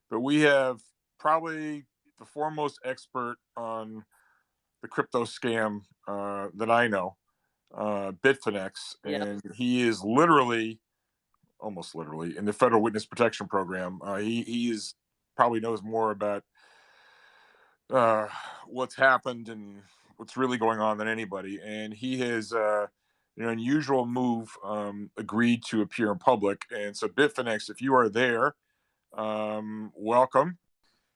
but we have probably the foremost expert on the crypto scam that I know, Bitfinex, Yep. and he is literally, almost literally, in the federal witness protection program. He is probably knows more about uh, what's happened and what's really going on than anybody. And he has, in an unusual move, agreed to appear in public. And so, Bitfinex, if you are there, welcome.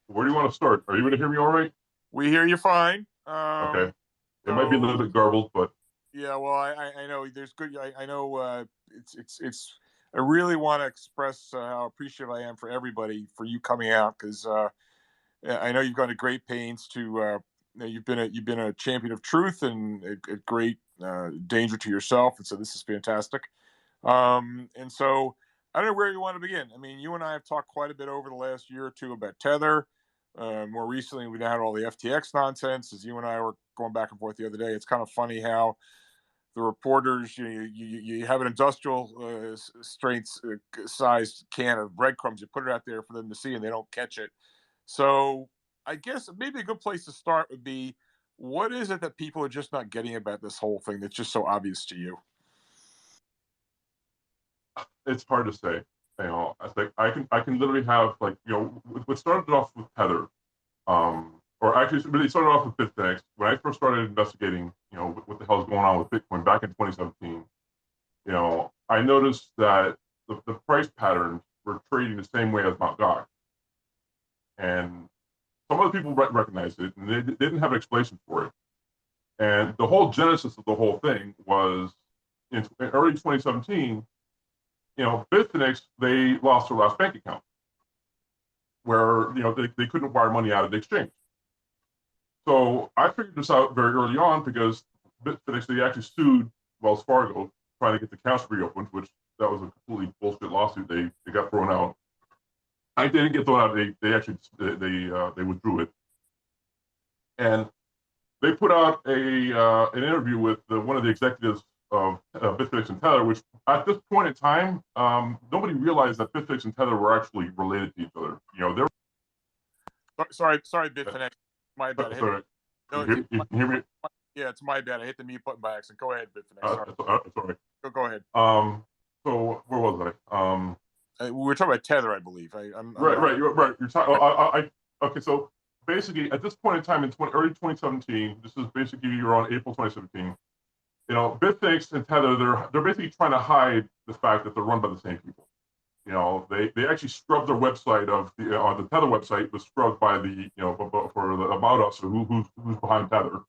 Where do you want to start? Are you going to hear me all right? We hear you fine. Okay. It might be a So little bit garbled, but yeah, well, I know there's good. I know it's. I really want to express how appreciative I am for everybody for you coming out because I know you've gone to great pains to. You've been a champion of truth and a great danger to yourself, and so this is fantastic. And so I don't know where you want to begin. I mean, you and I have talked quite a bit over the last year or two about Tether. More recently, we had all the FTX nonsense. As you and I were going back and forth the other day, it's kind of funny how the reporters, you have an industrial strength sized can of breadcrumbs, you put it out there for them to see, and they don't catch it. So I guess maybe a good place to start would be, what is it that people are just not getting about this whole thing that's just so obvious to you? it's hard to say. I think I can literally have like what started off with Tether, or actually really started off with Bitfinex. When I first started investigating, what the hell is going on with Bitcoin back in 2017, I noticed that the price patterns were trading the same way as Mt. Gox, and some other people recognized it, and they didn't have an explanation for it. And the whole genesis of the whole thing was in early 2017. Bitfinex, they lost their last bank account where they couldn't wire money out of the exchange. So I figured this out very early on because Bitfinex, they actually sued Wells Fargo trying to get the accounts reopened, which that was a completely bullshit lawsuit. They got thrown out. I didn't get thrown out. They actually they withdrew it, and they put out an interview with one of the executives of Bitfinex and Tether, which at this point in time, nobody realized that Bitfinex and Tether were actually related to each other. They're Sorry, Bitfinex. My bad. sorry. No, You can hear me? yeah, it's my bad. I hit the mute button by accident. Go ahead, Bitfinex. Sorry. Go ahead. So where was I? We were talking about Tether, I believe. Right. You're talking. Okay. So basically, at this point in time, in early 2017, this is basically you're on April 2017. Bitfinex and Tether, they're basically trying to hide the fact that they're run by the same people. They actually scrubbed their website the Tether website was scrubbed by for the About Us, or who's behind Tether,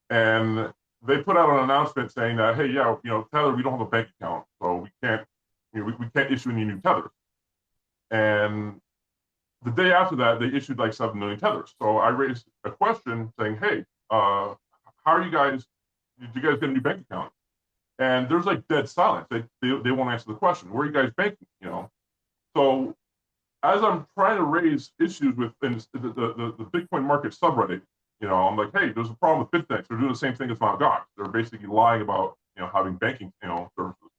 and they put out an announcement saying that, hey, yeah, Tether, we don't have a bank account, so we can't we can't issue any new tethers. And the day after that, they issued like 7 million tethers. So I raised a question saying, hey, how are you guys? Did you guys get a new bank account? And there's like dead silence. They won't answer the question. Where are you guys banking? So as I'm trying to raise issues with the Bitcoin market subreddit, I'm like, hey, there's a problem with Bitfinex. They're doing the same thing as Mt. Gox. They're basically lying about having banking services.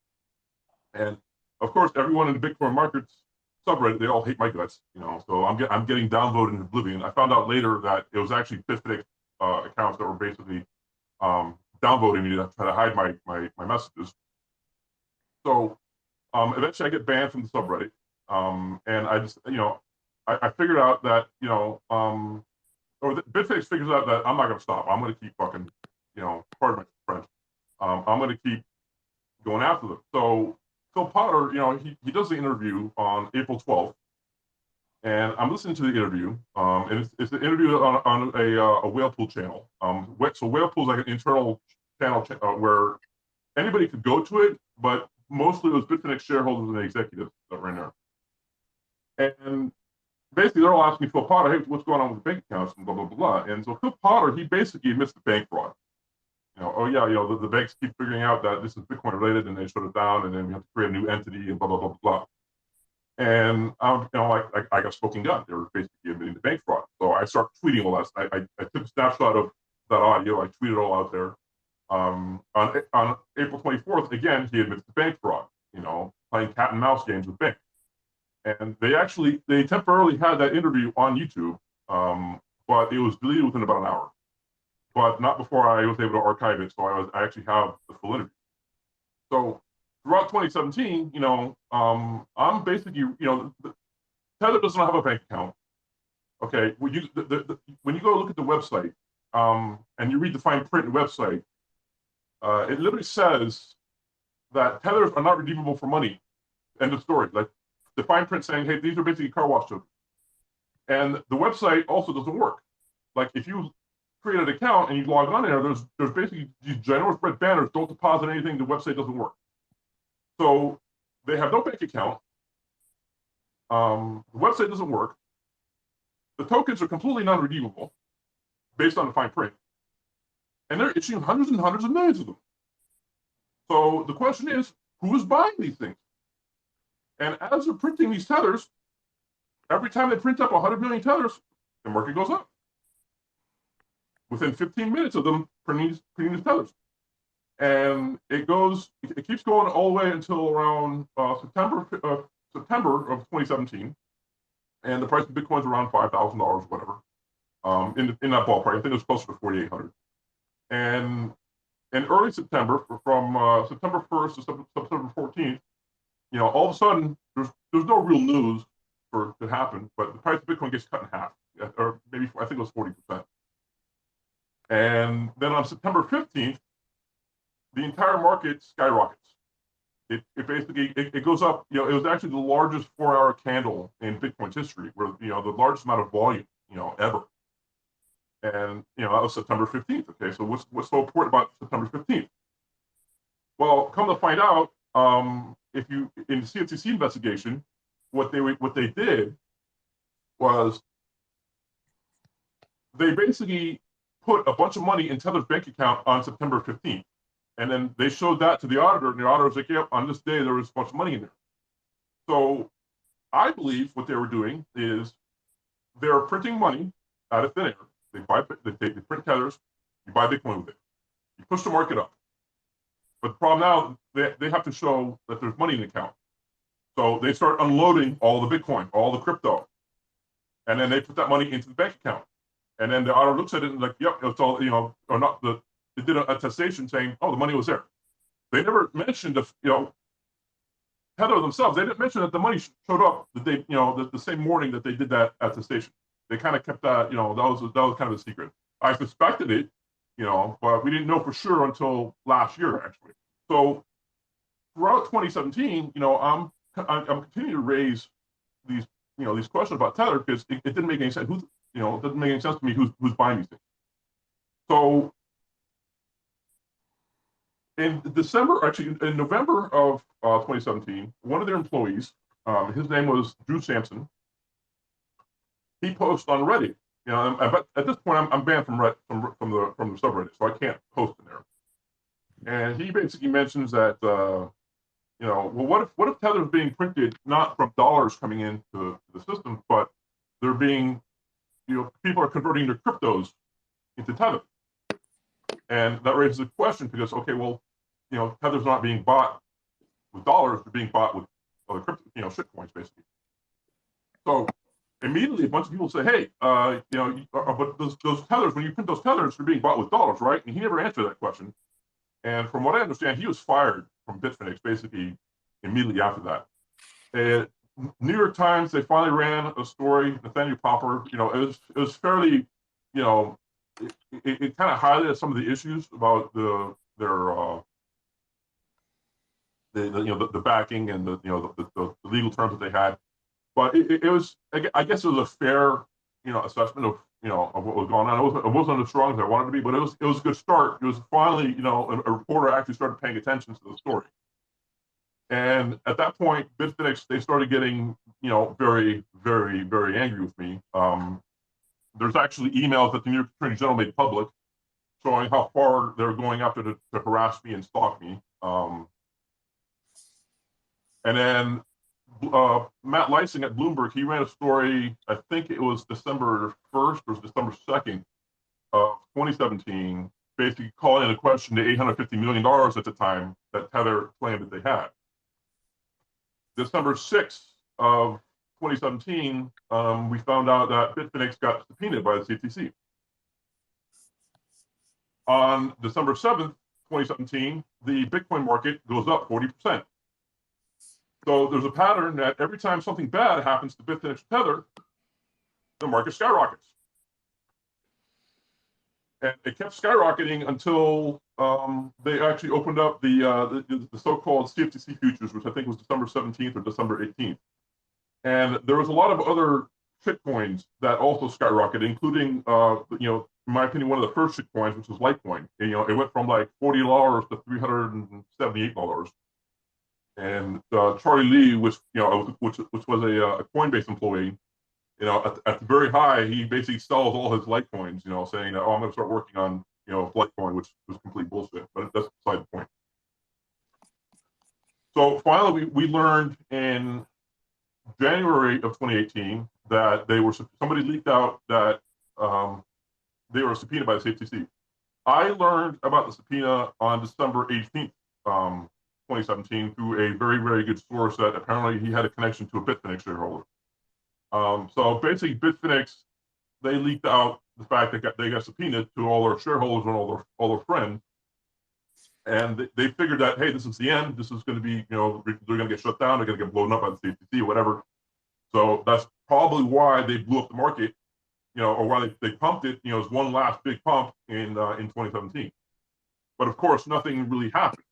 And of course, everyone in the Bitcoin markets subreddit, they all hate my guts. So I'm getting downvoted in oblivion. I found out later that it was actually Bitfinex accounts that were basically downvoting me to try to hide my messages. So eventually I get banned from the subreddit. And I just, I figured out that, or Bitfinex figures out that I'm not going to stop. I'm going to keep fucking, pardon my French. I'm going to keep going after them. So Phil Potter, he does the interview on April 12th. And I'm listening to the interview, and it's an interview on a whale pool channel. So whale pool is like an internal channel where anybody could go to it, but mostly it was Bitfinex shareholders and executives that were in there. And basically, they're all asking Phil Potter, hey, what's going on with the bank accounts and blah, blah, blah. And so Phil Potter, he basically admits to bank fraud. Oh yeah, the banks keep figuring out that this is Bitcoin related, and they shut it down, and then we have to create a new entity and blah, blah, blah, blah. And I got smoking gun. They were basically admitting to bank fraud. So I start tweeting all that. I took a snapshot of that audio. I tweeted it all out there. On April 24th, again, he admits to bank fraud. Playing cat and mouse games with banks. And they temporarily had that interview on YouTube, but it was deleted within about an hour. But not before I was able to archive it, so I actually have the full interview. So throughout 2017, I'm basically, Tether doesn't have a bank account. Okay, when you go look at the website, and you read the fine print in the website, it literally says that tethers are not redeemable for money. End of story. Like the fine print saying, hey, these are basically car wash tokens. And the website also doesn't work. Like if you create an account and you log on there, there's basically these ginormous red banners, don't deposit anything, the website doesn't work. So they have no bank account. The website doesn't work. The tokens are completely non-redeemable based on the fine print. And they're issuing hundreds and hundreds of millions of them. So the question is, who is buying these things? And as they're printing these tethers, every time they print up 100 million tethers, the market goes up. Within 15 minutes of them printing these tethers. And it keeps going all the way until around September of 2017. And the price of Bitcoin is around $5,000, whatever. In that ballpark, I think it was closer to 4,800. And in early September, from September 1st to September 14th, all of a sudden there's no real news for it to happen, but the price of Bitcoin gets cut in half, or maybe I think it was 40%. And then on September 15th, the entire market skyrockets. It basically goes up. It was actually the largest 4-hour candle in Bitcoin's history, where the largest amount of volume ever. And that was September 15th. Okay, so what's so important about September 15th? Well, come to find out, if you in the CFTC investigation, what they did was they basically put a bunch of money in Tether's bank account on September 15th. And then they showed that to the auditor, and the auditor was like, yep, on this day, there was a bunch of money in there. So I believe what they were doing is they're printing money out of thin air. They print tethers, you buy Bitcoin with it. You push the market up. But the problem now, they have to show that there's money in the account. So they start unloading all the Bitcoin, all the crypto. And then they put that money into the bank account. And then the auditor looks at it and like, yep, it's all, or not they did an attestation saying, oh, the money was there. They never mentioned, Tether themselves, they didn't mention that the money showed up the day, the same morning that they did that attestation. They kind of kept that, that was kind of a secret. I suspected it, but we didn't know for sure until last year, actually. So throughout 2017, I'm continuing to raise these, these questions about Tether because it didn't make any sense. It doesn't make any sense to me who's buying these things. So in November of 2017, one of their employees, his name was Drew Sampson, he posted on Reddit. But at this point, I'm banned from the subreddit, so I can't post in there. And he basically mentions that, well, what if Tether is being printed not from dollars coming into the system, but they're being, people are converting their cryptos into Tether. And that raises a question because, okay, well, Tether's not being bought with dollars, they're being bought with other crypto, shitcoins, basically. So immediately a bunch of people say, hey, but those tethers, when you print those tethers, they're being bought with dollars, right? And he never answered that question. And from what I understand, he was fired from Bitfinex basically immediately after that. And New York Times, they finally ran a story, Nathaniel Popper, it was fairly, it kind of highlighted some of the issues about the backing and the legal terms that they had. But it was, I guess it was a fair, assessment of, of what was going on. It wasn't as strong as I wanted to be, but it was a good start. It was finally, a reporter actually started paying attention to the story. And at that point, Bitfinex, they started getting, very, very, very angry with me. There's actually emails that the New York Attorney General made public showing how far they were going after to harass me and stalk me. And then Matt Leising at Bloomberg, he ran a story, I think it was December 1st or December 2nd of 2017, basically calling into question the $850 million at the time that Tether claimed that they had. December 6th of 2017, we found out that Bitfinex got subpoenaed by the CFTC. On December 7th, 2017, the Bitcoin market goes up 40%. So there's a pattern that every time something bad happens to Bitfinex Tether, the market skyrockets. And it kept skyrocketing until they actually opened up the so-called CFTC futures, which I think was December 17th or December 18th. And there was a lot of other shitcoins that also skyrocketed, including, in my opinion, one of the first shitcoins, which was Litecoin. And, it went from like $40 to $378. And Charlie Lee, which was a Coinbase employee, at the very high, he basically sells all his Litecoins, saying that, I'm going to start working on, Litecoin, which was complete bullshit. But that's beside the point. So finally, we learned in January of 2018 that somebody leaked out that they were subpoenaed by the CFTC. I learned about the subpoena on December 18th, 2017, through a very, very good source that apparently he had a connection to a Bitfinex shareholder. So basically, Bitfinex, they leaked out the fact that they got subpoenaed to all their shareholders and all their friends, and they figured that, hey, this is the end. This is going to be, they're going to get shut down. They're going to get blown up by the CFTC or whatever. So that's probably why they blew up the market, or why they pumped it, as one last big pump in 2017. But of course, nothing really happened,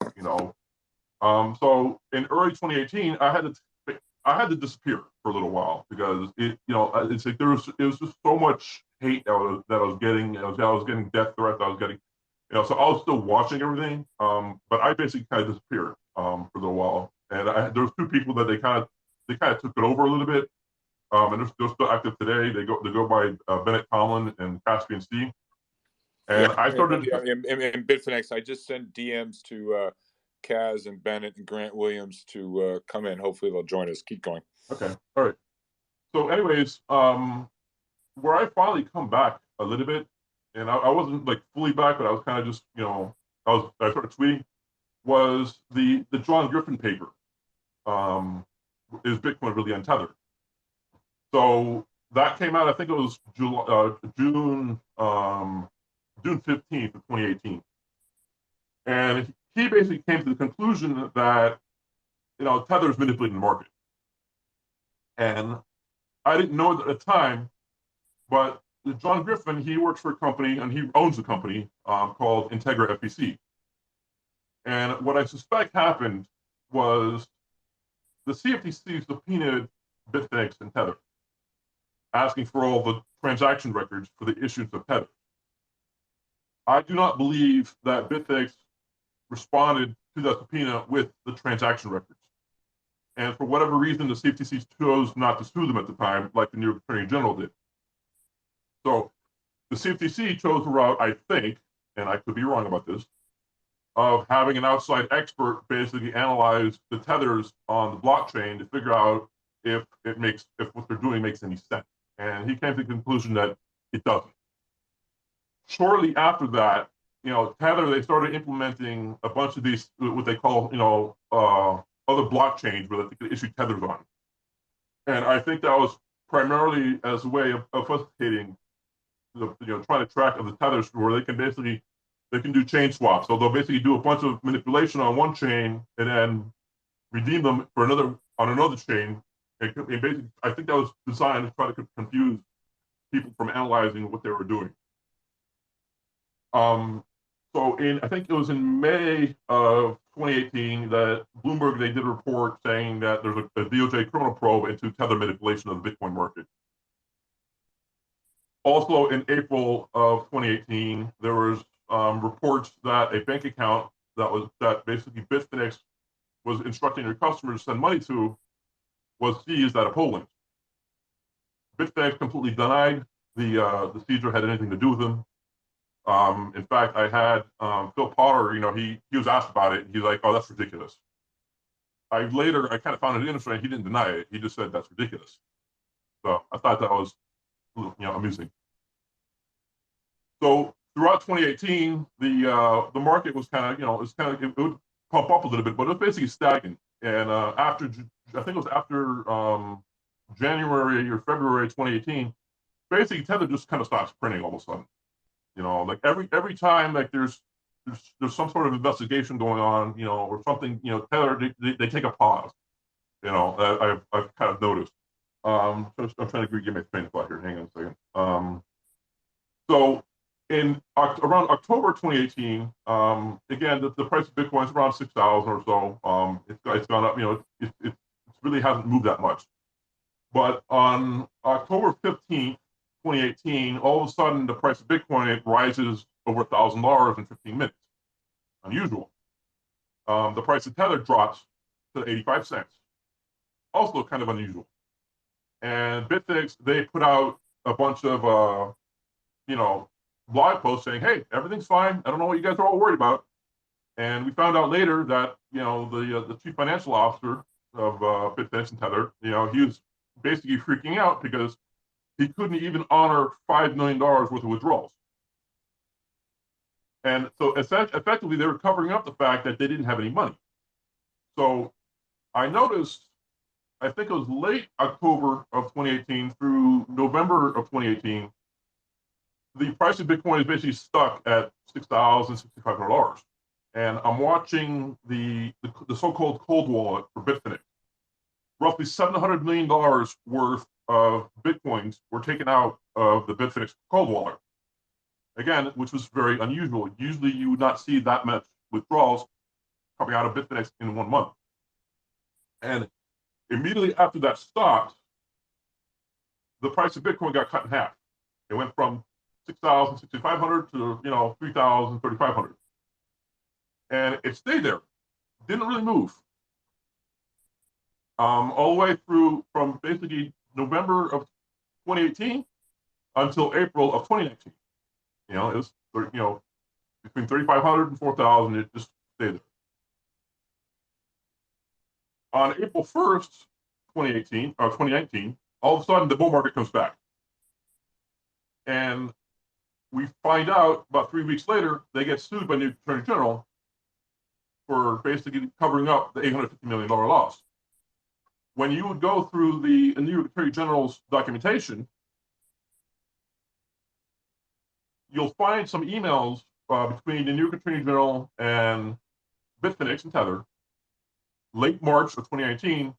So in early 2018, I had to disappear for a little while because it's like it was just so much hate that I was getting. I was getting death threats. I was getting, so I was still watching everything. But I basically kind of disappeared for a little while. And there was two people that they kind of took it over a little bit. And they're still active today. They go by Bennett Tomlin and Piancey. And I started in Bitfinex. I just sent DMs to Kaz and Bennett and Grant Williams to come in. Hopefully they'll join us. Keep going. Okay. All right. So anyways, where I finally come back a little bit, and I wasn't like fully back, but I was kind of just, I started tweeting, was the John Griffin paper. Is Bitcoin really untethered? So that came out, I think it was June 15th of 2018. And he basically came to the conclusion that, Tether is manipulating the market. And I didn't know it at the time, but John Griffin, he works for a company and he owns a company called Integra FEC. And what I suspect happened was the CFTC subpoenaed Bitfinex and Tether, asking for all the transaction records for the issuance of Tether. I do not believe that Bitfinex responded to that subpoena with the transaction records. And for whatever reason, the CFTC chose not to sue them at the time, like the New York Attorney General did. So the CFTC chose the route, I think, and I could be wrong about this, of having an outside expert basically analyze the tethers on the blockchain to figure out if what they're doing makes any sense. And he came to the conclusion that it doesn't. Shortly after that, Tether, they started implementing a bunch of these, what they call, other blockchains where they could issue tethers on. And I think that was primarily as a way of facilitating trying to track of the tethers where they can do chain swaps. So they'll basically do a bunch of manipulation on one chain and then redeem them for on another chain. And basically, I think that was designed to try to confuse people from analyzing what they were doing. So I think it was in May of 2018 that Bloomberg, they did a report saying that there's a DOJ criminal probe into Tether manipulation of the Bitcoin market. Also in April of 2018, there was reports that a bank account that basically Bitfinex was instructing their customers to send money to was seized out of Poland. Bitfinex completely denied the seizure had anything to do with them. In fact, I had Phil Potter, he was asked about it. He's like, oh, that's ridiculous. I kind of found it interesting. He didn't deny it. He just said that's ridiculous. So I thought that was, amusing. So throughout 2018, the market was kind of, it would pump up a little bit, but it was basically stagnant. And I think it was after January or February 2018, basically Tether just kind of stops printing all of a sudden. Like every time like there's some sort of investigation going on, or something, Tether they take a pause. I've kind of noticed. So I'm trying to get my train of thought here. Hang on a second. So in around October 2018, again, the price of Bitcoin is around 6,000 or so. It's gone up. It really hasn't moved that much. But on October 15th, 2018, all of a sudden the price of Bitcoin rises over $1,000 in 15 minutes. Unusual. The price of Tether drops to 85 cents. Also kind of unusual. And Bitfinex, they put out a bunch of blog posts saying, "Hey, everything's fine. I don't know what you guys are all worried about." And we found out later that the chief financial officer of Bitfinex and Tether, he was basically freaking out because he couldn't even honor $5 million worth of withdrawals. And so effectively, they were covering up the fact that they didn't have any money. So I noticed, I think it was late October of 2018 through November of 2018, the price of Bitcoin is basically stuck at $6,000, $6,500. And I'm watching the so-called cold wallet for Bitfinex. Roughly $700 million worth of Bitcoins were taken out of the Bitfinex cold wallet. Again, which was very unusual. Usually you would not see that much withdrawals coming out of Bitfinex in 1 month. And immediately after that stopped, the price of Bitcoin got cut in half. It went from 6,000, 6,500 to 3,000, 3,500. And it stayed there. Didn't really move. All the way through from basically November of 2018 until April of 2019. It was between 3,500 and 4,000. It just stayed there. On April 1st, 2019, all of a sudden the bull market comes back, and we find out about 3 weeks later they get sued by the Attorney General for basically covering up the $850 million loss. When you would go through the New York Attorney General's documentation, you'll find some emails between the New York Attorney General and Bitfinex and Tether, late March of 2019,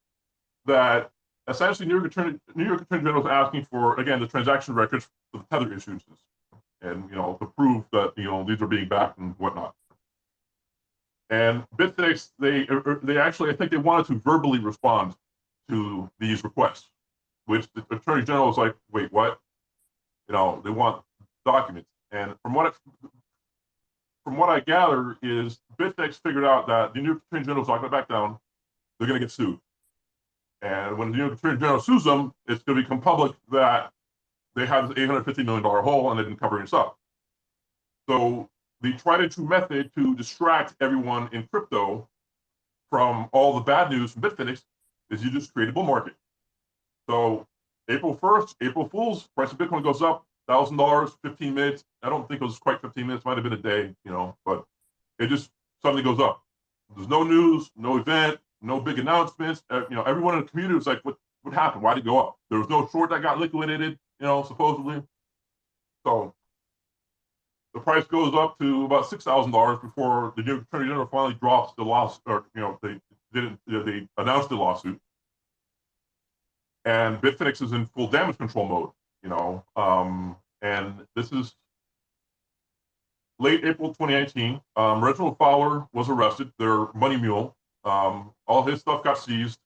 that essentially New York Attorney General was asking for, again, the transaction records for the Tether issues, and to prove that these are being backed and whatnot. And Bitfinex, they actually, I think they wanted to verbally respond to these requests, which the Attorney General was like, "Wait, what?" They want documents. And from what I gather is Bitfinex figured out that the New York Attorney General is not going to back down. They're going to get sued. And when the New York Attorney General sues them, it's going to become public that they had this $850 million hole and they didn't cover this up. So the tried and true method to distract everyone in crypto from all the bad news from Bitfinex is you just create a bull market. So April 1st, April Fool's, price of Bitcoin goes up $1,000, 15 minutes. I don't think it was quite 15 minutes, might have been a day, but it just suddenly goes up. There's no news, no event, no big announcements. Everyone in the community was like, what happened? Why did it go up? There was no short that got liquidated, supposedly. So the price goes up to about $6,000 before the New Attorney General finally drops the loss, or they announced the lawsuit. And Bitfinex is in full damage control mode, and this is late April 2018. Reginald Fowler was arrested, their money mule. All his stuff got seized.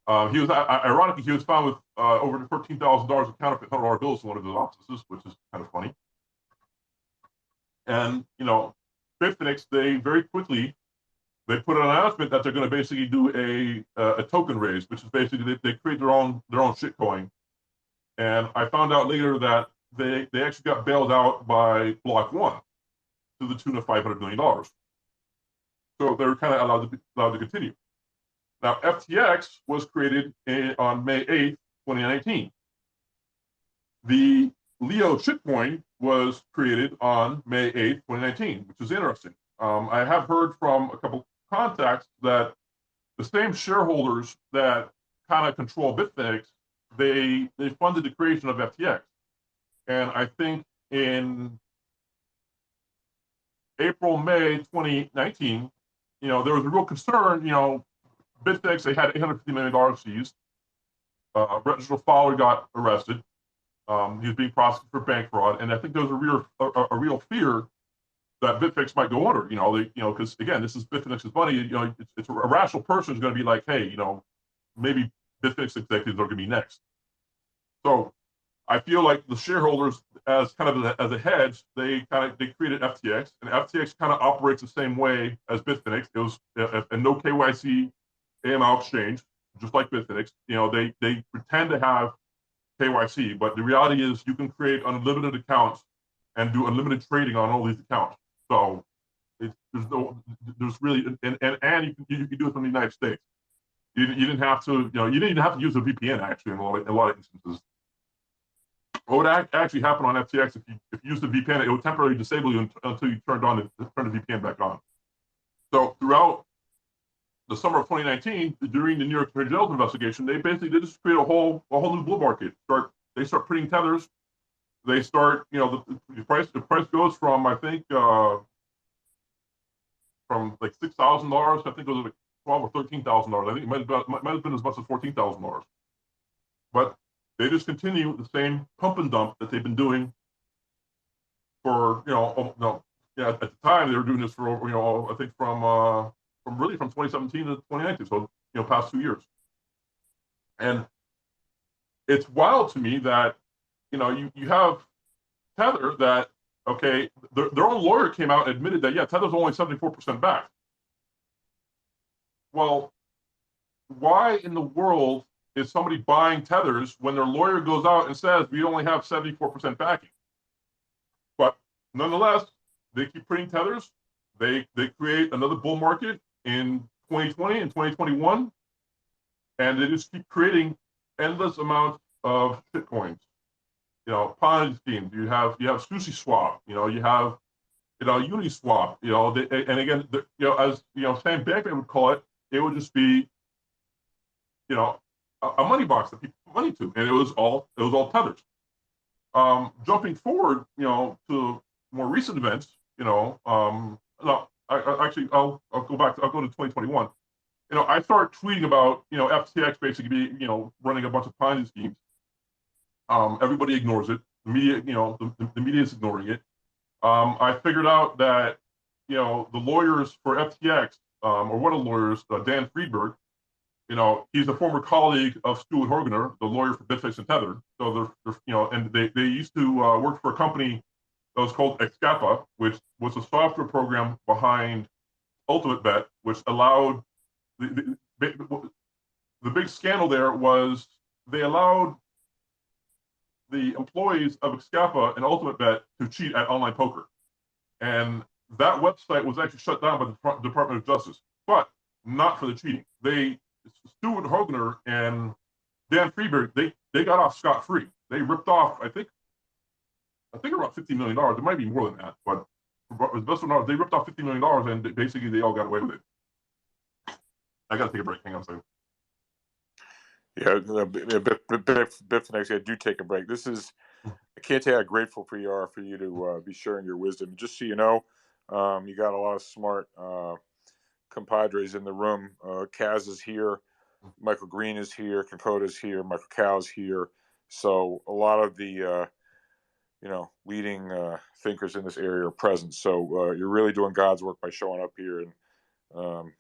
He was ironically, he was found with over $13,000 of counterfeit $100 bills in one of his offices, which is kind of funny. And Bitfinex, they very quickly put an announcement that they're going to basically do a token raise, which is basically they create their own shitcoin. And I found out later that they actually got bailed out by Block One to the tune of $500 million. So they're kind of allowed to continue. Now, FTX was created on May 8th, 2019. The Leo shitcoin was created on May 8th, 2019, which is interesting. I have heard from a couple contacts that the same shareholders that kind of control Bitfinex they funded the creation of FTX. And I think in April, May 2019, there was a real concern. Bitfinex, they had $850 million seized. Reginald Fowler got arrested. He was being prosecuted for bank fraud, and I think there was a real fear that Bitfinex might go under. Because again, this is Bitfinex's money. It's a rational person is going to be like, hey, maybe Bitfinex executives are going to be next. So I feel like the shareholders, as kind of as a hedge, they created FTX, and FTX kind of operates the same way as Bitfinex. It was a no KYC AML exchange, just like Bitfinex. They pretend to have KYC, but the reality is you can create unlimited accounts and do unlimited trading on all these accounts. So there's really, and you can do it from the United States. You didn't have to, you didn't even have to use a VPN actually in a lot of instances. What would actually happen on FTX if you use the VPN? It would temporarily disable you until you turn the VPN back on. So throughout the summer of 2019, during the New York Attorney General's investigation, they just create a whole new bull market. They start printing tethers. They start, the price goes from, I think, from like $6,000. I think it was like $12,000 or $13,000. I think it might have been as much as $14,000. But they just continue the same pump and dump that they've been doing for, at the time they were doing this for, I think from 2017 to 2019, so past 2 years. And it's wild to me that you have Tether that, okay, their own lawyer came out and admitted that, yeah, Tether's only 74% back. Well, why in the world is somebody buying Tethers when their lawyer goes out and says we only have 74% backing? But nonetheless, they keep printing Tethers. They create another bull market in 2020 and 2021, and they just keep creating endless amounts of shitcoins. Ponzi schemes. You have Sushi Swap. You have Uniswap. And again, as Sam Bankman would call it, it would just be a money box that people put money to, and it was all tethers. Jumping forward, to more recent events, no, I'll go back. I'll go to 2021. I start tweeting about FTX basically running a bunch of Ponzi schemes. Everybody ignores it. The media, the media is ignoring it. I figured out that the lawyers for FTX, or one of the lawyers, Dan Friedberg, he's a former colleague of Stuart Horgener, the lawyer for Bitfinex and Tether. So they're and they used to work for a company that was called Excapa, which was a software program behind Ultimate Bet, which allowed the big scandal there was they allowed the employees of Excapa and Ultimate Bet to cheat at online poker. And that website was actually shut down by the Department of Justice, but not for the cheating. Stuart Horgener and Dan Friedberg, they got off scot-free. They ripped off, I think around $50 million. It might be more than that, but the best one, they ripped off $50 million, and basically they all got away with it. I got to take a break. Hang on a second. Yeah, Bitfinex, yeah, do take a break. I can't tell you how grateful you are for you to be sharing your wisdom. Just so you know, you got a lot of smart compadres in the room. Kaz is here, Michael Green is here, Kokoda is here, Michael Cow is here. So a lot of the leading thinkers in this area are present. So you're really doing God's work by showing up here, and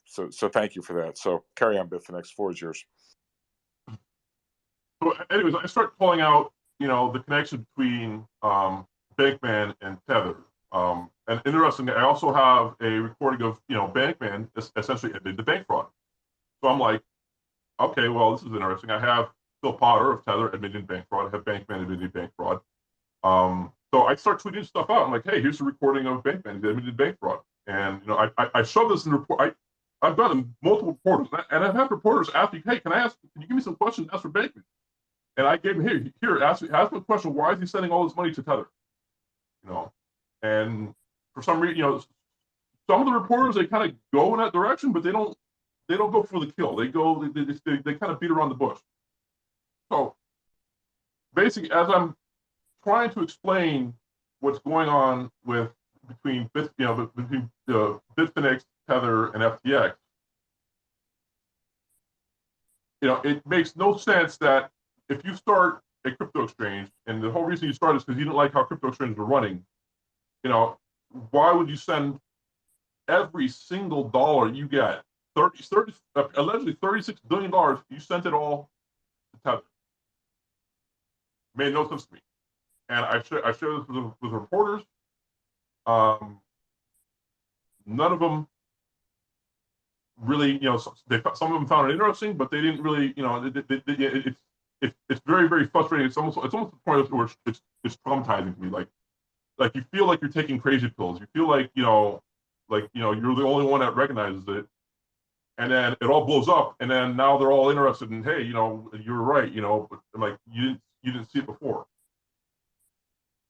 so thank you for that. So carry on, Bitfinex. Floor is yours. So, anyways, I start pulling out, the connection between Bankman and Tether. And interestingly, I also have a recording of, Bankman essentially admitted to bank fraud. So I'm like, okay, well, this is interesting. I have Phil Potter of Tether admitting bank fraud. I have Bankman admitting bank fraud. So I start tweeting stuff out. I'm like, hey, here's a recording of Bankman admitted bank fraud. And, I show this in the report. I've gotten multiple reporters, and I've had reporters ask me, hey, can you give me some questions to ask for Bankman? And I gave him, here, ask me a question. Why is he sending all this money to Tether? And for some reason, some of the reporters, they kind of go in that direction, but they don't go for the kill. They kind of beat around the bush. So basically, as I'm trying to explain what's going on with between between Bitfinex, Tether, and FTX, it makes no sense that if you start a crypto exchange, and the whole reason you start is because you didn't like how crypto exchanges were running, you know, why would you send every single dollar you get, allegedly $36 billion, you sent it all to Tether? Made no sense to me. And I shared this with reporters. Um, None of them really, some of them found it interesting, but they didn't really, it's very, very frustrating. It's almost the point where it's traumatizing to me. Like you feel like you're taking crazy pills. You feel like you're the only one that recognizes it, and then it all blows up, and then now they're all interested in, hey, you're right, but I'm like, you didn't see it before.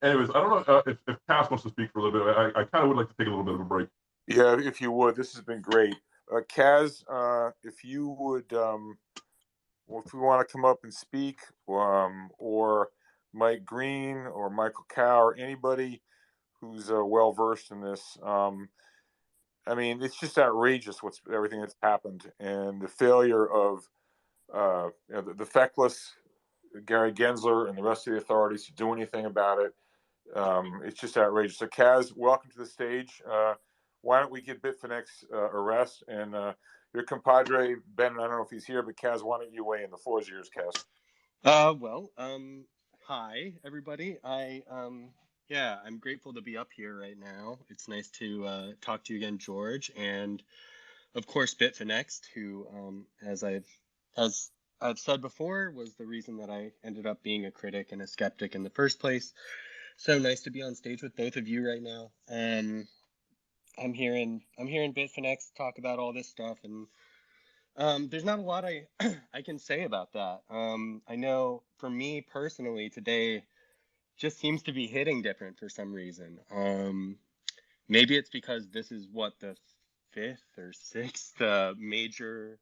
Anyways, I don't know if Cass wants to speak for a little bit. I kind of would like to take a little bit of a break. Yeah, if you would, this has been great. Kaz, if you would, well, if we want to come up and speak, or Mike Green or Michael Cow or anybody who's well versed in this. I mean, it's just outrageous what's everything that's happened and the failure of the feckless Gary Gensler and the rest of the authorities to do anything about it. It's just outrageous. So, Kaz, welcome to the stage. Why don't we get Bitfinex arrest and your compadre Ben? I don't know if he's here, but Kaz, why don't you weigh in? The floor is yours, Kaz. Well, hi everybody. Yeah, I'm grateful to be up here right now. It's nice to talk to you again, George, and of course Bitfinex'ed, who, as I've said before, was the reason that I ended up being a critic and a skeptic in the first place. So nice to be on stage with both of you right now. I'm hearing Bitfinex talk about all this stuff, and there's not a lot I can say about that. I know for me personally, today just seems to be hitting different for some reason. Maybe it's because this is what the fifth or sixth major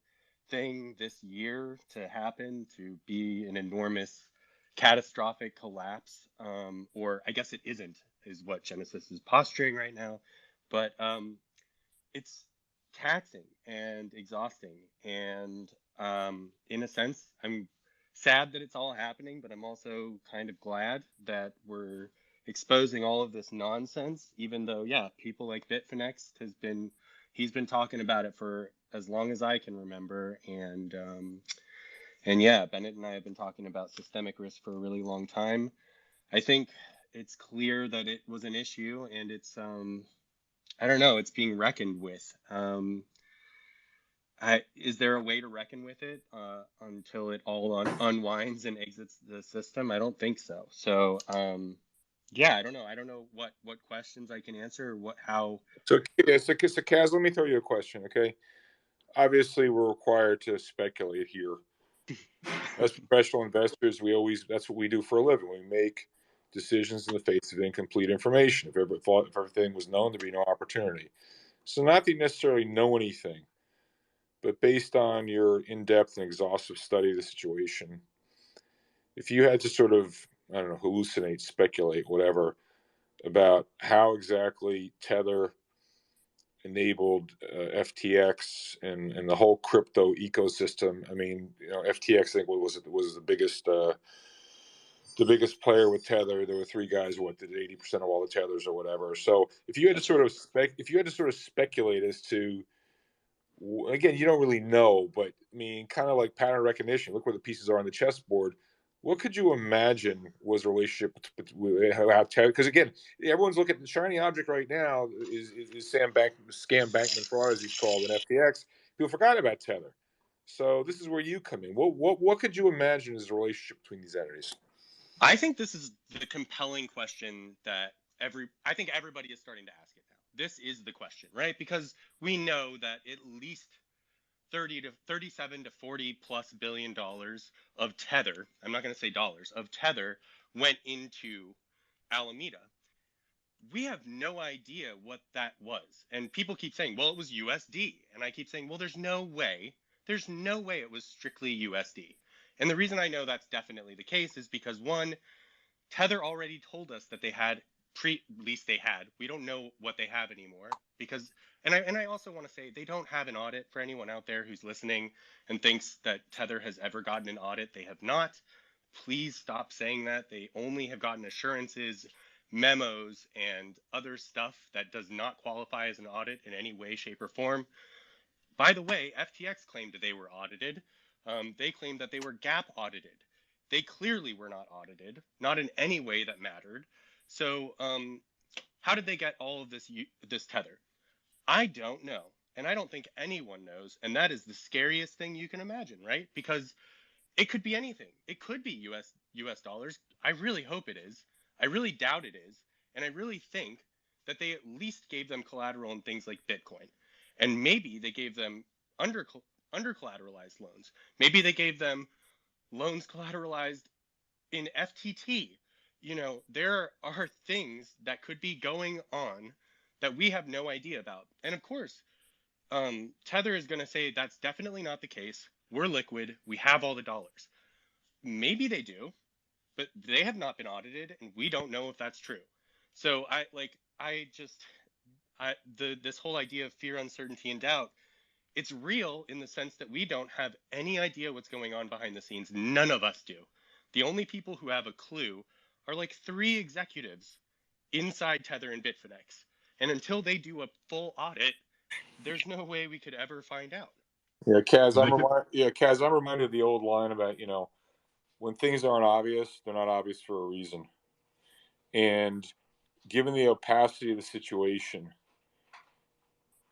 thing this year to happen, to be an enormous catastrophic collapse. Or I guess it isn't, is what Genesis is posturing right now. But it's taxing and exhausting. And in a sense, I'm sad that it's all happening, but I'm also kind of glad that we're exposing all of this nonsense, even though, yeah, people like Bitfinex he's been talking about it for as long as I can remember. And yeah, Bennett and I have been talking about systemic risk for a really long time. I think it's clear that it was an issue, and it's I don't know, it's being reckoned with. Is there a way to reckon with it until it all unwinds and exits the system? I don't think so. So, yeah, I don't know. I don't know what questions I can answer, how. So, yeah, so Kaz, let me throw you a question, okay? Obviously, we're required to speculate here. As professional investors, that's what we do for a living. We make decisions in the face of incomplete information. If everything was known, there'd be no opportunity. So, not that you necessarily know anything, but based on your in-depth and exhaustive study of the situation, if you had to sort of, I don't know, hallucinate, speculate, whatever, about how exactly Tether enabled FTX and the whole crypto ecosystem. I mean, FTX, I think, was the biggest player with Tether. There were three guys what did 80% of all the tethers or whatever. So if you had to sort of speculate as to, again, you don't really know, but I mean, kind of like pattern recognition. Look where the pieces are on the chessboard. What could you imagine was the relationship with how Tether? Because again, everyone's looking at the shiny object right now is Scam Bankman fraud, as he's called, in FTX. People forgot about Tether. So this is where you come in. What could you imagine is the relationship between these entities? I think this is the compelling question that I think everybody is starting to ask it now. This is the question, right? Because we know that at least 37 to 40 plus $billion of Tether, I'm not going to say dollars, of Tether went into Alameda. We have no idea what that was. And people keep saying, well, it was USD. And I keep saying, well, there's no way it was strictly USD. And the reason I know that's definitely the case is because, one, Tether already told us that they had at least they had. We don't know what they have anymore because, and I also want to say they don't have an audit. For anyone out there who's listening and thinks that Tether has ever gotten an audit, they have not. Please stop saying that. They only have gotten assurances, memos, and other stuff that does not qualify as an audit in any way, shape, or form. By the way, FTX claimed that they were audited. They claimed that they were gap audited. They clearly were not audited, not in any way that mattered. So how did they get all of this Tether? I don't know. And I don't think anyone knows. And that is the scariest thing you can imagine, right? Because it could be anything. It could be US dollars. I really hope it is. I really doubt it is. And I really think that they at least gave them collateral in things like Bitcoin. And maybe they gave them under collateralized loans. Maybe they gave them loans collateralized in FTT. You know, there are things that could be going on that we have no idea about. And of course, Tether is going to say that's definitely not the case. We're liquid. We have all the dollars. Maybe they do, but they have not been audited, and we don't know if that's true. So this whole idea of fear, uncertainty, and doubt, it's real in the sense that we don't have any idea what's going on behind the scenes. None of us do. The only people who have a clue are like 3 executives inside Tether and Bitfinex. And until they do a full audit, there's no way we could ever find out. Yeah, Kaz, I'm reminded of the old line about, when things aren't obvious, they're not obvious for a reason. And given the opacity of the situation,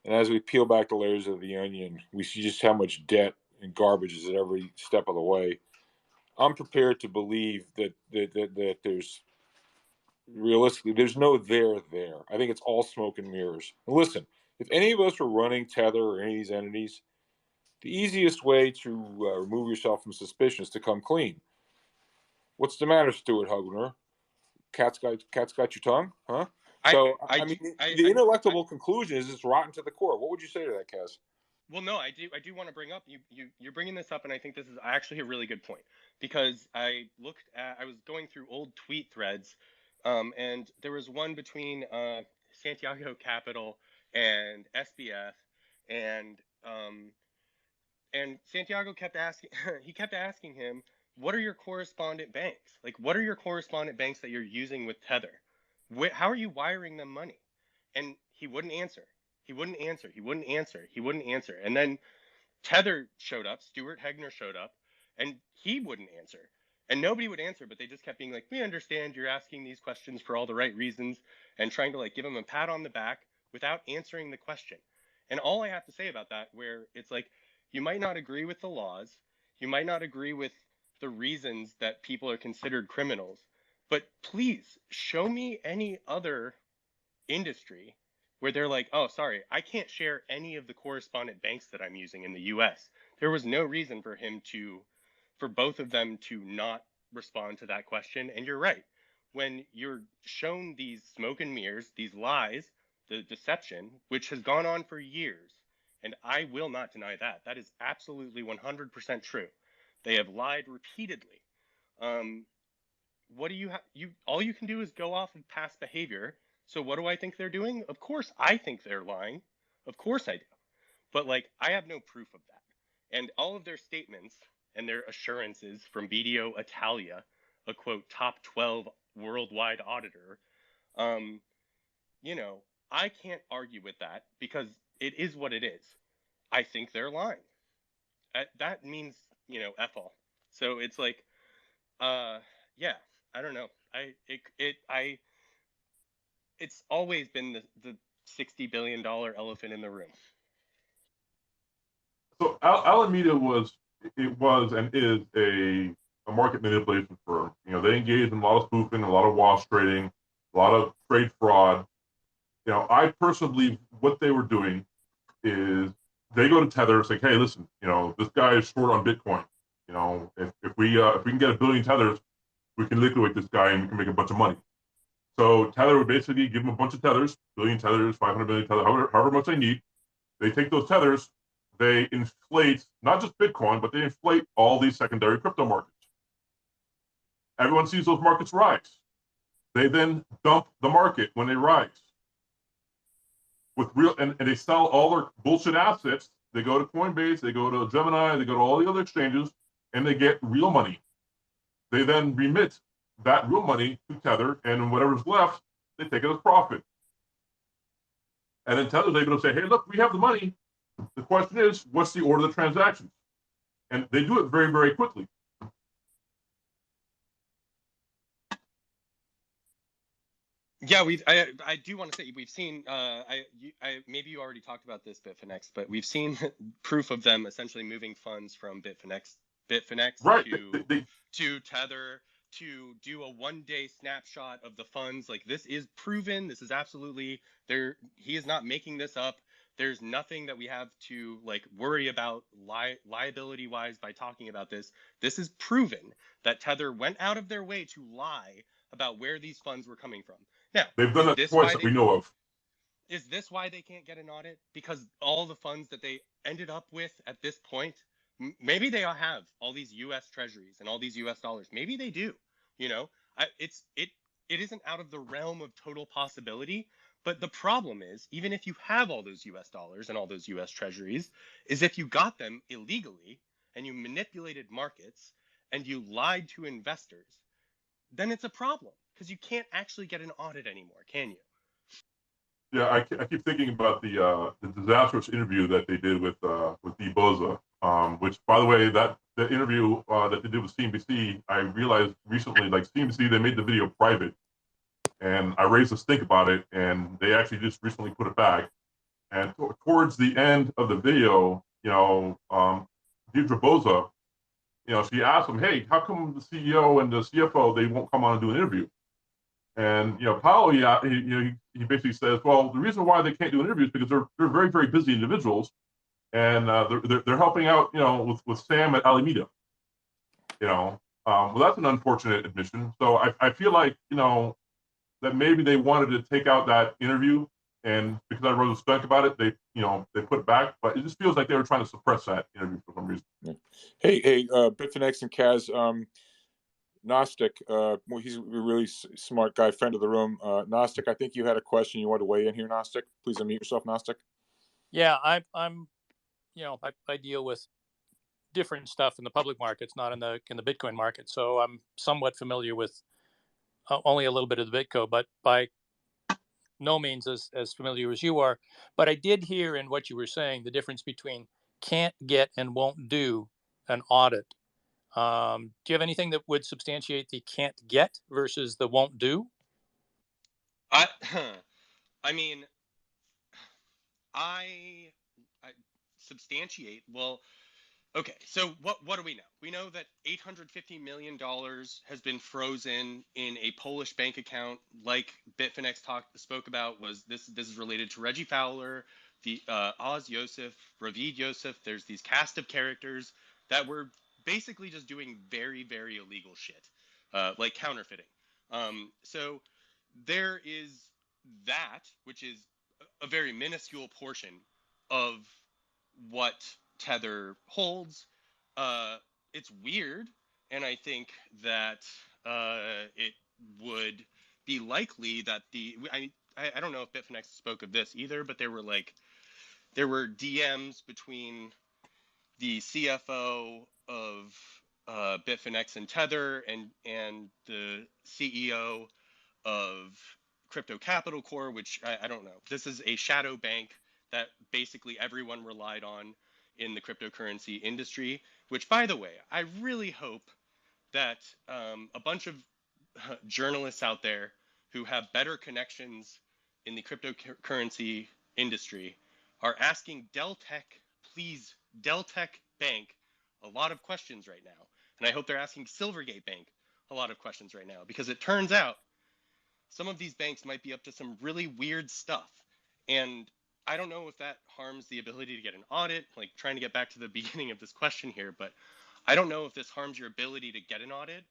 and as we peel back the layers of the onion, we see just how much debt and garbage is at every step of the way. I'm prepared to believe that there's realistically there's no there. I think it's all smoke and mirrors. And listen, if any of us were running Tether or any of these entities, the easiest way to remove yourself from suspicion is to come clean. What's the matter, Stuart Hugner? Cat's got your tongue, huh? So the intellectual conclusion is it's rotten to the core. What would you say to that, Kaz? Well, no, I do want to bring up you're bringing this up, and I think this is actually a really good point, because I was going through old tweet threads, and there was one between Santiago Capital and SBF, and Santiago kept asking him, what are your correspondent banks? Like, what are your correspondent banks that you're using with Tether? How are you wiring them money? And he wouldn't answer. He wouldn't answer. He wouldn't answer. He wouldn't answer. And then Tether showed up. Stuart Hegner showed up, and he wouldn't answer. And nobody would answer, but they just kept being like, we understand you're asking these questions for all the right reasons, and trying to like give him a pat on the back without answering the question. And all I have to say about that, where it's like, you might not agree with the laws, you might not agree with the reasons that people are considered criminals, but please show me any other industry where they're like, oh, sorry, I can't share any of the correspondent banks that I'm using in the US. There was no reason for both of them to not respond to that question. And you're right. When you're shown these smoke and mirrors, these lies, the deception, which has gone on for years, and I will not deny that. That is absolutely 100% true. They have lied repeatedly. What do you all you can do is go off of past behavior. So what do I think they're doing? Of course I think they're lying. Of course I do. But like, I have no proof of that. And all of their statements and their assurances from BDO Italia, a quote top 12 worldwide auditor, I can't argue with that because it is what it is. I think they're lying. That means, F all. So it's like, yeah, I don't know. It's always been the $60 billion elephant in the room. So Alameda was and is a market manipulation firm. They engage in a lot of spoofing, a lot of wash trading, a lot of trade fraud. I personally believe what they were doing is they go to Tether and say, hey, listen, this guy is short on Bitcoin. If we can get 1 billion Tethers, we can liquidate this guy and we can make a bunch of money. So Tether would basically give them a bunch of Tethers, 1 billion Tethers, 500 million Tethers, however much they need. They take those Tethers, they inflate not just Bitcoin, but they inflate all these secondary crypto markets. Everyone sees those markets rise. They then dump the market when they rise. With real and they sell all their bullshit assets. They go to Coinbase, they go to Gemini, they go to all the other exchanges, and they get real money. They then remit that real money to Tether, and whatever's left, they take it as profit. And then Tether's able to say, hey, look, we have the money. The question is, what's the order of the transactions? And they do it very, very quickly. Yeah, I do want to say we've seen maybe you already talked about this Bitfinex, but we've seen proof of them essentially moving funds from Bitfinex Right. to Tether to do a 1-day snapshot of the funds. Like, this is proven. This is absolutely there. He is not making this up. There's nothing that we have to like worry about liability wise by talking about this. This is proven that Tether went out of their way to lie about where these funds were coming from. Now, they've done that twice that we know of. Is this why they can't get an audit? Because all the funds that they ended up with at this point, maybe they have all these U.S. treasuries and all these U.S. dollars. Maybe they do. You know, it isn't out of the realm of total possibility. But the problem is, even if you have all those U.S. dollars and all those U.S. treasuries, is if you got them illegally and you manipulated markets and you lied to investors, then it's a problem because you can't actually get an audit anymore, can you? Yeah, I keep thinking about the disastrous interview that they did with D Boza, which, by the way, that the interview that they did with CNBC, I realized recently, like CNBC, they made the video private, and I raised a stink about it, and they actually just recently put it back. And towards the end of the video, Deidre Boza, she asked him, "Hey, how come the CEO and the CFO they won't come on and do an interview?" And Powell, he basically says, well, the reason why they can't do interviews is because they're very, very busy individuals, and they're helping out with Sam at Alameda. Well, that's an unfortunate admission. So I feel like that maybe they wanted to take out that interview, and because I wrote a stunt about it, they put it back. But it just feels like they were trying to suppress that interview for some reason. Hey, Bitfinex and Kaz. Gnostic, he's a really smart guy, friend of the room. Gnostic, I think you had a question you want to weigh in here, Gnostic. Please unmute yourself, Gnostic. Yeah, I'm I deal with different stuff in the public markets, not in the Bitcoin market. So I'm somewhat familiar with only a little bit of the Bitcoin, but by no means as familiar as you are. But I did hear in what you were saying the difference between can't get and won't do an audit. Do you have anything that would substantiate the can't get versus the won't do? I mean, I substantiate. Well, okay, so what do we know? We know that $850 million has been frozen in a Polish bank account, like Bitfinex spoke about. Was this is related to Reggie Fowler, the Oz Yosef, Ravid Yosef? There's these cast of characters that were basically just doing very, very illegal shit, like counterfeiting. So there is that, which is a very minuscule portion of what Tether holds. It's weird, and I think that it would be likely that I don't know if Bitfinex spoke of this either, but there were DMs between the CFO of Bitfinex and Tether and the CEO of Crypto Capital Core, which I don't know. This is a shadow bank that basically everyone relied on in the cryptocurrency industry, which, by the way, I really hope that a bunch of journalists out there who have better connections in the cryptocurrency industry are asking Deltec Bank, a lot of questions right now. And I hope they're asking Silvergate Bank a lot of questions right now, because it turns out some of these banks might be up to some really weird stuff. And I don't know if that harms the ability to get an audit, like trying to get back to the beginning of this question here, but I don't know if this harms your ability to get an audit.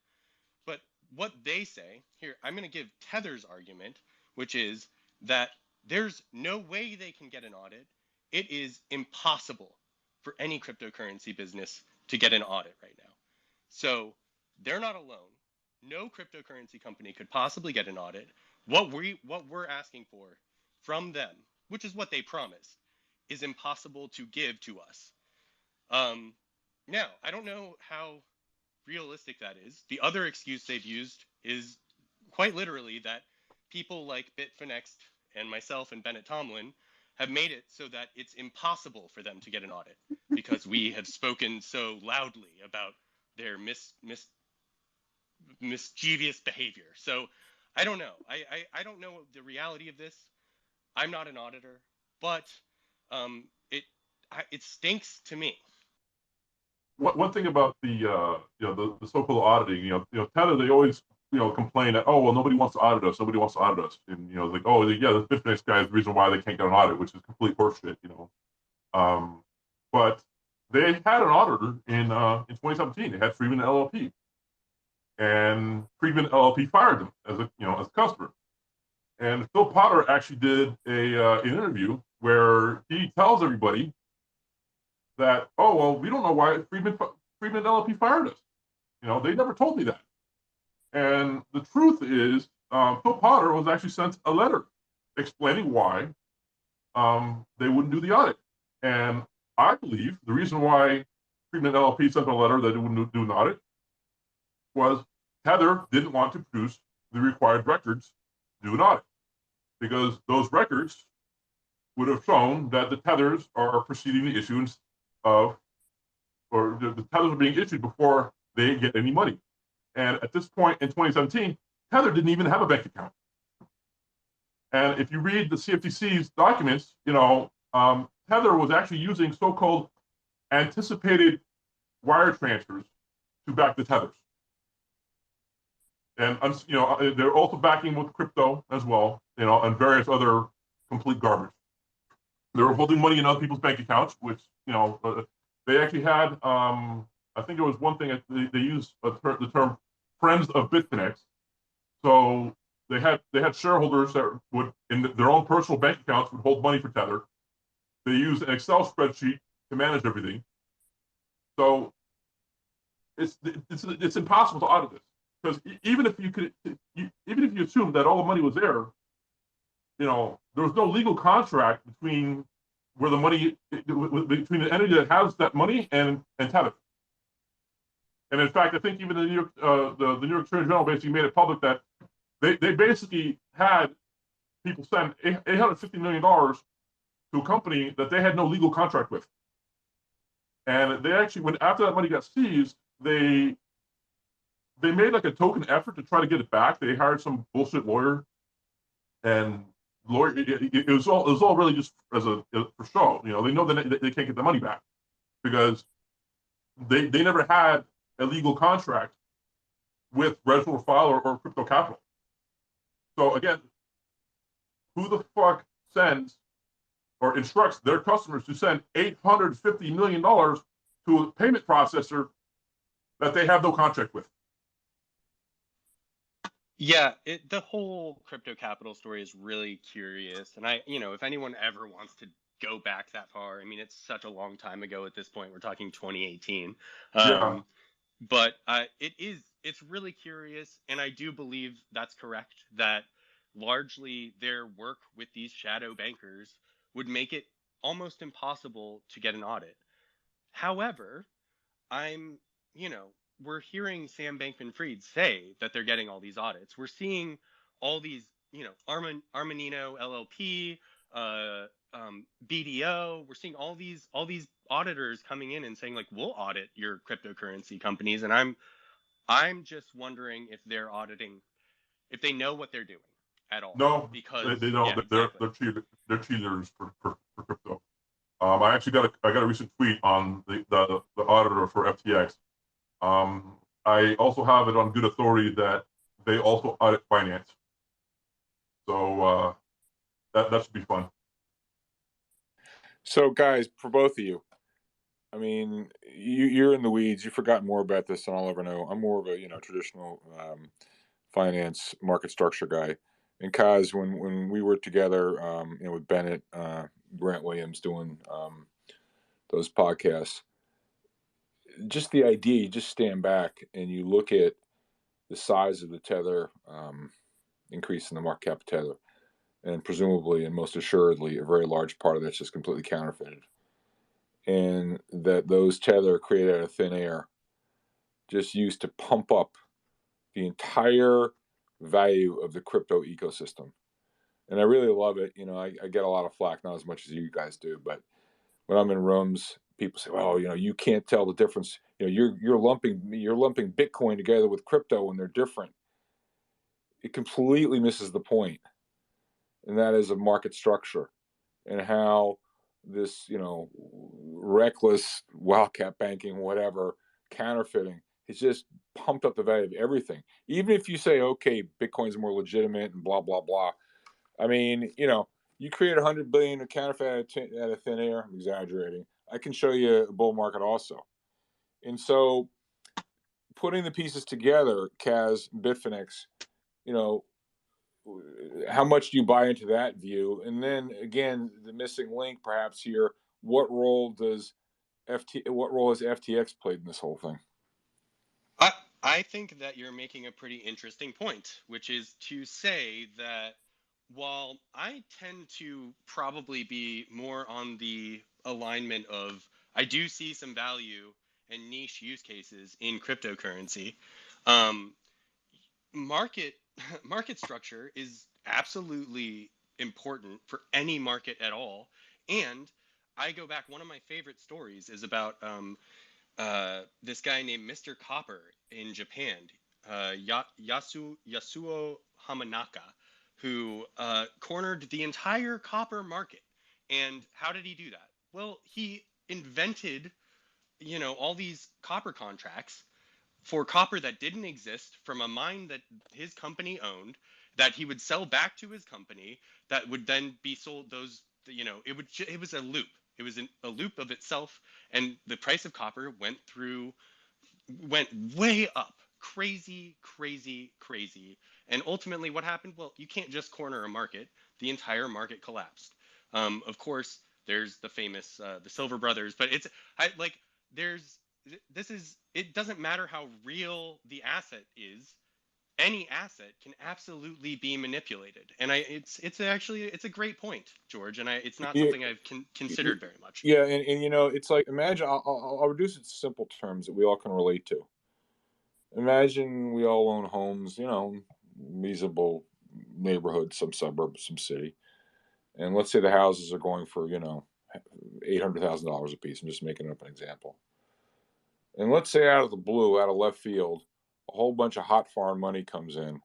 But what they say here, I'm going to give Tether's argument, which is that there's no way they can get an audit. It is impossible for any cryptocurrency business to get an audit right now. So they're not alone. No cryptocurrency company could possibly get an audit. What we're asking for from them, which is what they promised, is impossible to give to us. Now, I don't know how realistic that is. The other excuse they've used is quite literally that people like Bitfinex'ed and myself and Bennett Tomlin have made it so that it's impossible for them to get an audit because we have spoken so loudly about their mischievous behavior. So I don't know. I don't know the reality of this. I'm not an auditor, but it stinks to me. One thing about the so-called auditing, Tether, they always complain that, oh, well, nobody wants to audit us, and like, oh yeah, the Bitfinex guy is the reason why they can't get an audit, which is complete horseshit. But they had an auditor in 2017. They had Friedman LLP, and Friedman LLP fired them as a customer. And Phil Potter actually did an interview where he tells everybody that, oh, well, we don't know why Friedman LLP fired us. They never told me that. And the truth is, Phil Potter was actually sent a letter explaining why they wouldn't do the audit. And I believe the reason why Friedman LLP sent a letter that it wouldn't do an audit was Tether didn't want to produce the required records to do an audit, because those records would have shown that the tethers are preceding the issuance of, or the tethers are being issued before they get any money. And at this point in 2017, Tether didn't even have a bank account. And if you read the CFTC's documents, Tether was actually using so-called anticipated wire transfers to back the tethers. And they're also backing with crypto as well, and various other complete garbage. They were holding money in other people's bank accounts, which they actually had. I think it was one thing they used the term friends of Bitfinex. So they had shareholders that would, in their own personal bank accounts, would hold money for Tether. They used an Excel spreadsheet to manage everything. So it's impossible to audit this, because even if you assume that all the money was there, there was no legal contract between where the money, between the entity that has that money and Tether. And in fact, I think even the New York Attorney General basically made it public that they basically had people send $850 million to a company that they had no legal contract with. And they actually, after that money got seized, they made like a token effort to try to get it back. They hired some bullshit lawyer, and it was all really just for show. They know that they can't get the money back because they never had a legal contract with Reservoir File or Crypto Capital. So again, who the fuck sends or instructs their customers to send $850 million to a payment processor that they have no contract with? Yeah, the whole crypto capital story is really curious. And if anyone ever wants to go back that far, I mean, it's such a long time ago at this point. We're talking 2018. Yeah. But it's really curious. And I do believe that's correct, that largely their work with these shadow bankers would make it almost impossible to get an audit. However, we're hearing Sam Bankman-Fried say that they're getting all these audits. We're seeing all these, Armanino LLP, BDO. We're seeing all these auditors coming in and saying, like, we'll audit your cryptocurrency companies. And I'm just wondering if they're auditing, if they know what they're doing at all. No, because they don't. Yeah, They're cheaters for crypto. I actually got a recent tweet on the auditor for FTX. I also have it on good authority that they also audit finance. So that should be fun. So, guys, for both of you, I mean, you're in the weeds. You've forgotten more about this than I'll ever know. I'm more of a traditional finance market structure guy. And Kaz, when we were together, with Bennett, Grant Williams doing those podcasts. Just the idea, you just stand back and you look at the size of the Tether increase in the market cap of Tether, and presumably and most assuredly, a very large part of that's just completely counterfeited, and that those Tether created out of thin air, just used to pump up the entire value of the crypto ecosystem. And I really love it. I get a lot of flack, not as much as you guys do, but when I'm in rooms, people say, "Well, you can't tell the difference. You're lumping Bitcoin together with crypto when they're different." It completely misses the point, and that is a market structure and how this, reckless wildcat banking, whatever, counterfeiting, has just pumped up the value of everything. Even if you say, okay, Bitcoin's more legitimate and blah blah blah. I mean, you create 100 billion of counterfeit out of thin air. I'm exaggerating. I can show you a bull market also. And so, putting the pieces together, Kaz, Bitfinex, how much do you buy into that view? And then again, the missing link perhaps here, what role has FTX played in this whole thing? I think that you're making a pretty interesting point, which is to say that while I tend to probably be more on the alignment of, I do see some value and niche use cases in cryptocurrency, um, market market structure is absolutely important for any market at all. And I go back, one of my favorite stories is about this guy named Mr. Copper in Japan, Yasuo Hamanaka, who cornered the entire copper market. And how did he do that? Well, he invented, all these copper contracts for copper that didn't exist from a mine that his company owned, that he would sell back to his company, that would then be sold. It was a loop. It was a loop of itself, and the price of copper went way up, crazy, crazy, crazy. And ultimately, what happened? Well, you can't just corner a market. The entire market collapsed. Of course, there's the famous the Silver Brothers, but there's it doesn't matter how real the asset is. Any asset can absolutely be manipulated, and it's a great point, George, and it's not Yeah, something I've considered very much. yeah, and it's like, imagine, I'll reduce it to simple terms that we all can relate to. Imagine we all own homes, reasonable neighborhood, some suburb, some city, and let's say the houses are going for $800,000 a piece. I'm just making up an example. And let's say out of the blue, out of left field, a whole bunch of hot foreign money comes in.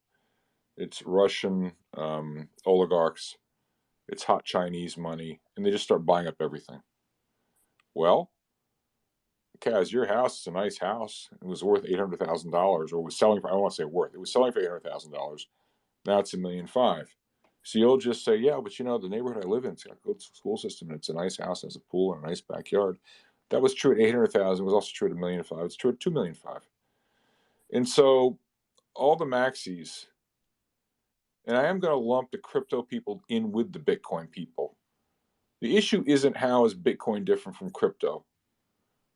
It's Russian oligarchs, it's hot Chinese money, and they just start buying up everything. Well, Kaz, your house is a nice house. It was worth $800,000, or was selling for, I don't want to say worth, it was selling for $800,000. Now it's $1.5 million. So you'll just say, yeah, but the neighborhood I live in, it's got a good school system, and it's a nice house, has a pool and a nice backyard. That was true at 800,000. It was also true at $1.5 million. It's true at $2.5 million. And so all the maxis, and I am going to lump the crypto people in with the Bitcoin people. The issue isn't how is Bitcoin different from crypto.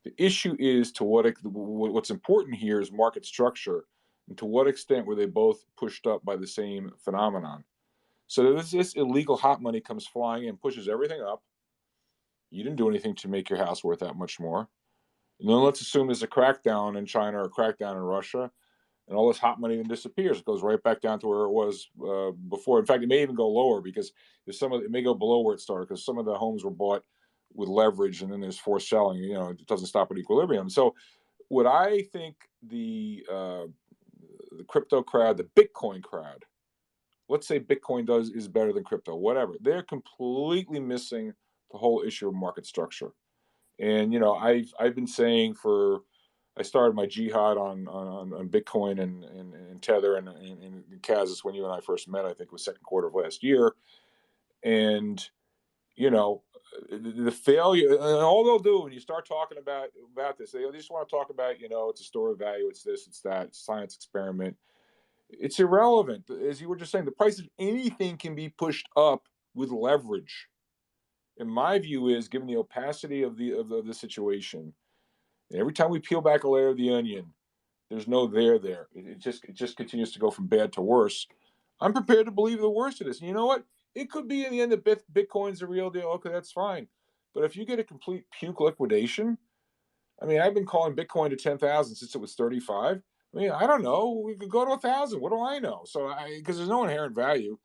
The issue is what's important here is market structure, and to what extent were they both pushed up by the same phenomenon. So this illegal hot money comes flying in, pushes everything up. You didn't do anything to make your house worth that much more. And then let's assume there's a crackdown in China or a crackdown in Russia, and all this hot money then disappears. It goes right back down to where it was before. In fact, it may even go lower because it may go below where it started, because some of the homes were bought with leverage, and then there's forced selling. It doesn't stop at equilibrium. So, what I think the crypto crowd, the Bitcoin crowd, let's say Bitcoin is better than crypto, whatever. They're completely missing the whole issue of market structure. And I've been saying I started my jihad on Bitcoin and Tether and Kaz. When you and I first met, I think it was second quarter of last year. And the failure, and all they'll do when you start talking about this, they just want to talk about it's a store of value, it's this, it's that, it's science experiment. It's irrelevant. As you were just saying, the price of anything can be pushed up with leverage. And my view is, given the opacity of the situation, and every time we peel back a layer of the onion, there's no there there. It just continues to go from bad to worse. I'm prepared to believe the worst of this. And you know what? It could be in the end that Bitcoin's the real deal. Okay, that's fine. But if you get a complete puke liquidation, I mean, I've been calling Bitcoin to 10,000 since it was 35. I mean, I don't know. We could go to 1,000. What do I know? So, because there's no inherent value.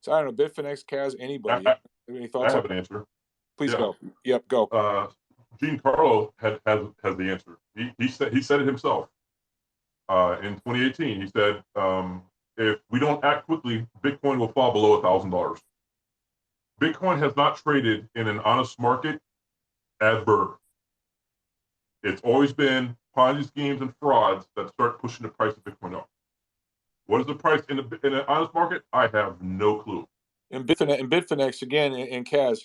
So I don't know. Bitfinex, Kaz, I, anybody? I, Any I thoughts on? have an answer. Please Yeah. go. Yep, go. Giancarlo has the answer. He said it himself. In 2018, he said, if we don't act quickly, Bitcoin will fall below $1,000. Bitcoin has not traded in an honest market ever. It's always been Ponzi schemes and frauds that start pushing the price of Bitcoin up. What is the price in an honest market? I have no clue. And Bitfinex again, and Kaz,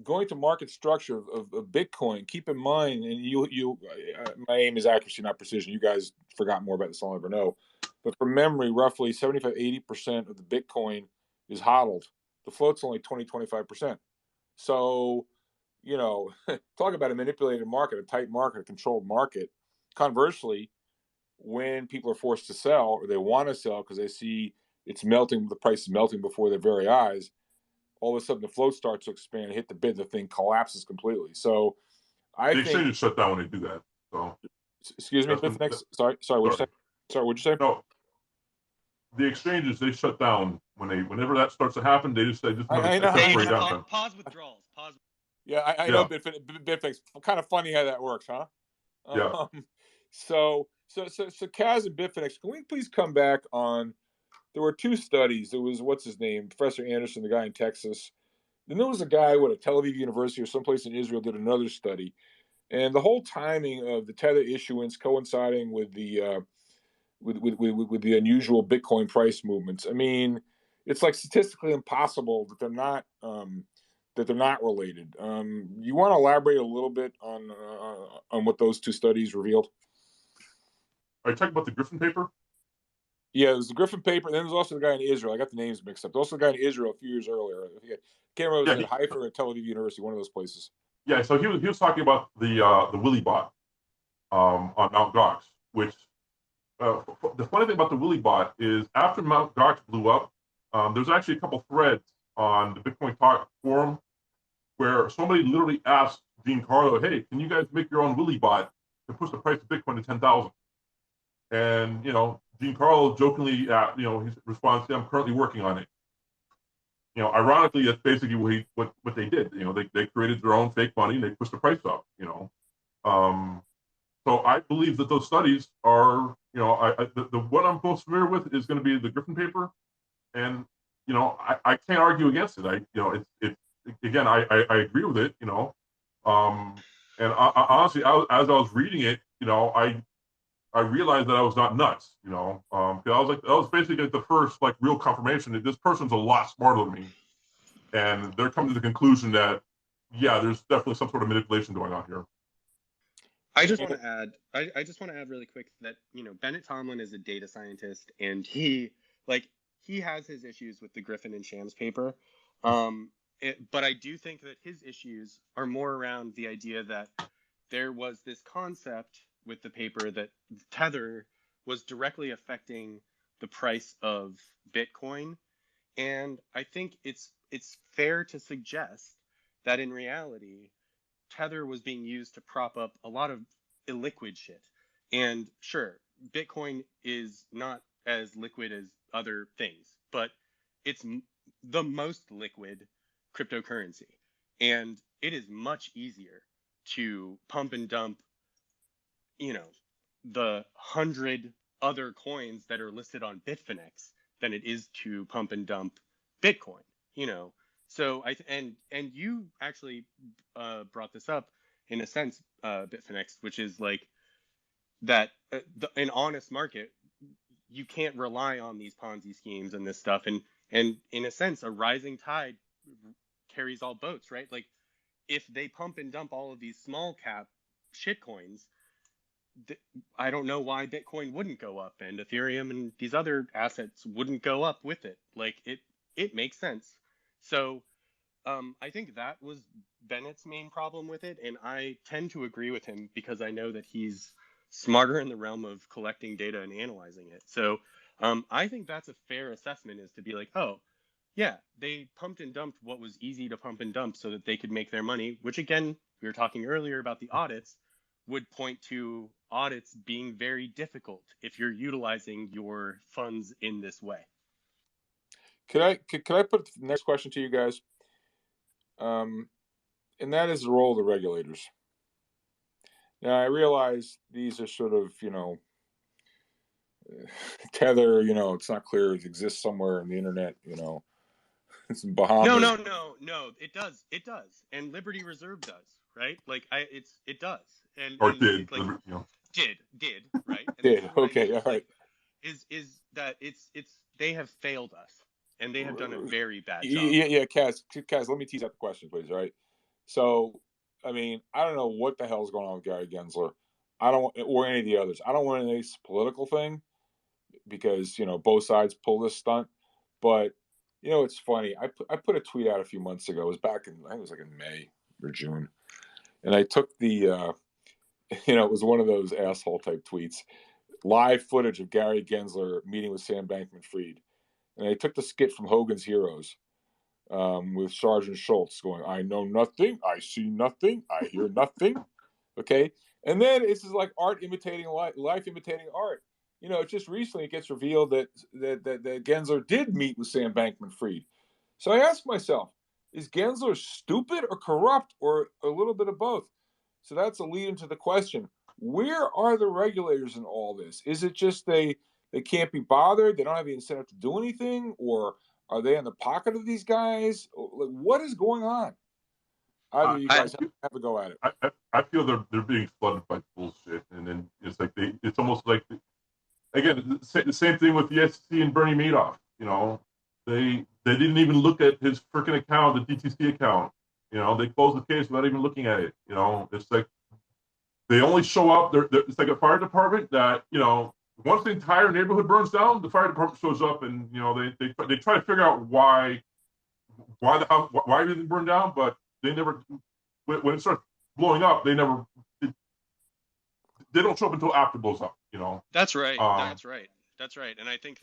going to market structure of Bitcoin. Keep in mind, and my aim is accuracy, not precision. You guys forgot more about this than I'll ever know. But from memory, roughly 75-80% of the Bitcoin is hodled. The float's only 20-25%. So, talk about a manipulated market, a tight market, a controlled market. Conversely, when people are forced to sell or they want to sell because they see it's melting, the price is melting before their very eyes, all of a sudden the float starts to expand, hit the bid, the thing collapses completely. So I The think, exchanges shut down when they do that. So excuse me, that's when. Bitfinex. Sorry, what'd you say? Sorry, what'd you say? No, the exchanges, they shut down whenever that starts to happen. They just say just another I a know. temporary downturn. Pause withdrawals. Pause. Yeah, I know Yeah, Bitfinex. Kind of funny how that works, huh? yeah. So Kaz and Bitfinex, can we please come back on? There were two studies. There was, what's his name, Professor Anderson, the guy in Texas. Then there was a guy at Tel Aviv University or someplace in Israel did another study, and the whole timing of the Tether issuance coinciding with the with the unusual Bitcoin price movements. I mean, it's like statistically impossible that they're not related. You want to elaborate a little bit on what those two studies revealed? Are you talking about the Griffin paper? Yeah, it was the Griffin paper. And then there's also the guy in Israel. I got the names mixed up. There's also the guy in Israel a few years earlier. I can't remember if it was Yeah, at Haifa or at Tel Aviv University, one of those places. yeah. So he was talking about the Willy bot on Mount Gox, which the funny thing about the Willy bot is after Mount Gox blew up, there's actually a couple threads on the Bitcoin Talk forum where somebody literally asked Giancarlo, "Hey, can you guys make your own Willy bot to push the price of Bitcoin to 10,000?" And Giancarlo jokingly, his response, "I'm currently working on it." Ironically, that's basically what they did. They created their own fake money and they pushed the price up. Um, so I believe that those studies are, the what I'm most familiar with is going to be the Griffin paper, and I can't argue against it. It's again, I agree with it. And honestly, as I was reading it, I realized that I was not nuts. 'cause I was like, that was basically the first like real confirmation that this person's a lot smarter than me, and they're coming to the conclusion that yeah, there's definitely some sort of manipulation going on here. I just want to add. I just want to add really quick that Bennett Tomlin is a data scientist, and he has his issues with the Griffin and Shams paper. But I do think that his issues are more around the idea that there was this concept with the paper that Tether was directly affecting the price of Bitcoin, and I think it's fair to suggest that in reality Tether was being used to prop up a lot of illiquid shit. And sure, Bitcoin is not as liquid as other things, but it's the most liquid cryptocurrency. And it is much easier to pump and dump, the 100 other coins that are listed on Bitfinex than it is to pump and dump Bitcoin, So and you actually brought this up in a sense, Bitfinex, which is like that an honest market, you can't rely on these Ponzi schemes and this stuff, and in a sense, a rising tide carries all boats, right? Like if they pump and dump all of these small cap shit coins, I don't know why Bitcoin wouldn't go up and Ethereum and these other assets wouldn't go up with it. Like it makes sense. So I think that was Bennett's main problem with it, and I tend to agree with him because I know that he's smarter in the realm of collecting data and analyzing it. So I think that's a fair assessment, is to be like, oh, yeah, they pumped and dumped what was easy to pump and dump so that they could make their money, which again, we were talking earlier about the audits, would point to audits being very difficult if you're utilizing your funds in this way. Could I put the next question to you guys? And that is the role of the regulators. Now, I realize these are sort of, Tether, it's not clear it exists somewhere in the internet, it's in Bahamas. No. It does, and Liberty Reserve does, right? Like it does, Or and did, it, like did, right? And this Did. is what I Okay, mean. all It's right. like is that it's they have failed us, and they have done a very bad job. Yeah, Kaz, let me tease out the question, please, all right? So, I mean, I don't know what the hell's going on with Gary Gensler. I don't, or any of the others. I don't want any political thing because, both sides pull this stunt. But, it's funny. I put a tweet out a few months ago. It was back in, I think it was like in May or June. And I took the, it was one of those asshole type tweets, live footage of Gary Gensler meeting with Sam Bankman-Fried. And I took the skit from Hogan's Heroes with Sergeant Schultz going, I know nothing, I see nothing, I hear nothing. Okay. And then it's just like art imitating life imitating art. Just recently it gets revealed that Gensler did meet with Sam Bankman-Fried. So I ask myself, is Gensler stupid or corrupt or a little bit of both? So that's a lead into the question. Where are the regulators in all this? Is it just they can't be bothered? They don't have the incentive to do anything? Or are they in the pocket of these guys? Like, what is going on? Either I, you I, guys have a go at it. I feel they're being flooded by bullshit, and then it's like it's almost like, again, the same thing with the SEC and Bernie Madoff. They didn't even look at his freaking account, the DTC account. They closed the case without even looking at it. It's like they only show up. It's like a fire department that, once the entire neighborhood burns down, the fire department shows up, and they try to figure out why the house, why everything burned down, but they never, when it starts blowing up, they don't show up until after it blows up. That's right. That's right. And I think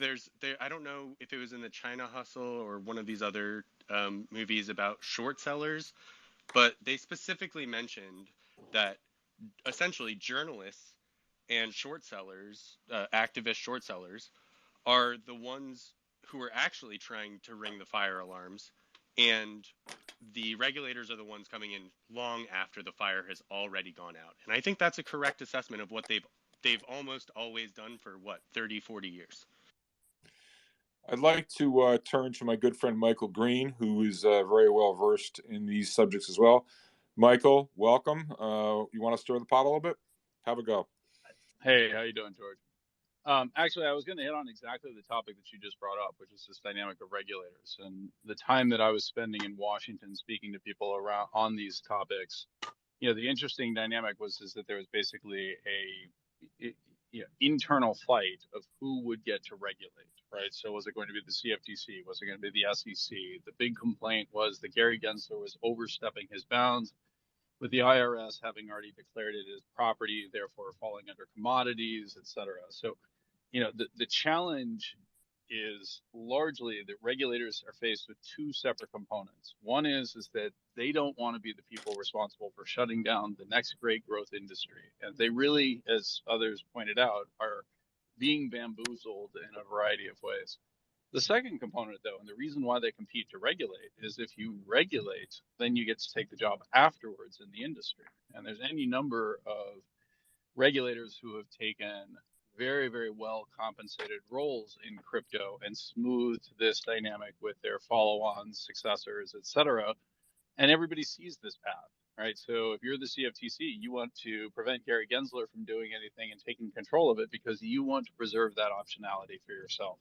I don't know if it was in the China Hustle or one of these other movies about short sellers, but they specifically mentioned that essentially journalists and short sellers, activist short sellers, are the ones who are actually trying to ring the fire alarms, and the regulators are the ones coming in long after the fire has already gone out. And I think that's a correct assessment of what they've almost always done for 30, 40 years. I'd like to turn to my good friend Michael Green, who is very well versed in these subjects as well. Michael, welcome. You want to stir the pot a little bit? Have a go. Hey, how you doing, George? Actually, I was going to hit on exactly the topic that you just brought up, which is this dynamic of regulators. And the time that I was spending in Washington speaking to people around on these topics, the interesting dynamic was that there was basically a internal fight of who would get to regulate, right? So was it going to be the CFTC? Was it going to be the SEC? The big complaint was that Gary Gensler was overstepping his bounds, with the IRS having already declared it as property, therefore falling under commodities, et cetera. So, the challenge is largely that regulators are faced with two separate components. One is that they don't want to be the people responsible for shutting down the next great growth industry. And they really, as others pointed out, are being bamboozled in a variety of ways. The second component, though, and the reason why they compete to regulate, is if you regulate, then you get to take the job afterwards in the industry. And there's any number of regulators who have taken very, very well compensated roles in crypto and smoothed this dynamic with their follow-on successors, et cetera. And everybody sees this path, right? So if you're the CFTC, you want to prevent Gary Gensler from doing anything and taking control of it because you want to preserve that optionality for yourself.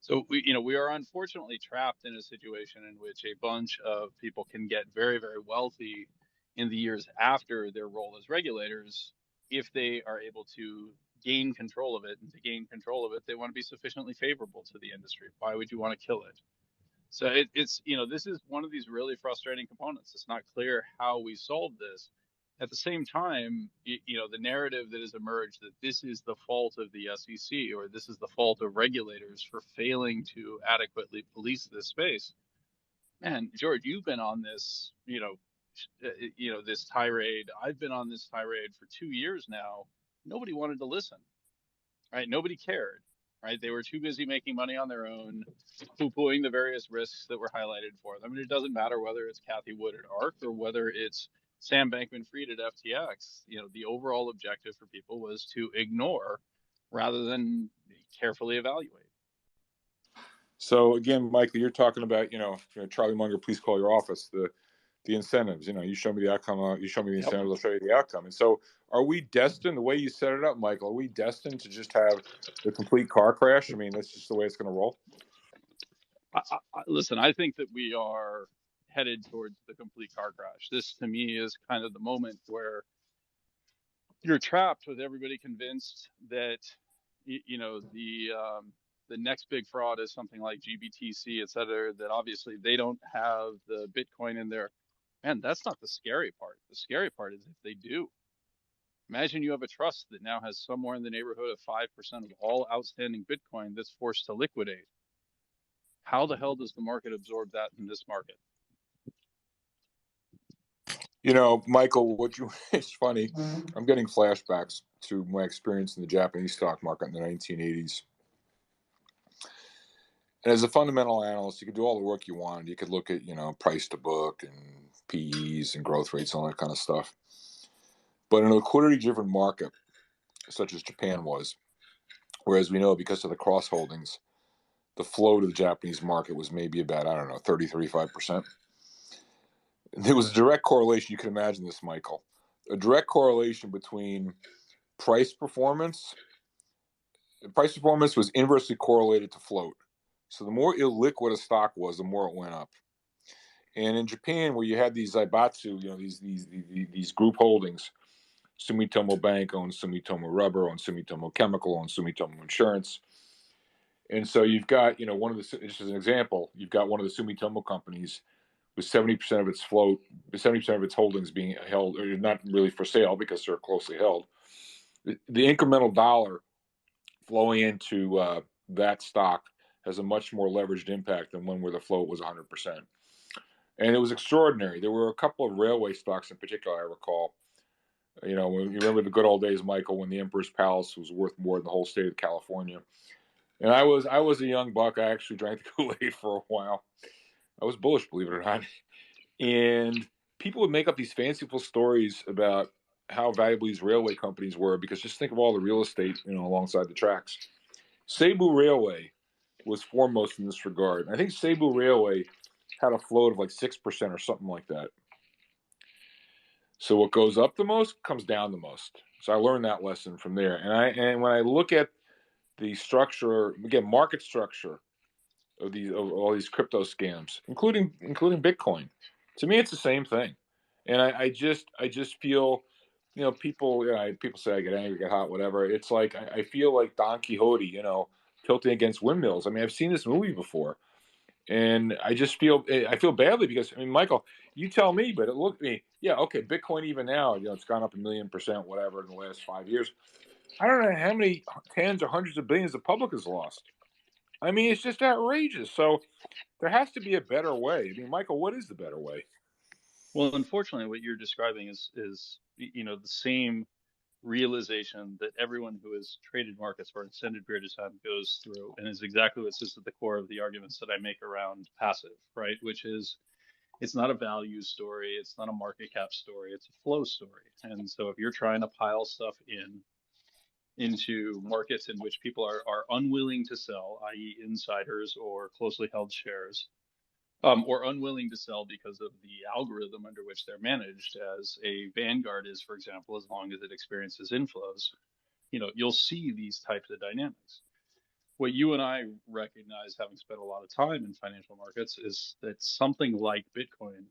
So we are unfortunately trapped in a situation in which a bunch of people can get very, very wealthy in the years after their role as regulators if they are able to gain control of it. And to gain control of it, they want to be sufficiently favorable to the industry. Why would you want to kill it? So it's, this is one of these really frustrating components. It's not clear how we solve this. At the same time, the narrative that has emerged that this is the fault of the SEC or this is the fault of regulators for failing to adequately police this space. Man, George, you've been on this, this tirade. I've been on this tirade for 2 years now. Nobody wanted to listen, right? Nobody cared, right? They were too busy making money on their own, poo-pooing the various risks that were highlighted for them. And it doesn't matter whether it's Kathy Wood at ARK or whether it's Sam Bankman-Fried at FTX. The overall objective for people was to ignore rather than carefully evaluate. So again, Michael, you're talking about, Charlie Munger, please call your office. The incentives, you show me the outcome, you show me the incentives, I'll show you the outcome. And so are we destined, the way you set it up, Michael, are we destined to just have the complete car crash? I mean, that's just the way it's going to roll. Listen, I think that we are headed towards the complete car crash. This to me is kind of the moment where you're trapped with everybody convinced that the next big fraud is something like GBTC, et cetera, that obviously they don't have the Bitcoin in there. Man, that's not the scary part. The scary part is if they do. Imagine you have a trust that now has somewhere in the neighborhood of 5% of all outstanding Bitcoin that's forced to liquidate. How the hell does the market absorb that in this market? Michael, it's funny. I'm getting flashbacks to my experience in the Japanese stock market in the 1980s. And as a fundamental analyst, you could do all the work you wanted. You could look at, price to book and PEs and growth rates and all that kind of stuff. But in a liquidity-driven market, such as Japan was, whereas we know because of the cross holdings, the flow to the Japanese market was maybe about, 30, 35%. There was a direct correlation. You can imagine this, Michael. A direct correlation between price performance. Price performance was inversely correlated to float. So the more illiquid a stock was, the more it went up. And in Japan, where you had these zaibatsu, these group holdings, Sumitomo Bank owns Sumitomo Rubber, owns Sumitomo Chemical, owns Sumitomo Insurance. And so you've got, just as an example, you've got one of the Sumitomo companies with 70% of its float, 70% of its holdings being held, or not really for sale because they're closely held. The incremental dollar flowing into that stock has a much more leveraged impact than one where the float was 100%. And it was extraordinary. There were a couple of railway stocks in particular, I recall. When you remember the good old days, Michael, when the Emperor's Palace was worth more than the whole state of California. And I was a young buck. I actually drank the Kool-Aid for a while. I was bullish, believe it or not. And people would make up these fanciful stories about how valuable these railway companies were, because just think of all the real estate, alongside the tracks. Cebu Railway was foremost in this regard. I think Cebu Railway had a float of like 6% or something like that. So what goes up the most comes down the most. So I learned that lesson from there. And when I look at the structure, again, market structure of all these crypto scams, including Bitcoin, to me it's the same thing. And I just feel, people say I get angry, get hot, whatever. It's like I feel like Don Quixote, tilting against windmills. I mean, I've seen this movie before, and I feel badly because, Michael, you tell me, but look at me. Yeah, okay, Bitcoin even now, it's gone up 1,000,000%, whatever, in the last 5 years. I don't know how many tens or hundreds of billions the public has lost. It's just outrageous. So there has to be a better way. Michael, what is the better way? Well, unfortunately, what you're describing is the same realization that everyone who has traded markets for an extended period of time goes through, and is exactly what sits at the core of the arguments that I make around passive, right? Which is, it's not a value story, it's not a market cap story, it's a flow story. And so if you're trying to pile stuff into markets in which people are unwilling to sell, i.e. insiders or closely held shares, or unwilling to sell because of the algorithm under which they're managed, as a Vanguard is, for example, as long as it experiences inflows, you'll see these types of dynamics. What you and I recognize, having spent a lot of time in financial markets, is that something like Bitcoin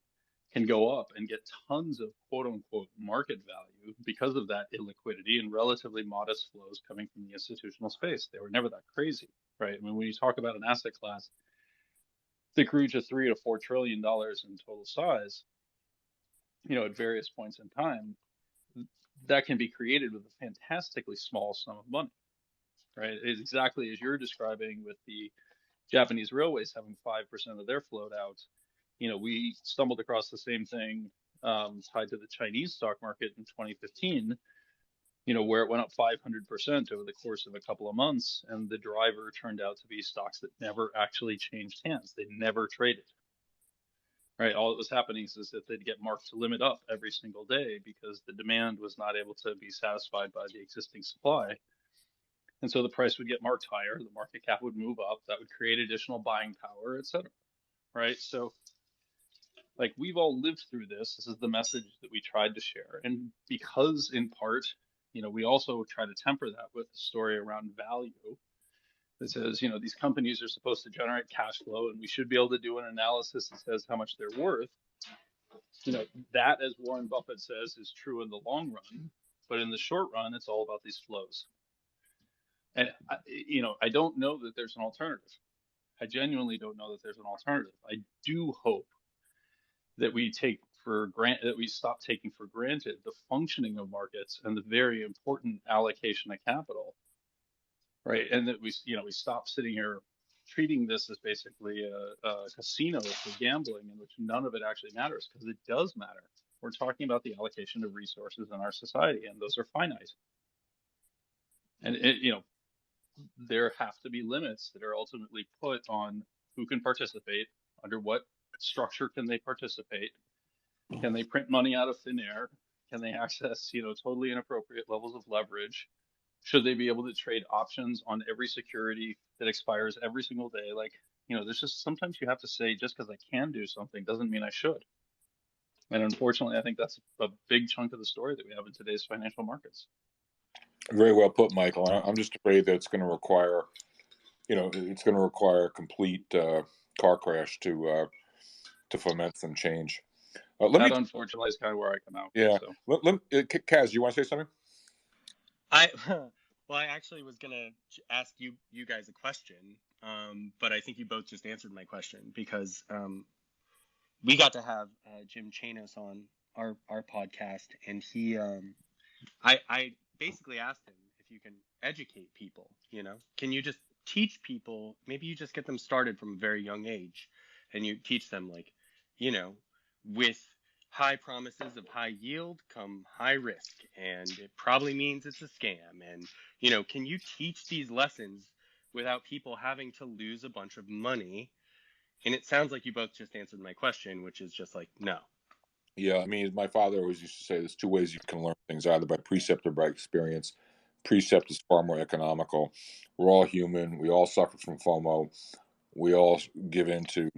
can go up and get tons of quote unquote market value because of that illiquidity and relatively modest flows coming from the institutional space. They were never that crazy, right? When you talk about an asset class that grew to $3 to $4 trillion in total size, at various points in time, that can be created with a fantastically small sum of money, right? It's exactly as you're describing with the Japanese railways having 5% of their float out. We stumbled across the same thing tied to the Chinese stock market in 2015, where it went up 500% over the course of a couple of months. And the driver turned out to be stocks that never actually changed hands. They never traded, right? All that was happening is that they'd get marked to limit up every single day because the demand was not able to be satisfied by the existing supply. And so the price would get marked higher, the market cap would move up, that would create additional buying power, et cetera, right? So like we've all lived through this. This is the message that we tried to share. And because in part, we also try to temper that with the story around value that says, these companies are supposed to generate cash flow and we should be able to do an analysis that says how much they're worth. That, as Warren Buffett says, is true in the long run, but in the short run, it's all about these flows. And, I don't know that there's an alternative. I genuinely don't know that there's an alternative. I do hope that we stop taking for granted the functioning of markets and the very important allocation of capital, right? And that we stop sitting here treating this as basically a casino for gambling in which none of it actually matters, because it does matter. We're talking about the allocation of resources in our society, and those are finite. And there have to be limits that are ultimately put on who can participate, under what structure can they participate. Can they print money out of thin air? Can they access, totally inappropriate levels of leverage? Should they be able to trade options on every security that expires every single day? Like, there's just sometimes you have to say, just because I can do something doesn't mean I should. And unfortunately, I think that's a big chunk of the story that we have in today's financial markets. Very well put, Michael. I'm just afraid that it's going to require, a complete car crash to foment some change. That unfortunately is kind of where I come out. Yeah. So. Kaz, you want to say something? Well, I actually was gonna ask you guys a question, but I think you both just answered my question, because we got to have Jim Chanos on our podcast, and he I basically asked him if you can educate people. Can you just teach people? Maybe you just get them started from a very young age, and you teach them, like, with high promises of high yield come high risk, and it probably means it's a scam. And can you teach these lessons without people having to lose a bunch of money? And it sounds like you both just answered my question, which is just like, no. Yeah, I mean, my father always used to say there's two ways you can learn things, either by precept or by experience. Precept is far more economical. We're all human. We all suffer from FOMO. We all give in to,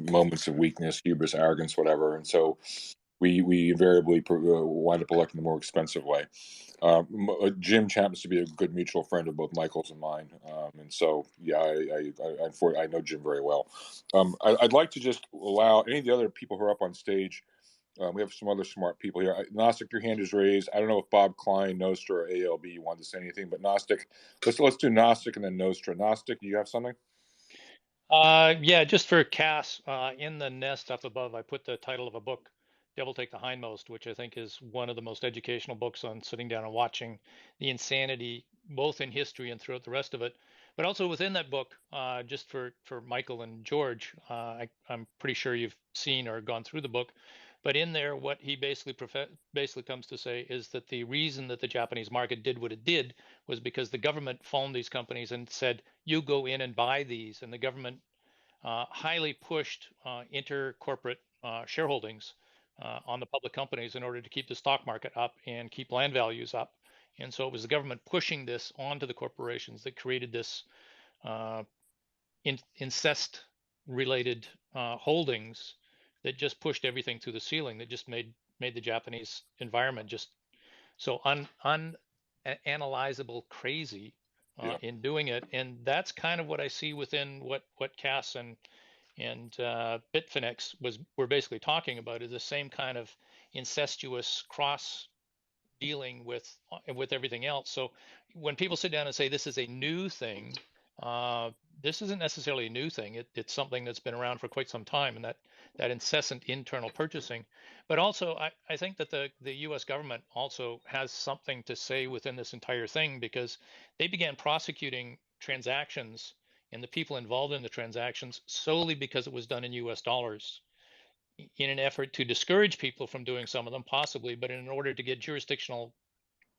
moments of weakness, hubris, arrogance, whatever. And so we invariably wind up electing the more expensive way. Jim happens to be a good mutual friend of both Michael's and mine. And so, yeah, I know Jim very well. I'd like to just allow any of the other people who are up on stage. We have some other smart people here. Gnostic, your hand is raised. I don't know if Bob Klein, Nostra, or ALB wanted to say anything, but Gnostic, let's do Gnostic and then Nostra. Gnostic, do you have something? Yeah, just for Cass, in the nest up above, I put the title of a book, Devil Take the Hindmost, which I think is one of the most educational books on sitting down and watching the insanity, both in history and throughout the rest of it. But also within that book, just for Michael and George, I'm pretty sure you've seen or gone through the book. But in there, what he basically comes to say is that the reason that the Japanese market did what it did was because the government phoned these companies and said, you go in and buy these. And the government highly pushed inter-corporate shareholdings on the public companies in order to keep the stock market up and keep land values up. And so it was the government pushing this onto the corporations that created this incest-related holdings that just pushed everything through the ceiling, that just made the Japanese environment just so unanalyzable crazy in doing it. And that's kind of what I see within what Cass and Bitfinex were basically talking about, is the same kind of incestuous cross dealing with everything else. So when people sit down and say this is a new thing, This isn't necessarily a new thing. It's something that's been around for quite some time, and that incessant internal purchasing. But also, I think that the U.S. government also has something to say within this entire thing, because they began prosecuting transactions and the people involved in the transactions solely because it was done in U.S. dollars, in an effort to discourage people from doing some of them, possibly, but in order to get jurisdictional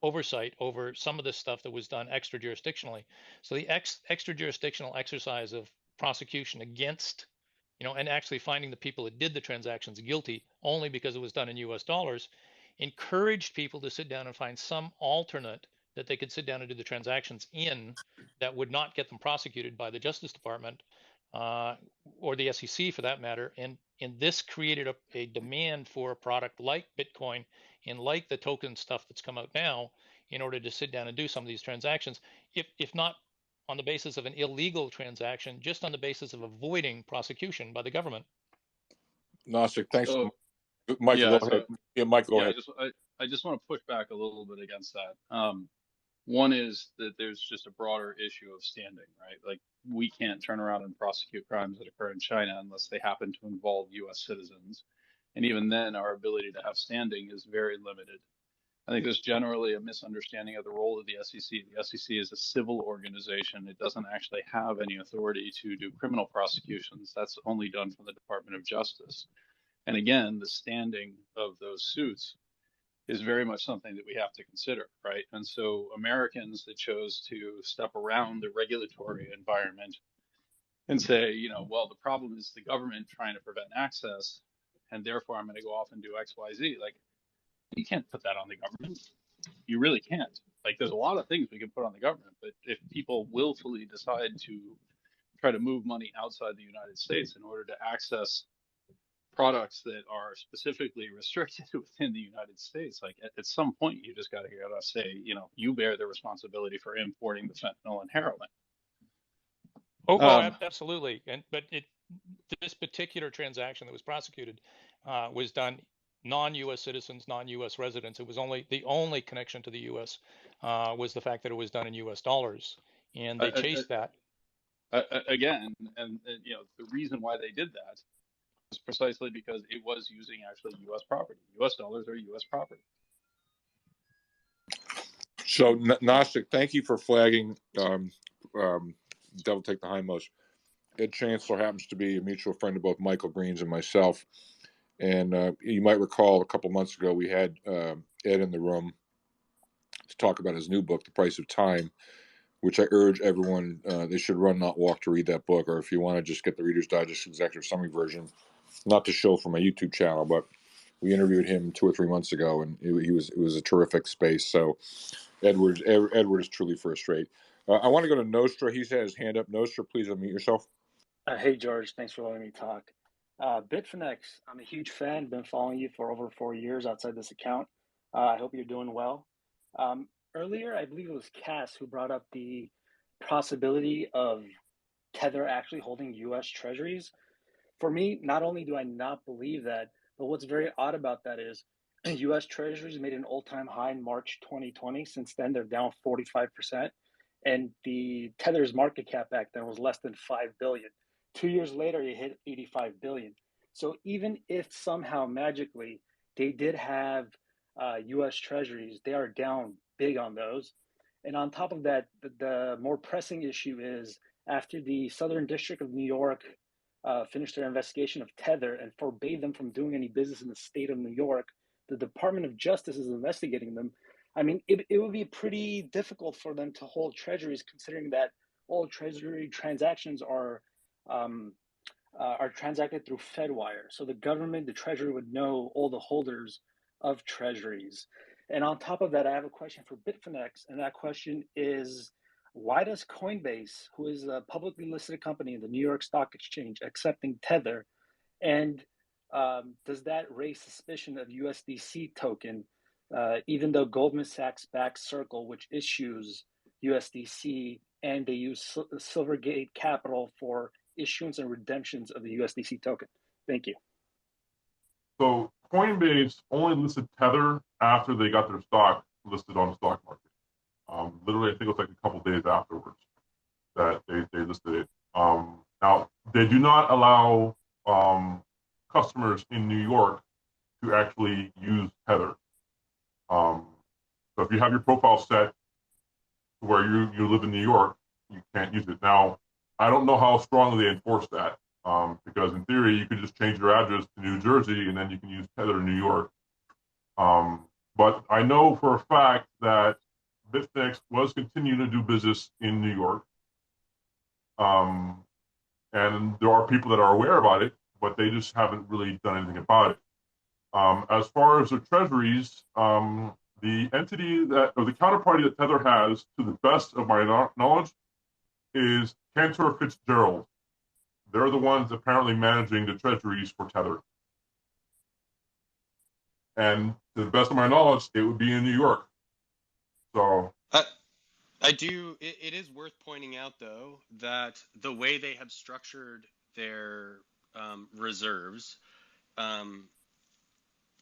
oversight over some of this stuff that was done extra-jurisdictionally. So the extra-jurisdictional exercise of prosecution against, and actually finding the people that did the transactions guilty only because it was done in US dollars, encouraged people to sit down and find some alternate that they could sit down and do the transactions in that would not get them prosecuted by the Justice Department, or the SEC for that matter. And this created a demand for a product like Bitcoin and like the token stuff that's come out now, in order to sit down and do some of these transactions, if not on the basis of an illegal transaction, just on the basis of avoiding prosecution by the government. Gnostic, thanks. So Michael, yeah, go so ahead. Yeah, Michael, go yeah, ahead. I just want to push back a little bit against that. One is that there's just a broader issue of standing, right? Like, we can't turn around and prosecute crimes that occur in China unless they happen to involve U.S. citizens. And even then, our ability to have standing is very limited. I think there's generally a misunderstanding of the role of the SEC. The SEC is a civil organization. It doesn't actually have any authority to do criminal prosecutions. That's only done from the Department of Justice. And again, the standing of those suits is very much something that we have to consider, right? And so Americans that chose to step around the regulatory environment and say, well, the problem is the government trying to prevent access, and therefore I'm going to go off and do X, Y, Z. Like, you can't put that on the government. You really can't. Like, there's a lot of things we can put on the government, but if people willfully decide to try to move money outside the United States in order to access products that are specifically restricted within the United States, like, at some point you just got to hear us say, you bear the responsibility for importing the fentanyl and heroin. Absolutely. But this particular transaction that was prosecuted was done non-U.S. citizens, non-U.S. residents. It was the only connection to the U.S. Was the fact that it was done in U.S. dollars, and they chased that. Again, and the reason why they did that was precisely because it was using actually U.S. property. U.S. dollars are U.S. property. So, Gnostic, thank you for flagging Devil Take the Hindmost. Ed Chancellor happens to be a mutual friend of both Michael Greens and myself. And you might recall a couple months ago, we had Ed in the room to talk about his new book, The Price of Time, which I urge everyone, they should run, not walk, to read that book. Or if you want to just get the Reader's Digest executive summary version, not to show from my YouTube channel, but we interviewed him 2 or 3 months ago, and it was a terrific space. So Edward is truly first rate. I want to go to Nostra. He's had his hand up. Nostra, please unmute yourself. Hey, George. Thanks for letting me talk. Bitfinex, I'm a huge fan. Been following you for over 4 years outside this account. I hope you're doing well. Earlier, I believe it was Cass who brought up the possibility of Tether actually holding U.S. treasuries. For me, not only do I not believe that, but what's very odd about that is U.S. treasuries made an all-time high in March 2020. Since then, they're down 45%. And the Tether's market cap back then was less than $5 billion. 2 years later, it hit $85 billion. So even if somehow magically they did have U.S. treasuries, they are down big on those. And on top of that, the more pressing issue is after the Southern District of New York finished their investigation of Tether and forbade them from doing any business in the state of New York, the Department of Justice is investigating them. I mean, it would be pretty difficult for them to hold treasuries, considering that all treasury transactions are transacted through Fedwire. So the government, the treasury, would know all the holders of treasuries. And on top of that, I have a question for Bitfinex, and that question is, why does Coinbase, who is a publicly listed company in the New York Stock Exchange, accepting Tether? And does that raise suspicion of USDC token, even though Goldman Sachs backs Circle, which issues USDC, and they use Silvergate Capital for issuance and redemptions of the USDC token? Thank you. So Coinbase only listed Tether after they got their stock listed on the stock market. Literally, I think it was like a couple days afterwards. that they listed it. Now they do not allow customers in New York to actually use Tether. So if you have your profile set to where you live in New York, you can't use it. Now, I don't know how strongly they enforce that, because in theory you could just change your address to New Jersey and then you can use Tether in New York. But I know for a fact that Bitfinex was continuing to do business in New York. And there are people that are aware about it, but they just haven't really done anything about it. As far as the treasuries, the entity that, or the counterparty that Tether has, to the best of my knowledge, is Cantor Fitzgerald. They're the ones apparently managing the treasuries for Tether. And to the best of my knowledge, it would be in New York. So I do. It is worth pointing out, though, that the way they have structured their reserves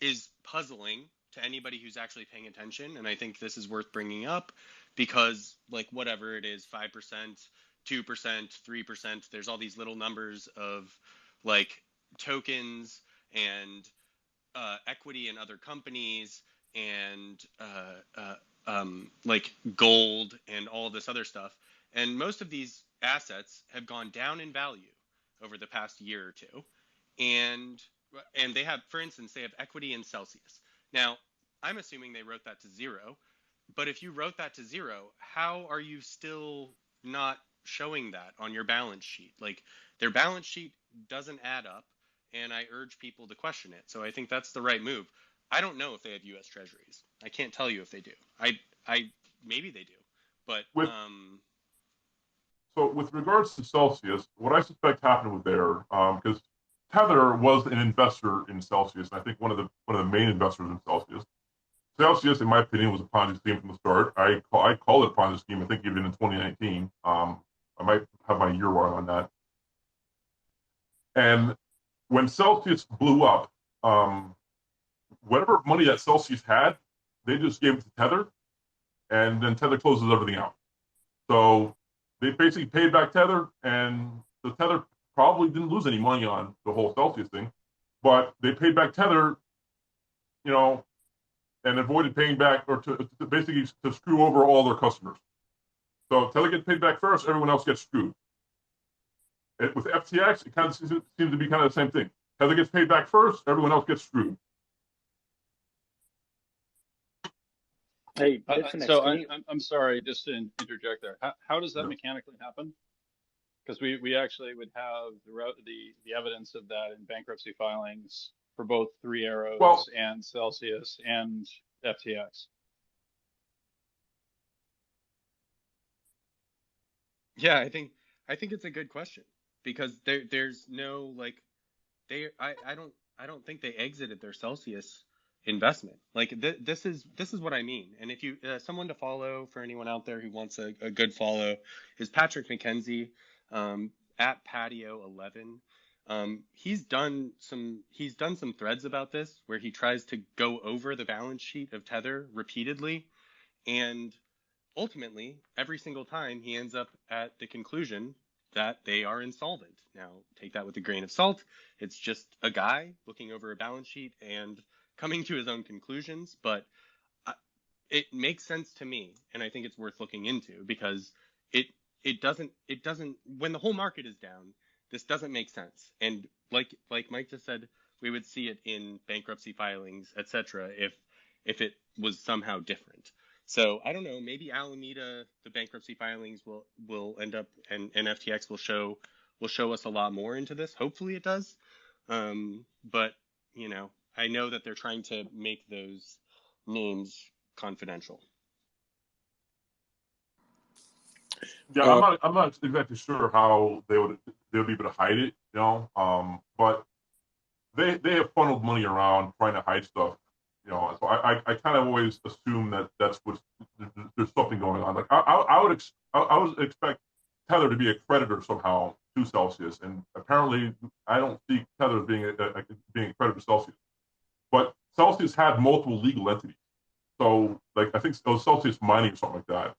is puzzling to anybody who's actually paying attention. And I think this is worth bringing up because, like, whatever it is, 5%, 2%, 3%, there's all these little numbers of, like, tokens and equity in other companies and like gold and all this other stuff. And most of these assets have gone down in value over the past year or two. And they have, for instance, they have equity in Celsius. Now, I'm assuming they wrote that to zero. But if you wrote that to zero, how are you still not showing that on your balance sheet? Like, their balance sheet doesn't add up, and I urge people to question it. So I think that's the right move. I don't know if they have U.S. Treasuries. I can't tell you if they do. I maybe they do, but so with regards to Celsius, what I suspect happened with there, because Tether was an investor in Celsius, and I think one of the main investors in Celsius. Celsius, in my opinion, was a Ponzi scheme from the start. I call it a Ponzi scheme. I think even in 2019. I might have my year wrong on that. And when Celsius blew up, whatever money that Celsius had, they just gave it to Tether, and then Tether closes everything out. So they basically paid back Tether, and the Tether probably didn't lose any money on the whole Celsius thing, but they paid back Tether, and avoided paying back, or to basically to screw over all their customers. So Tether gets paid back first, everyone else gets screwed. With FTX, it kind of seems to be kind of the same thing. Tether gets paid back first, everyone else gets screwed. Hey, so I'm sorry, just to interject there. How does that mechanically happen? Because we actually would have the evidence of that in bankruptcy filings for both Three Arrows and Celsius and FTX. Yeah, I think it's a good question because there's no, like, I don't think they exited their Celsius investment. Like, this is what I mean. And if you someone to follow, for anyone out there who wants a good follow, is Patrick McKenzie at Patio 11. He's done some threads about this where he tries to go over the balance sheet of Tether repeatedly, and ultimately every single time he ends up at the conclusion that they are insolvent. Now, take that with a grain of salt. It's just a guy looking over a balance sheet and coming to his own conclusions, but it makes sense to me, and I think it's worth looking into because it doesn't when the whole market is down, this doesn't make sense. And like Mike just said, we would see it in bankruptcy filings, etc., if it was somehow different. So I don't know, maybe Alameda, the bankruptcy filings will end up, and FTX will show us a lot more into this. Hopefully it does. But I know that they're trying to make those names confidential. Yeah, I'm not exactly sure how they would be able to hide it, but they have funneled money around trying to hide stuff, So I kind of always assume that that's what there's something going on. Like I would expect Tether to be a creditor somehow to Celsius, and apparently I don't see Tether being a creditor to Celsius. But Celsius had multiple legal entities, so like I think it was Celsius Mining or something like that.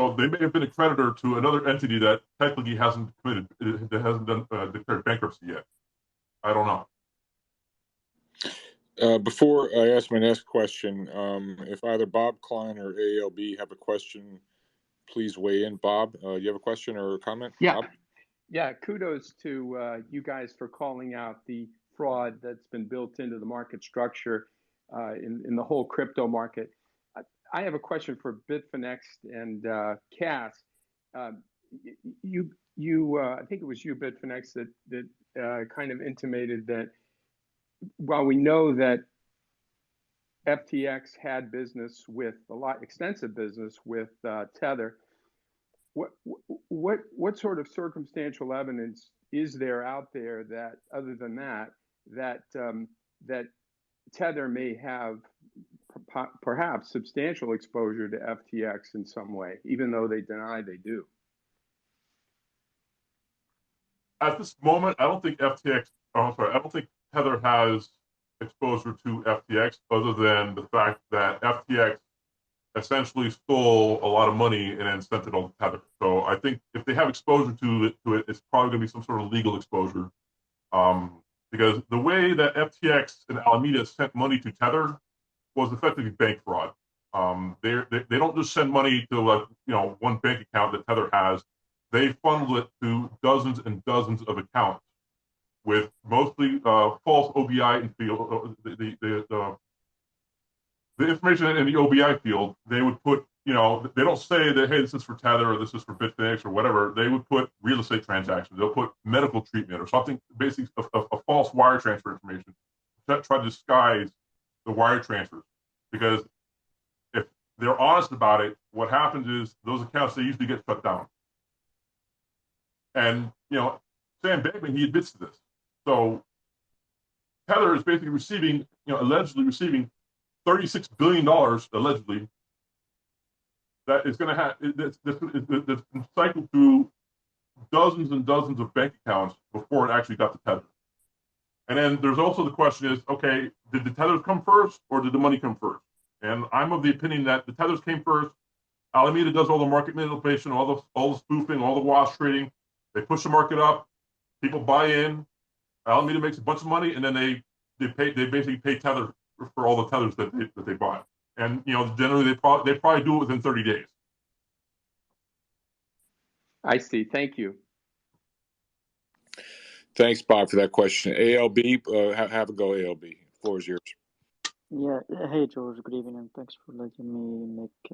So they may have been a creditor to another entity that technically hasn't committed, that hasn't declared bankruptcy yet. I don't know. Before I ask my next question, if either Bob Klein or ALB have a question, please weigh in. Bob, you have a question or a comment? Yeah. Bob? Yeah, kudos to you guys for calling out the fraud that's been built into the market structure in the whole crypto market. I have a question for Bitfinex'ed and Cass. I think it was you, Bitfinex, that kind of intimated that while we know that FTX had business with extensive business with Tether, what sort of circumstantial evidence is there out there that, other than that, that Tether may have perhaps substantial exposure to FTX in some way, even though they deny they do? At this moment, I don't think I don't think Tether has exposure to FTX, other than the fact that FTX essentially stole a lot of money and then sent it on to Tether. So I think if they have exposure to it, it's probably going to be some sort of legal exposure. Because the way that FTX and Alameda sent money to Tether was effectively bank fraud. They don't just send money to one bank account that Tether has. They funnel it to dozens and dozens of accounts with mostly false OBI and field. The information in the OBI field, they would put, they don't say that, hey, this is for Tether or this is for Bitfinex or whatever. They would put real estate transactions. They'll put medical treatment or something, basically a false wire transfer information to try to disguise the wire transfers. Because if they're honest about it, what happens is those accounts, they usually get shut down. And, Sam Bankman, he admits to this. So Tether is basically allegedly receiving $36 billion, allegedly, that is going to have, that's been cycled through dozens and dozens of bank accounts before it actually got to Tether. And then there's also the question is, okay, did the Tethers come first or did the money come first? And I'm of the opinion that the Tethers came first. Alameda does all the market manipulation, all the spoofing, all the wash trading. They push the market up. People buy in. Alameda makes a bunch of money, and then they basically pay Tether for all the Tethers that they buy. And generally they probably do it within 30 days. I see. Thank you. Thanks, Bob, for that question. ALB, have a go, ALB. The floor is yours. Yeah, hey George, good evening, and thanks for letting me make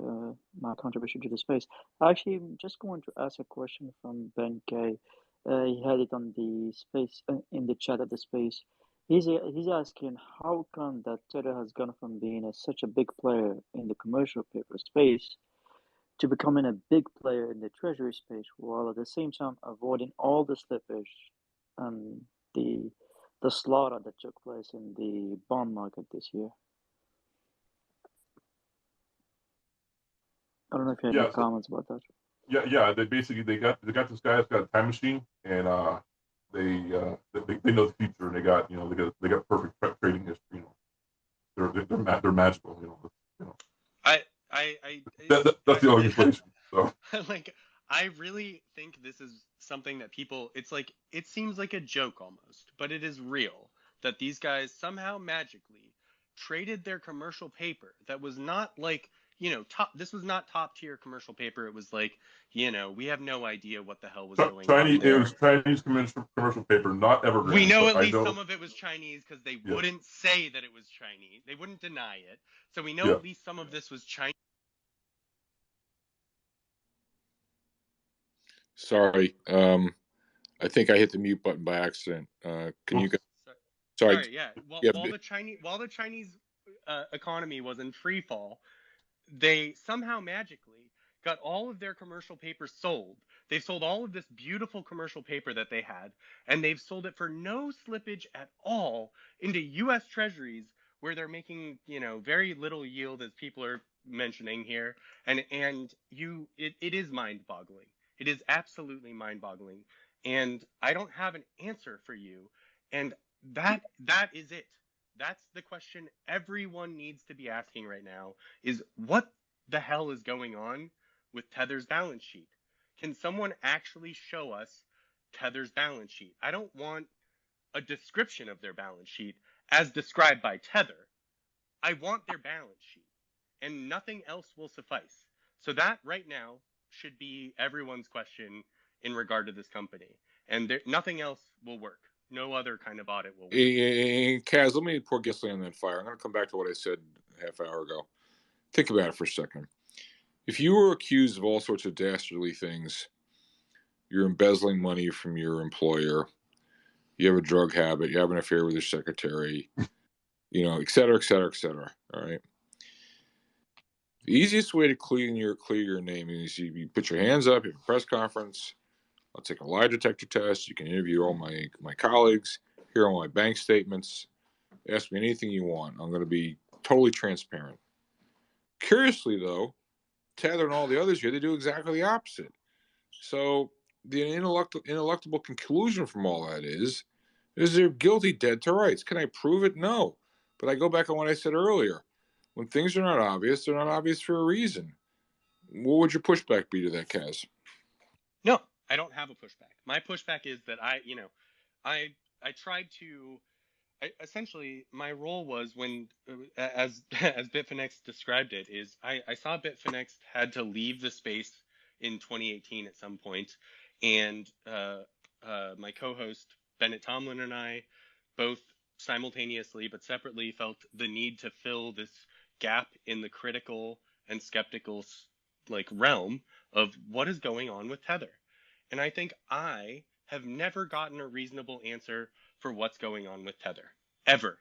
my contribution to the space. Actually, I'm just going to ask a question from Ben K. He had it on the space in the chat of the space. He's asking how come that Tether has gone from being such a big player in the commercial paper space to becoming a big player in the treasury space, while at the same time avoiding all the slippage and the slaughter that took place in the bond market this year. I don't know if you have any comments about that. Yeah. They got this guy that's got a time machine, and they know the future, and they got perfect trading history. They're magical. That's the only explanation. So I really think this is something that people, it seems like a joke almost, but it is real that these guys somehow magically traded their commercial paper that was not this was not top tier commercial paper. It was we have no idea what the hell was going on there. It was Chinese commercial paper, not Evergrande. We know at least some of it was Chinese because they wouldn't say that it was Chinese. They wouldn't deny it. So we know at least some of this was Chinese. Sorry, I think I hit the mute button by accident. Can you guys? Sorry, yeah. While the Chinese economy was in free fall, they somehow magically got all of their commercial paper sold. They've sold all of this beautiful commercial paper that they had, and they've sold it for no slippage at all into U.S. Treasuries, where they're making very little yield, as people are mentioning here, and it is mind-boggling. It is absolutely mind-boggling, and I don't have an answer for you, and that is it. That's the question everyone needs to be asking right now, is what the hell is going on with Tether's balance sheet? Can someone actually show us Tether's balance sheet? I don't want a description of their balance sheet as described by Tether. I want their balance sheet, and nothing else will suffice. So that right now should be everyone's question in regard to this company, and nothing else will work. No other kind of audit will work. Kaz, let me pour gasoline on that fire. I'm going to come back to what I said a half hour ago. Think about it for a second. If you were accused of all sorts of dastardly things, you're embezzling money from your employer, you have a drug habit, you have an affair with your secretary, et cetera, et cetera, et cetera. All right. The easiest way to clear your name is you put your hands up, you have a press conference. I'll take a lie detector test. You can interview all my colleagues, hear all my bank statements, ask me anything you want. I'm going to be totally transparent. Curiously, though, Tether and all the others here, they do exactly the opposite. So the ineluctable conclusion from all that is they're guilty dead to rights. Can I prove it? No. But I go back on what I said earlier. When things are not obvious, they're not obvious for a reason. What would your pushback be to that, Kaz? No, I don't have a pushback. My pushback is that I tried to. Essentially, my role was when, as Bitfinex described it, is I saw Bitfinex had to leave the space in 2018 at some point, and my co-host Bennett Tomlin and I both simultaneously but separately felt the need to fill this gap in the critical and skeptical realm of what is going on with Tether. And I think I have never gotten a reasonable answer for what's going on with Tether. Ever.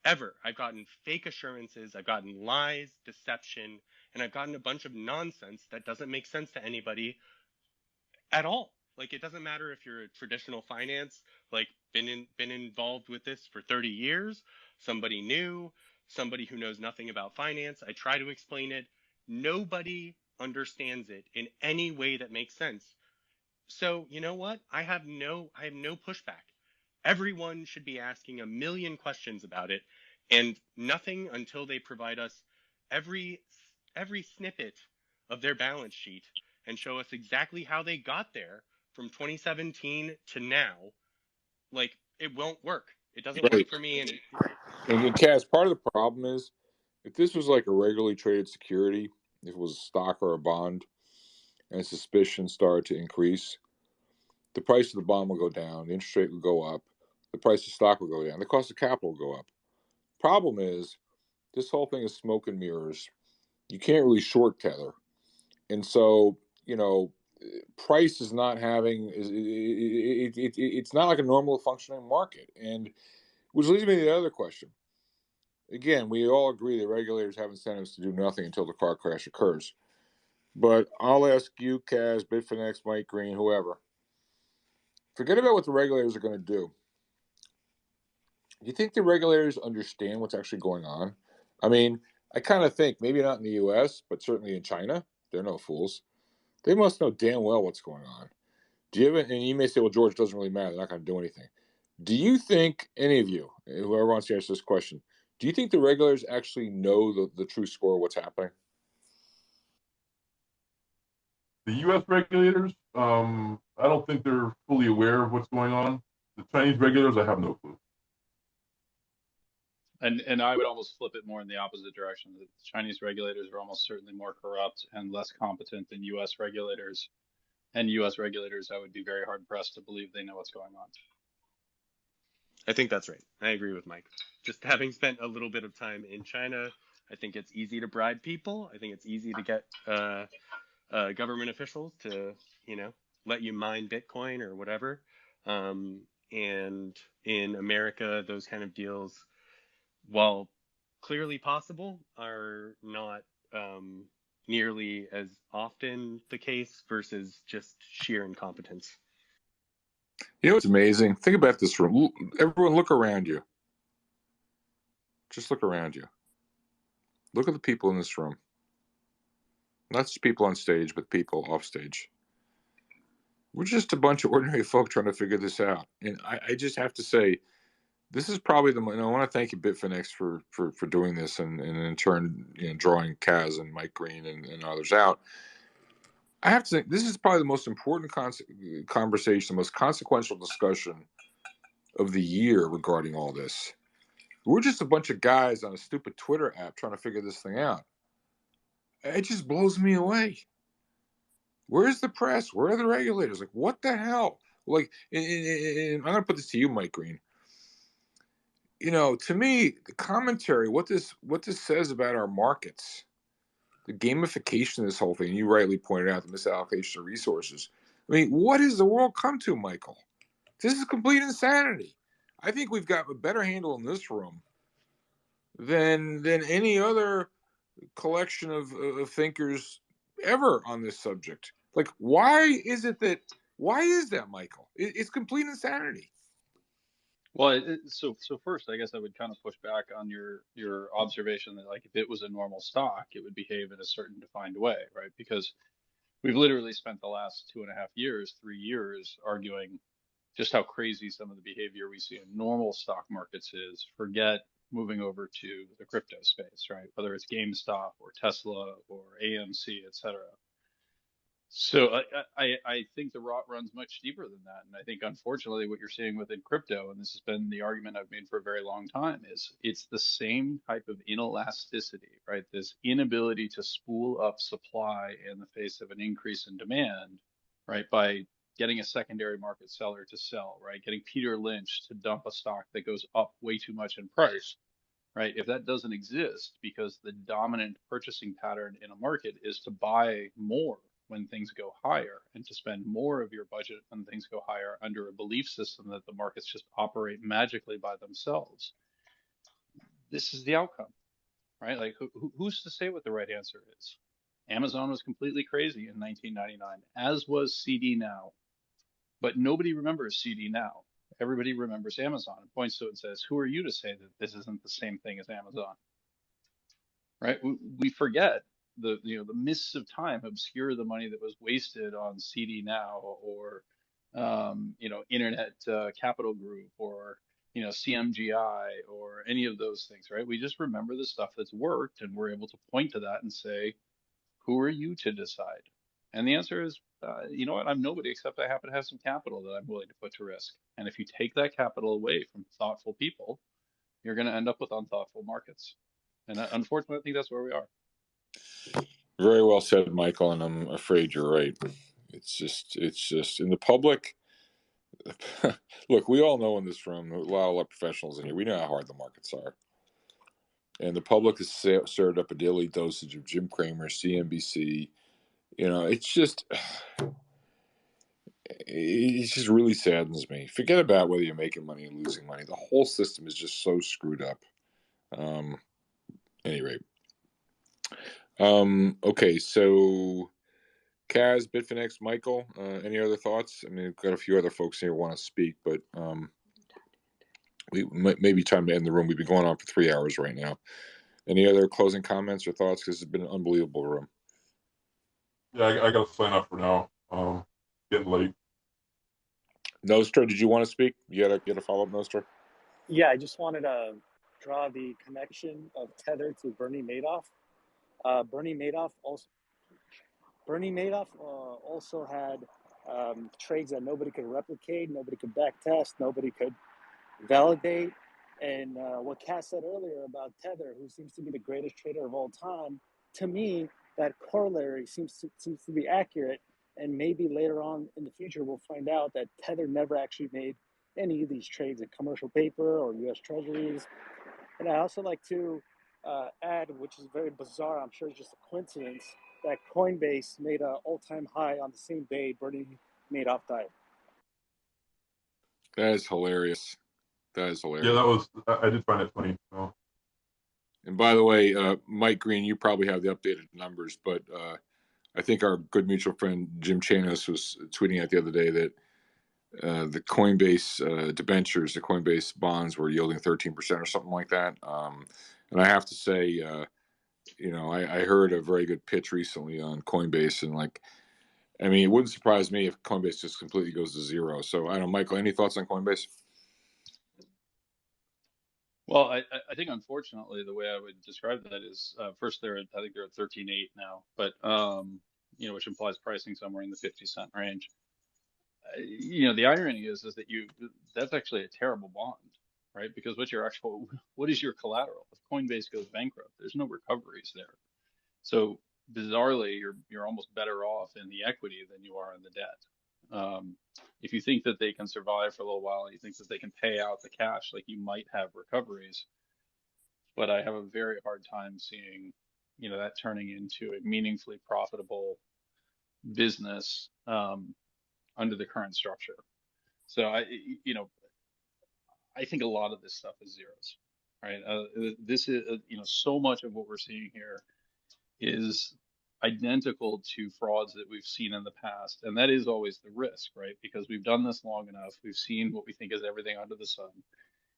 I've gotten fake assurances, I've gotten lies, deception, and I've gotten a bunch of nonsense that doesn't make sense to anybody at all. Like, it doesn't matter if you're a traditional finance, been involved with this for 30 years, somebody new, somebody who knows nothing about finance. I try to explain it. Nobody understands it in any way that makes sense. So, you know what? I have no pushback. Everyone should be asking a million questions about it, and nothing until they provide us every snippet of their balance sheet and show us exactly how they got there from 2017 to now. It won't work. It doesn't work for me. And Kaz, part of the problem is if this was like a regularly traded security, if it was a stock or a bond, and suspicion started to increase, the price of the bond will go down, the interest rate will go up, the price of stock will go down, the cost of capital will go up. Problem is, this whole thing is smoke and mirrors. You can't really short Tether. And so, price is not it's not like a normal functioning market. And which leads me to the other question. Again, we all agree that regulators have incentives to do nothing until the car crash occurs. But I'll ask you, Kaz, Bitfinex, Mike Green, whoever. Forget about what the regulators are going to do. Do you think the regulators understand what's actually going on? I mean, I kind of think, maybe not in the US, but certainly in China, they're no fools. They must know damn well what's going on. Do you have, and you may say, well, George, it doesn't really matter. They're not going to do anything. Do you think, any of you, whoever wants to answer this question, do you think the regulators actually know the true score of what's happening? The U.S. regulators, I don't think they're fully aware of what's going on. The Chinese regulators, I have no clue. And I would almost flip it more in the opposite direction. The Chinese regulators are almost certainly more corrupt and less competent than U.S. regulators. And U.S. regulators, I would be very hard pressed to believe they know what's going on. I think that's right. I agree with Mike. Just having spent a little bit of time in China, I think it's easy to bribe people. I think it's easy to get government officials to, let you mine Bitcoin or whatever. And in America, those kind of deals, while clearly possible, are not nearly as often the case versus just sheer incompetence. It's amazing. Think about this room. Everyone, look around you. Just look around you. Look at the people in this room. Not just people on stage, but people off stage. We're just a bunch of ordinary folk trying to figure this out. And I just have to say, this is probably and I want to thank you, Bitfinex, for doing this and in turn, drawing Kaz and Mike Green and others out. I have to think this is probably the most important conversation, the most consequential discussion of the year regarding all this. We're just a bunch of guys on a stupid Twitter app trying to figure this thing out. It just blows me away. Where's the press? Where are the regulators? Like, what the hell? Like, I'm going to put this to you, Mike Green. To me, the commentary, what this says about our markets, the gamification of this whole thing, you rightly pointed out the misallocation of resources. I mean, what has the world come to, Michael? This is complete insanity. I think we've got a better handle in this room than any other collection of thinkers ever on this subject. Like, why is that, Michael? It's complete insanity. Well, so first, I guess I would kind of push back on your observation that like if it was a normal stock, it would behave in a certain defined way, right? Because we've literally spent the last 2.5 years, 3 years arguing just how crazy some of the behavior we see in normal stock markets is. Forget moving over to the crypto space, right? Whether it's GameStop or Tesla or AMC, et cetera. So I think the rot runs much deeper than that. And I think, unfortunately, what you're seeing within crypto, and this has been the argument I've made for a very long time, is it's the same type of inelasticity, right? This inability to spool up supply in the face of an increase in demand, right? By getting a secondary market seller to sell, right? Getting Peter Lynch to dump a stock that goes up way too much in price, right? If that doesn't exist because the dominant purchasing pattern in a market is to buy more when things go higher and to spend more of your budget when things go higher under a belief system that the markets just operate magically by themselves, this is the outcome, right? Like, who's to say what the right answer is? Amazon was completely crazy in 1999, as was CD Now. But nobody remembers CD Now. Everybody remembers Amazon and points to it and says, who are you to say that this isn't the same thing as Amazon? Right? We forget the mists of time obscure the money that was wasted on CD Now or Internet Capital Group or CMGI or any of those things, right? We just remember the stuff that's worked and we're able to point to that and say, who are you to decide? And the answer is, you know what? I'm nobody except I happen to have some capital that I'm willing to put to risk. And if you take that capital away from thoughtful people, you're going to end up with unthoughtful markets. And unfortunately, I think that's where we are. Very well said, Michael. And I'm afraid you're right. It's just in the public. Look, we all know in this room, a lot of professionals in here, we know how hard the markets are. And the public has served up a daily dosage of Jim Cramer, CNBC. It just really saddens me. Forget about whether you're making money or losing money. The whole system is just so screwed up. Any rate. Okay, so Kaz, Bitfinex, Michael, any other thoughts? I mean, we've got a few other folks here who want to speak, but we may be time to end the room. We've been going on for 3 hours right now. Any other closing comments or thoughts? Because it's been an unbelievable room. Yeah, I got to sign up for now. Getting late. Nostra, did you want to speak? You got a follow up, Nostra? Yeah, I just wanted to draw the connection of Tether to Bernie Madoff. Bernie Madoff also had trades that nobody could replicate, nobody could backtest, nobody could validate. And what Cass said earlier about Tether, who seems to be the greatest trader of all time, to me, that corollary seems to be accurate. And maybe later on in the future, we'll find out that Tether never actually made any of these trades in commercial paper or U.S. Treasuries. And I also like to add, which is very bizarre, I'm sure it's just a coincidence, that Coinbase made an all-time high on the same day Bernie Madoff died. That is hilarious. Yeah, I did find it funny. So. And by the way, Mike Green, you probably have the updated numbers, but I think our good mutual friend Jim Chanos was tweeting out the other day that the Coinbase debentures, the Coinbase bonds were yielding 13% or something like that. And I have to say, I heard a very good pitch recently on Coinbase, and it wouldn't surprise me if Coinbase just completely goes to zero. So I don't know, Michael, any thoughts on Coinbase? Well, I think unfortunately the way I would describe that is first I think they're at 13.8 now, but which implies pricing somewhere in the 50-cent range. The irony is that that's actually a terrible bond, right? Because what is your collateral? If Coinbase goes bankrupt, there's no recoveries there. So bizarrely, you're almost better off in the equity than you are in the debt. If you think that they can survive for a little while, you think that they can pay out the cash, like you might have recoveries. But I have a very hard time seeing, that turning into a meaningfully profitable business under the current structure. So I think a lot of this stuff is zeros, right? This is, so much of what we're seeing here is identical to frauds that we've seen in the past. And that is always the risk, right? Because we've done this long enough. We've seen what we think is everything under the sun.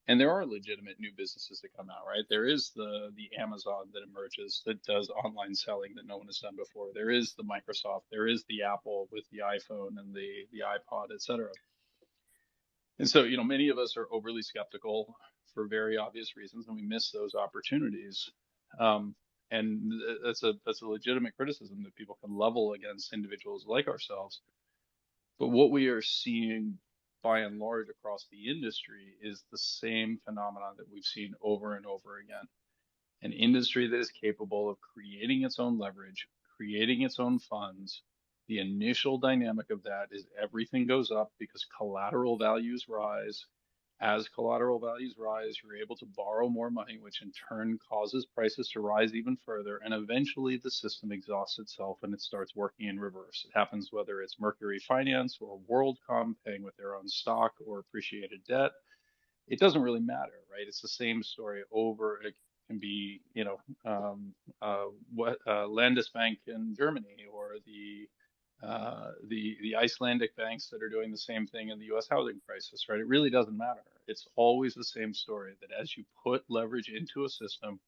And there are legitimate new businesses that come out, right? There is the Amazon that emerges that does online selling that no one has done before. There is the Microsoft. There is the Apple with the iPhone and the iPod, et cetera. And so, many of us are overly skeptical for very obvious reasons, and we miss those opportunities. And that's a legitimate criticism that people can level against individuals like ourselves. But what we are seeing by and large across the industry is the same phenomenon that we've seen over and over again. An industry that is capable of creating its own leverage, creating its own funds. The initial dynamic of that is everything goes up because collateral values rise. As collateral values rise, you're able to borrow more money, which in turn causes prices to rise even further. And eventually the system exhausts itself and it starts working in reverse. It happens whether it's Mercury Finance or WorldCom paying with their own stock or appreciated debt. It doesn't really matter, right? It's the same story over. It can be, Landesbank in Germany or the Icelandic banks that are doing the same thing in the U.S. housing crisis, right? It really doesn't matter. It's always the same story that as you put leverage into a system,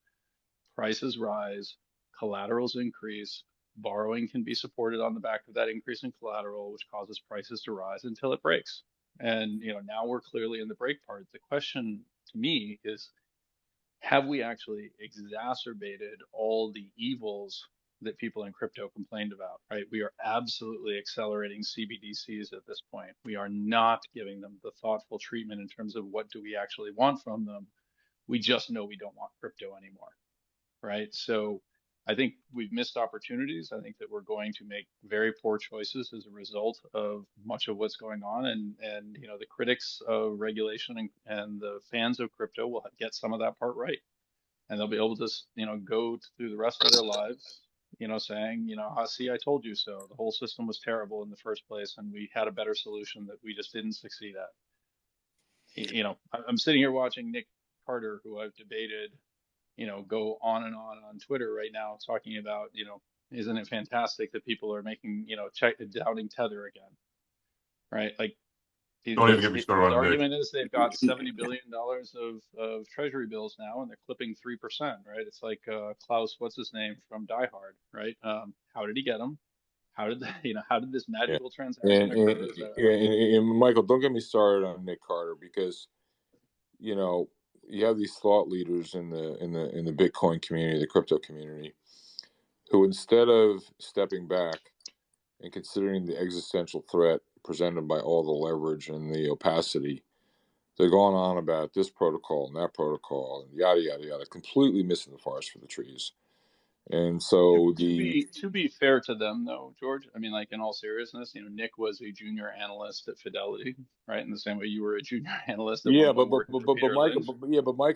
prices rise, collaterals increase, borrowing can be supported on the back of that increase in collateral, which causes prices to rise until it breaks. And now we're clearly in the break part. The question to me is, have we actually exacerbated all the evils that people in crypto complained about, right? We are absolutely accelerating CBDCs at this point. We are not giving them the thoughtful treatment in terms of what do we actually want from them. We just know we don't want crypto anymore, right? So I think we've missed opportunities. I think that we're going to make very poor choices as a result of much of what's going on. And the critics of regulation and the fans of crypto will get some of that part right. And they'll be able to, go through the rest of their lives, saying, see, I told you so. The whole system was terrible in the first place, and we had a better solution that we just didn't succeed at. I'm sitting here watching Nick Carter, who I've debated, go on and on Twitter right now, talking about, isn't it fantastic that people are making, doubting Tether again, right? Like, Don't even get me his started on Nick. argument is they've got $70 billion of treasury bills now, and they're clipping 3%, right? It's like Klaus, what's his name from Die Hard, right? How did he get them? How did how did this magical transaction occur? And Michael, don't get me started on Nick Carter, because you have these thought leaders in the Bitcoin community, the crypto community, who instead of stepping back and considering the existential threat presented by all the leverage and the opacity, they're going on about this protocol and that protocol and yada yada yada, completely missing the forest for the trees. And so to be fair to them, though, George, I mean, like, in all seriousness, Nick was a junior analyst at Fidelity, right? In the same way you were a junior analyst at Michael,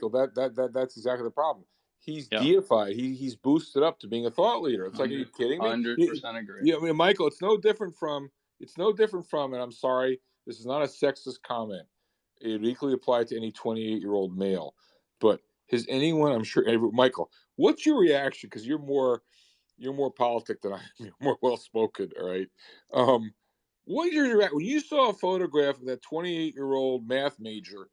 that's exactly the problem. He's deified. He's boosted up to being a thought leader. It's like, are you kidding me? 100% agree. Yeah, I mean, Michael, it's no different from, and I'm sorry, this is not a sexist comment. It would equally apply to any 28-year-old male. But has anyone, I'm sure, Michael, what's your reaction? Because you're more politic than I am. You're more well-spoken, all right? What is your reaction when you saw a photograph of that 28-year-old math major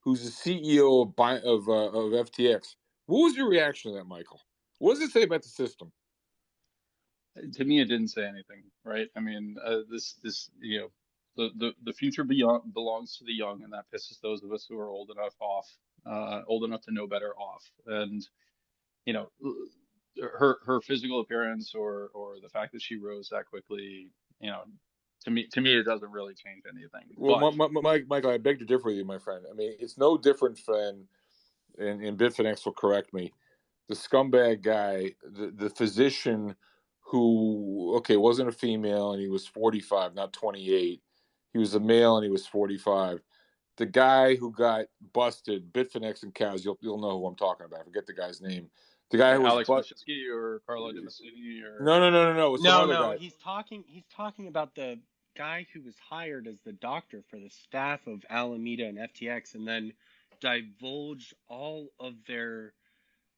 who's the CEO of FTX? What was your reaction to that, Michael? What does it say about the system? To me, it didn't say anything, right? I mean, the future belongs to the young, and that pisses those of us who are old enough to know better off. And her physical appearance or the fact that she rose that quickly, you know, to me it doesn't really change anything. Well, But Michael, I beg to differ with you, my friend. I mean, it's no different than, and Bitfinex will correct me, the scumbag guy, the physician who, okay, wasn't a female and he was 45, not 28. He was a male and he was 45. The guy who got busted, Bitfinex and cows, you'll know who I'm talking about. I forget the guy's name. The guy who was Alex Mashinsky or Carlo Damasceni or no. It was some No, other no, guy. he's talking about the guy who was hired as the doctor for the staff of Alameda and FTX, and then divulged all of their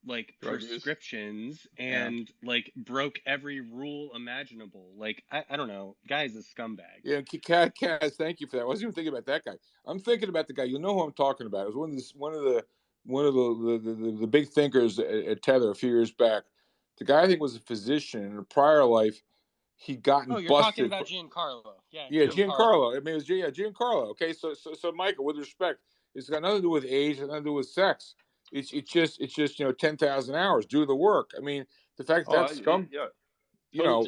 like drug use. prescriptions Yeah. and like broke every rule imaginable. Like I don't know, guy's a scumbag. Yeah, Kaz, thank you for that. I wasn't even thinking about that guy. I'm thinking about the guy. You know who I'm talking about. It was one of the big thinkers at Tether a few years back. The guy I think was a physician in a prior life. He'd gotten Oh, you're talking busted. about Giancarlo. Yeah, Yeah, Giancarlo. Giancarlo. I mean, it was Giancarlo. Okay, so Michael, with respect, it's got nothing to do with age, it's nothing to do with sex. It's just 10,000 hours. Do the work. I mean, the fact that Oh, that's scum. yeah. You know,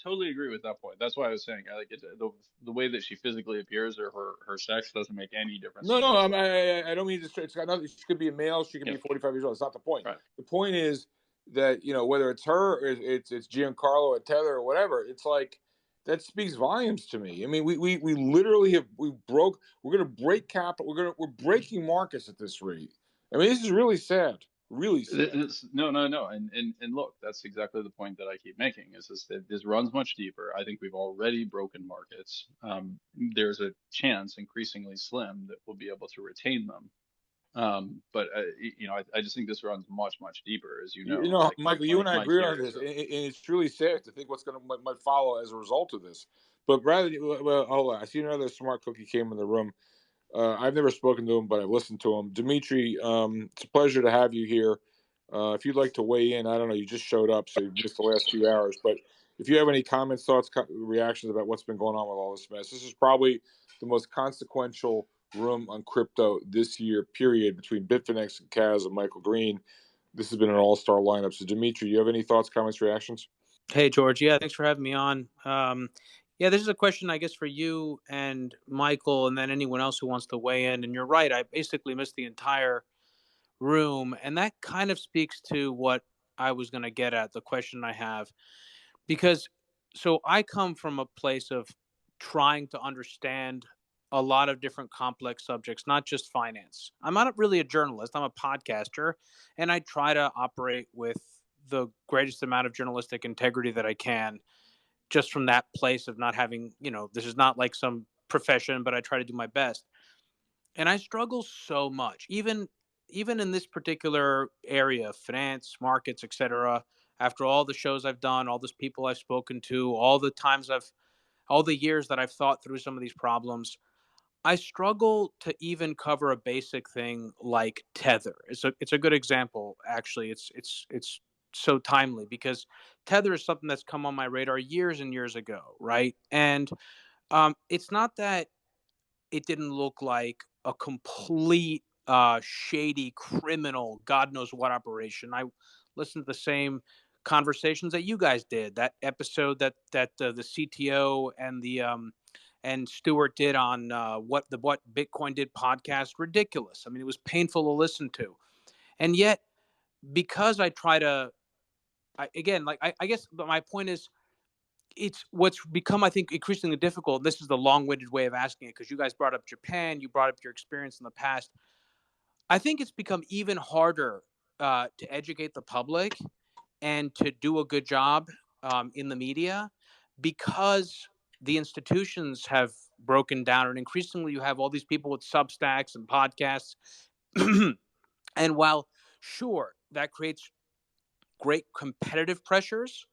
Totally agree with that point. That's why I was saying, I like it, the way that she physically appears or her sex doesn't make any difference no, to me no. whatsoever. I don't mean to. It's got nothing. She could be a male. She could Yeah, be 45 years old. It's not the point. right. The point is that whether it's her, or it's Giancarlo or Tether or whatever. It's like that speaks volumes to me. I mean, we literally We're going to break capital. We're breaking markets at this rate. I mean, this is really sad. Really sad. No, and look, that's exactly the point that I keep making. Is this that this runs much deeper. I think we've already broken markets. There's a chance, increasingly slim, that we'll be able to retain them. But I just think this runs much deeper, as you know. Like Michael, you my and I my agree on fears this, of and it's truly sad to think what's going to might follow as a result of this. But rather, well, hold on. I see another smart cookie came in the room. I've never spoken to him, but I've listened to him. Dimitri, it's a pleasure to have you here. If you'd like to weigh in, I don't know, you just showed up, so you missed the last few hours. But if you have any comments, thoughts, reactions about what's been going on with all this mess, this is probably the most consequential room on crypto this year, period, between Bitfinex and Kaz and Michael Green. This has been an all-star lineup. So, Dimitri, you have any thoughts, comments, reactions? Hey, George. Yeah, thanks for having me on. Yeah, this is a question, I guess, for you and Michael, and then anyone else who wants to weigh in. And you're right. I basically missed the entire room. And that kind of speaks to what I was going to get at, the question I have. Because so I come from a place of trying to understand a lot of different complex subjects, not just finance. I'm not really a journalist, I'm a podcaster, and I try to operate with the greatest amount of journalistic integrity that I can, just from that place of not having, this is not like some profession, but I try to do my best. And I struggle so much, even in this particular area, finance, markets, etc. After all the shows I've done, all those people I've spoken to, all the years that I've thought through some of these problems, I struggle to even cover a basic thing like Tether. It's a good example, actually. It's so timely because Tether is something that's come on my radar years and years ago, right? And it's not that it didn't look like a complete shady criminal god knows what operation. I listened to the same conversations that you guys did, that episode that the CTO and Stewart did on what Bitcoin did podcast. Ridiculous. I mean, it was painful to listen to. And yet, because I try to I guess my point is, it's what's become, I think, increasingly difficult. This is the long-winded way of asking it, because you guys brought up Japan, you brought up your experience in the past. I think it's become even harder to educate the public and to do a good job in the media, because the institutions have broken down, and increasingly you have all these people with Substacks and podcasts. And while, sure, that creates great competitive pressures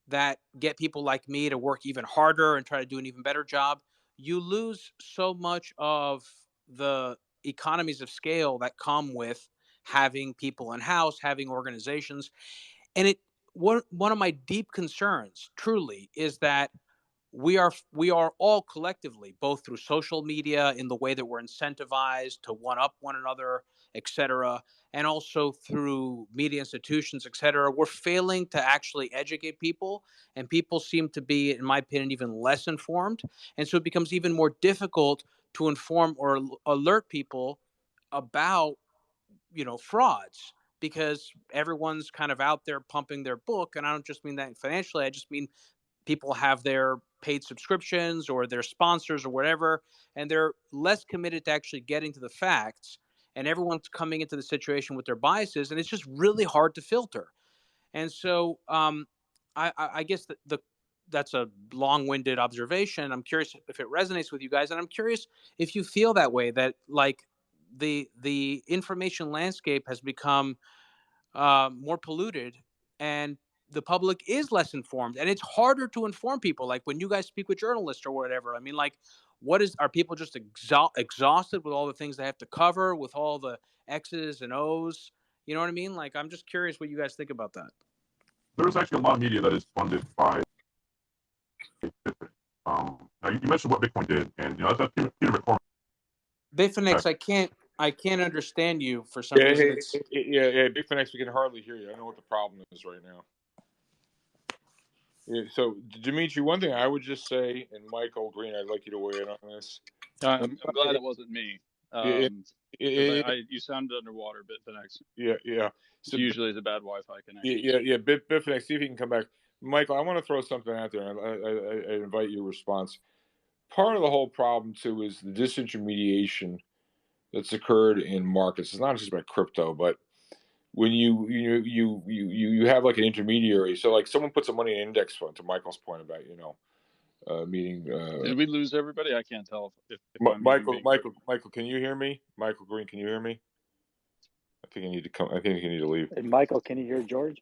that get people like me to work even harder and try to do an even better job, you lose so much of the economies of scale that come with having people in house, having organizations. And one of my deep concerns, truly, is that we are all collectively, both through social media, in the way that we're incentivized to one up one another, et cetera, and also through media institutions, et cetera, we're failing to actually educate people. And people seem to be, in my opinion, even less informed. And so it becomes even more difficult to inform or alert people about, frauds, because everyone's kind of out there pumping their book. And I don't just mean that financially, I just mean people have their paid subscriptions or their sponsors or whatever, and they're less committed to actually getting to the facts. And everyone's coming into the situation with their biases, and it's just really hard to filter. And so, I guess that's a long-winded observation. I'm curious if it resonates with you guys, and I'm curious if you feel that way, that like the information landscape has become more polluted, and the public is less informed, and it's harder to inform people. Like when you guys speak with journalists or whatever, I mean, like, are people just exhausted with all the things they have to cover, with all the X's and O's? You know what I mean? Like, I'm just curious what you guys think about that. There's actually a lot of media that is funded by Bitfinex. Now you mentioned what Bitcoin did, and that's Peter McCormick. Bitfinex, I can't understand you for some reason. It's Yeah, Bitfinex, we can hardly hear you. I don't know what the problem is right now. Yeah, so, Dimitri, one thing I would just say, and Michael Green, I'd like you to weigh in on this. I'm glad it wasn't me. You sounded underwater, Bitfinex. Yeah. So usually it's a bad Wi-Fi connection. Yeah. Bitfinex, see if you can come back. Michael, I want to throw something out there. I invite your response. Part of the whole problem too is the disintermediation that's occurred in markets. It's not just about crypto, but when you have like an intermediary. So like someone puts some money in an index fund. To Michael's point about meeting. Did we lose everybody? I can't tell if I'm even being Michael, can you hear me? Michael Green, can you hear me? I think you need to come. I think you need to leave. Hey, Michael, can you hear George?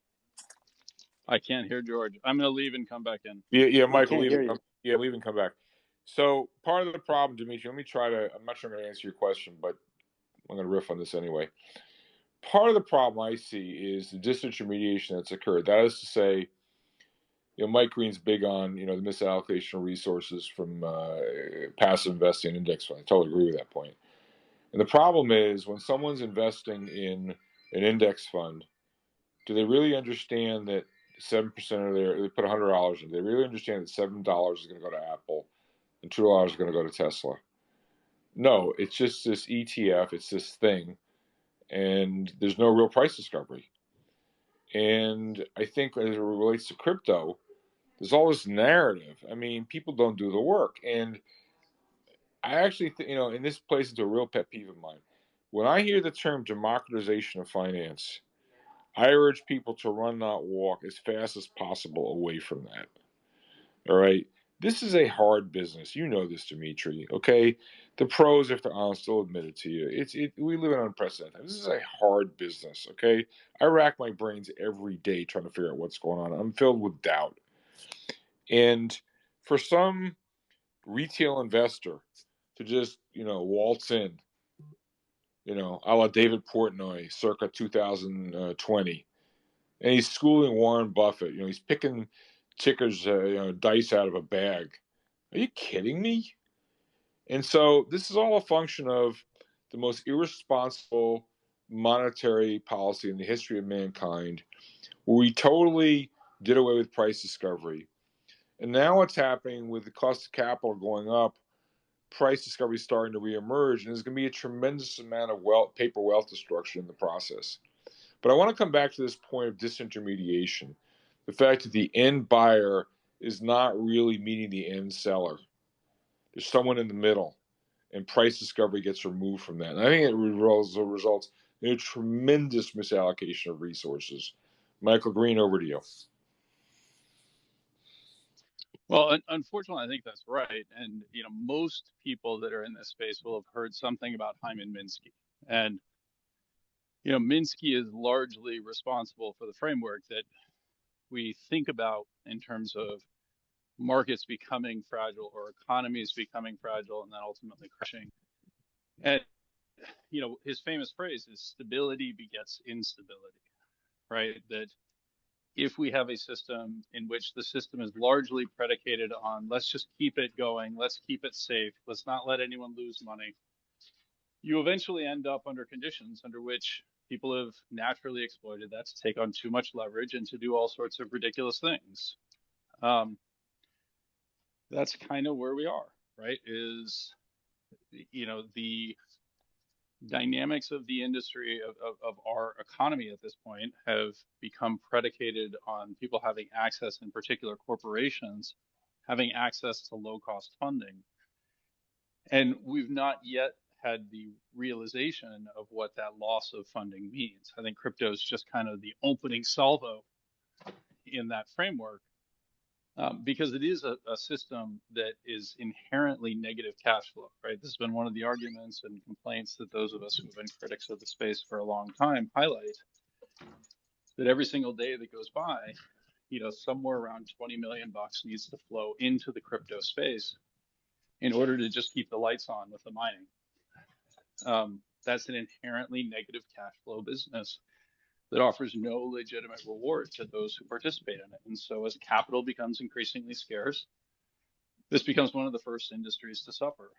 I can't hear George. I'm going to leave and come back in. Yeah, Michael, leave. Leave and come back. So part of the problem, Dimitri, let me try to. I'm not sure I'm going to answer your question, but I'm going to riff on this anyway. Part of the problem I see is the disintermediation that's occurred. That is to say, Mike Green's big on the misallocation of resources from passive investing and index funds. I totally agree with that point. And the problem is when someone's investing in an index fund, do they really understand that 7% of they put $100 in? Do they really understand that $7 is going to go to Apple and $2 is going to go to Tesla? No, it's just this ETF. It's this thing, and there's no real price discovery. And I think as it relates to crypto, there's all this narrative. I mean, people don't do the work. And I actually think, and this plays into a real pet peeve of mine. When I hear the term democratization of finance, I urge people to run, not walk, as fast as possible away from that. All right? This is a hard business. You know this, Dimitri, okay? The pros, if they're honest, will admit it to you. We live in unprecedented times. This is a hard business, okay? I rack my brains every day trying to figure out what's going on. I'm filled with doubt. And for some retail investor to just, waltz in, a la David Portnoy circa 2020, and he's schooling Warren Buffett. He's picking tickers, dice out of a bag. Are you kidding me? And so this is all a function of the most irresponsible monetary policy in the history of mankind, where we totally did away with price discovery. And now what's happening with the cost of capital going up, price discovery starting to reemerge, and there's going to be a tremendous amount of paper wealth destruction in the process. But I want to come back to this point of disintermediation, the fact that the end buyer is not really meeting the end seller. There's someone in the middle, and price discovery gets removed from that. And I think it results in a tremendous misallocation of resources. Michael Green, over to you. Well, unfortunately, I think that's right. And, most people that are in this space will have heard something about Hyman Minsky. And, Minsky is largely responsible for the framework that we think about in terms of markets becoming fragile or economies becoming fragile and then ultimately crashing. And, his famous phrase is stability begets instability, right? That if we have a system in which the system is largely predicated on let's just keep it going, let's keep it safe, let's not let anyone lose money, you eventually end up under conditions under which people have naturally exploited that to take on too much leverage and to do all sorts of ridiculous things. That's kind of where we are, right? Is, you know, the dynamics of the industry of our economy at this point have become predicated on people having access, in particular corporations, having access to low-cost funding. And we've not yet had the realization of what that loss of funding means. I think crypto is just kind of the opening salvo in that framework, because it is a system that is inherently negative cash flow, right? This has been one of the arguments and complaints that those of us who have been critics of the space for a long time highlight, that every single day that goes by, you know, somewhere around 20 million bucks needs to flow into the crypto space in order to just keep the lights on with the mining. That's an inherently negative cash flow business that offers no legitimate reward to those who participate in it. And so as capital becomes increasingly scarce, this becomes one of the first industries to suffer.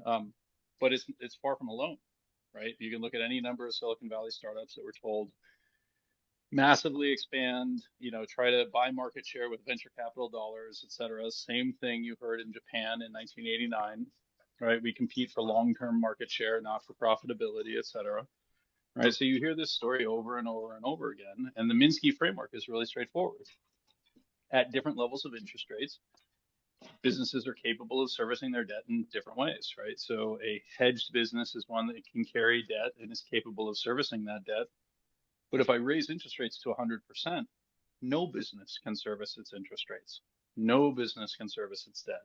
But it's far from alone, right? You can look at any number of Silicon Valley startups that were told massively expand, you know, try to buy market share with venture capital dollars, et cetera. Same thing you heard in Japan in 1989, right? We compete for long-term market share, not for profitability, et cetera. Right, so you hear this story over and over and over again, and the Minsky framework is really straightforward. At different levels of interest rates, businesses are capable of servicing their debt in different ways, right? So a hedged business is one that can carry debt and is capable of servicing that debt. But if I raise interest rates to 100%, no business can service its interest rates. No business can service its debt.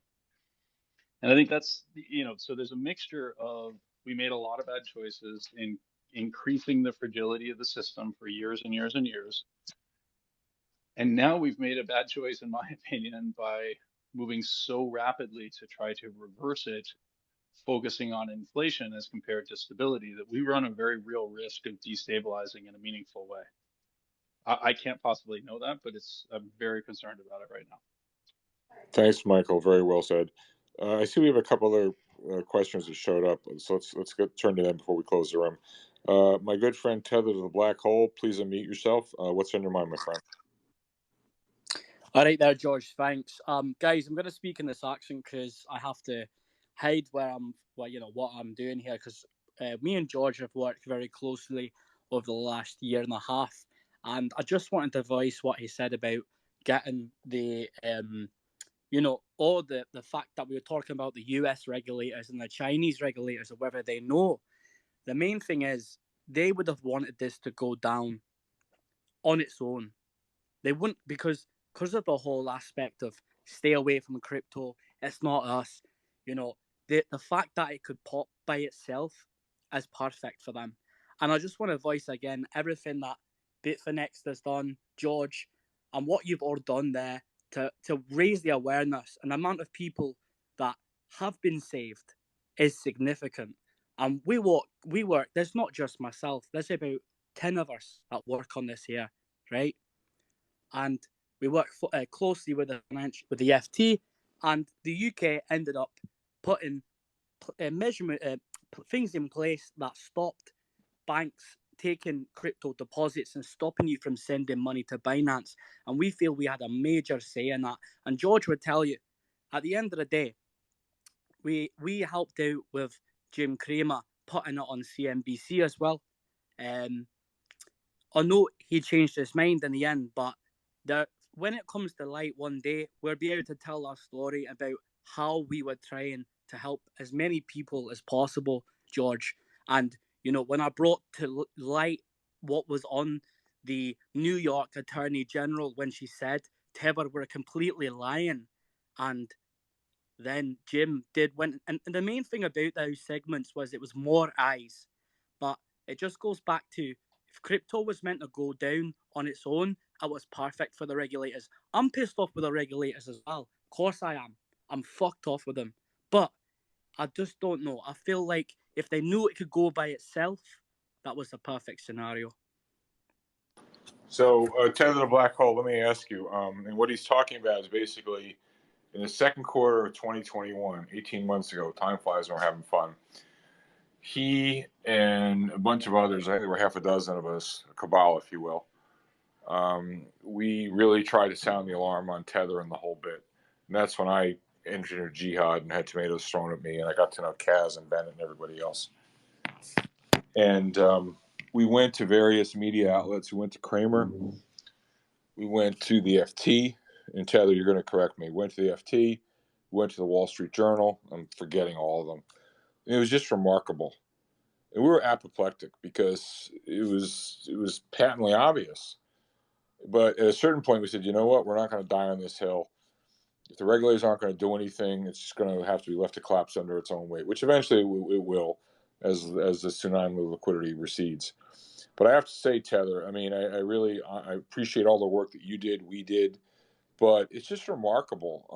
And I think that's, you know, so there's a mixture of, we made a lot of bad choices in increasing the fragility of the system for years and years and years. And now we've made a bad choice, in my opinion, by moving so rapidly to try to reverse it, focusing on inflation as compared to stability, that we run a very real risk of destabilizing in a meaningful way. I can't possibly know that, but I'm very concerned about it right now. Thanks, Michael. Very well said. I see we have a couple other questions that showed up, so let's turn to them before we close the room. My good friend Tether to the Black Hole, please unmute yourself. What's on your mind, my friend? All right there, George. Thanks. Guys, I'm going to speak in this accent because I have to hide what I'm doing here, because me and George have worked very closely over the last year and a half, and I just wanted to voice what he said about getting the all the fact that we were talking about the US regulators and the Chinese regulators, or whether they know. The main thing is they would have wanted this to go down on its own. They wouldn't, because of the whole aspect of stay away from crypto, it's not us. The fact that it could pop by itself is perfect for them. And I just want to voice again everything that Bitfinex'ed has done, George, and what you've all done there to raise the awareness. And the amount of people that have been saved is significant. And we work, there's not just myself, there's about 10 of us that work on this here, right? And we work closely with the FT, and the UK ended up putting things in place that stopped banks taking crypto deposits and stopping you from sending money to Binance. And we feel we had a major say in that. And George would tell you, at the end of the day, we helped out with Jim Cramer putting it on CNBC as well. I know he changed his mind in the end, but when it comes to light one day, we'll be able to tell our story about how we were trying to help as many people as possible, George. And, when I brought to light what was on the New York Attorney General when she said Tether were completely lying, and then Jim went, and the main thing about those segments was it was more eyes. But it just goes back to, if crypto was meant to go down on its own, it was perfect for the regulators. I'm pissed off with the regulators as well. Of course I am. I'm fucked off with them. But I just don't know. I feel like if they knew it could go by itself, that was the perfect scenario. So, Tether to the Black Hole, let me ask you, and what he's talking about is basically in the second quarter of 2021, 18 months ago, time flies when we're having fun, he and a bunch of others, I think there were half a dozen of us, a cabal, if you will, we really tried to sound the alarm on Tether and the whole bit. And that's when I entered jihad and had tomatoes thrown at me, and I got to know Kaz and Bennett and everybody else. And we went to various media outlets. We went to Kramer. We went to the FT. And Tether, you're going to correct me. Went to the FT. Went to the Wall Street Journal. I'm forgetting all of them. And it was just remarkable. And we were apoplectic because it was patently obvious. But at a certain point, we said, you know what? We're not going to die on this hill. If the regulators aren't going to do anything, it's just going to have to be left to collapse under its own weight, which eventually it will as the tsunami of liquidity recedes. But I have to say, Tether, I mean, I really appreciate all the work that you did, we did, but it's just remarkable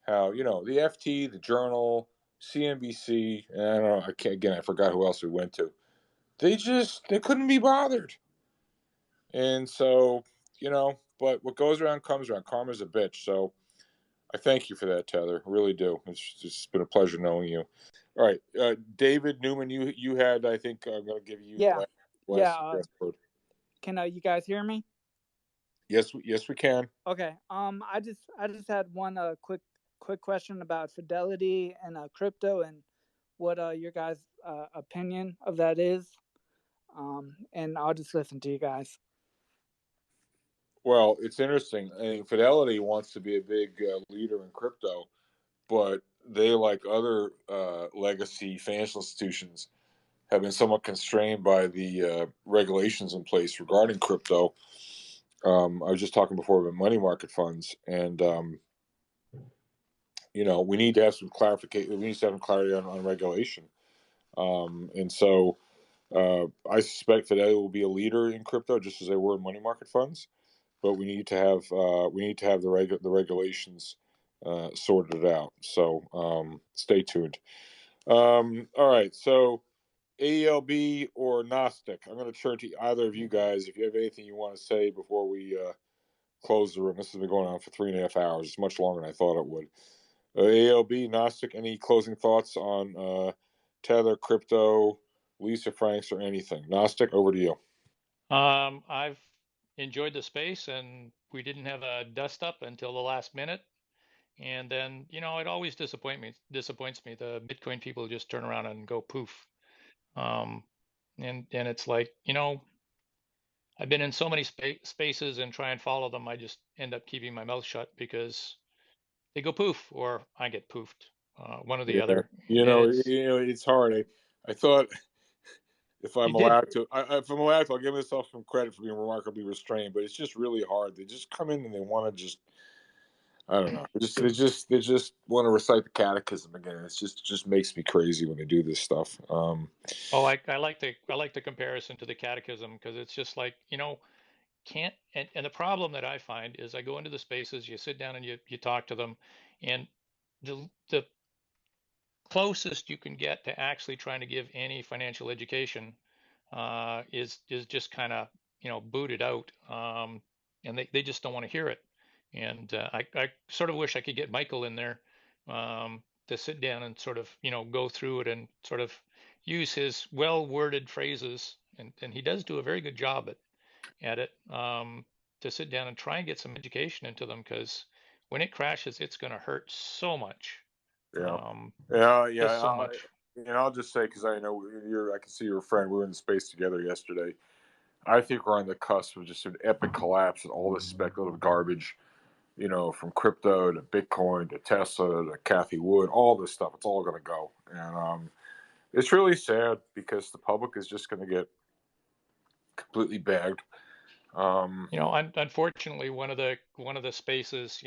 how, the FT, the Journal, CNBC, and I don't know, I forgot who else we went to. They couldn't be bothered. And so, but what goes around comes around. Karma's a bitch. So I thank you for that, Tether. I really do. It's just been a pleasure knowing you. All right, David Newman, you had, I think I'm going to give you Yeah, the yeah. last word. Can you guys hear me? Yes, we can. Okay. I just had one quick question about Fidelity and crypto and what your guys' opinion of that is. And I'll just listen to you guys. Well, it's interesting. I mean, Fidelity wants to be a big leader in crypto, but they, like other legacy financial institutions, have been somewhat constrained by the regulations in place regarding crypto. I was just talking before about money market funds, and we need to have some clarification. We need to have some clarity on regulation, and so I suspect Fidelity will be a leader in crypto, just as they were in money market funds. But we need to have the regulations sorted out. So stay tuned. All right, so AELB or Gnostic. I'm going to turn to either of you guys if you have anything you want to say before we close the room. This has been going on for 3.5 hours. It's much longer than I thought it would. AELB, Gnostic, any closing thoughts on Tether, crypto, Lisa Franks, or anything? Gnostic, over to you. I've enjoyed the space, and we didn't have a dust up until the last minute. And then, it always disappoints me. The Bitcoin people just turn around and go poof. And it's like, I've been in so many spaces and try and follow them. I just end up keeping my mouth shut because they go poof or I get poofed, one or the Yeah, other. And it's hard. I thought if I'm you did. allowed to, I'll give myself some credit for being remarkably restrained. But it's just really hard. They just come in and they want to just, I don't know. They just want to recite the catechism again. It just makes me crazy when they do this stuff. Oh, I like the comparison to the catechism because it's just like, can't and the problem that I find is I go into the spaces, you sit down and you talk to them, and the closest you can get to actually trying to give any financial education is just kind of booted out, and they just don't want to hear it. And I sort of wish I could get Michael in there to sit down and sort of go through it and sort of use his well-worded phrases, and he does do a very good job at it, to sit down and try and get some education into them, because when it crashes, it's going to hurt so much. Yeah, Just so much. I'll just say, because I know I can see you're a friend. We were in the space together yesterday. I think we're on the cusp of just an epic collapse and all this speculative garbage, from crypto to Bitcoin to Tesla to Cathie Wood, all this stuff. It's all going to go, and it's really sad because the public is just going to get completely bagged. Unfortunately, one of the spaces,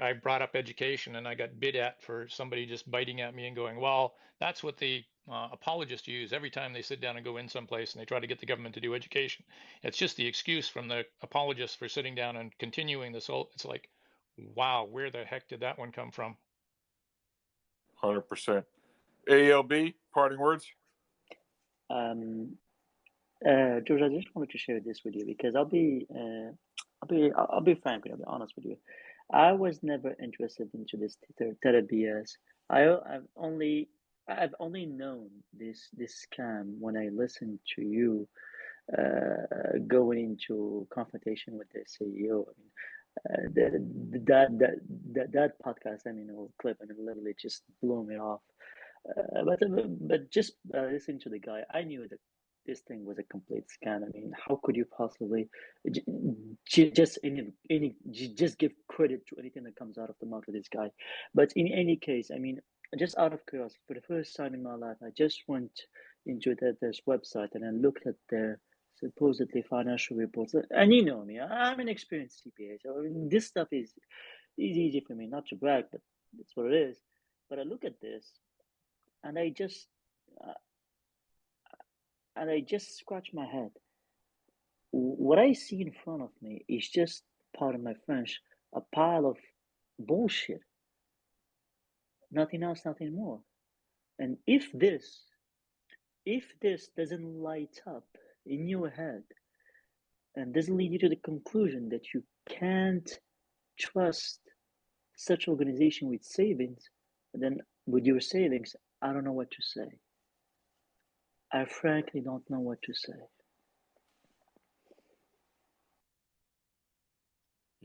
I brought up education and I got bid at for somebody just biting at me and going, well, that's what the apologists use every time they sit down and go in someplace and they try to get the government to do education. It's just the excuse from the apologists for sitting down and continuing this whole. It's like, wow, where the heck did that one come from? 100%. ALB, parting words. George, I just wanted to share this with you because I'll be frank with you. I'll be honest with you. I was never interested into this Tether BS. I've only I've only known this scam when I listened to you going into confrontation with the CEO. I mean, that podcast, I mean, or clip, and it literally just blew me off. But just listening to the guy, I knew that this thing was a complete scam. I mean, how could you possibly just just give credit to anything that comes out of the mouth of this guy? But in any case, I mean, just out of curiosity, for the first time in my life, I just went into this website and I looked at their supposedly financial reports. And you know me, I'm an experienced CPA, so I mean, this stuff is easy for me, not to brag, but it's what it is. But I look at this and uh, I just scratch my head. What I see in front of me is just, pardon my French, a pile of bullshit. Nothing else, nothing more. And if this doesn't light up in your head and doesn't lead you to the conclusion that you can't trust such organization with savings, then with your savings, I don't know what to say. I frankly don't know what to say.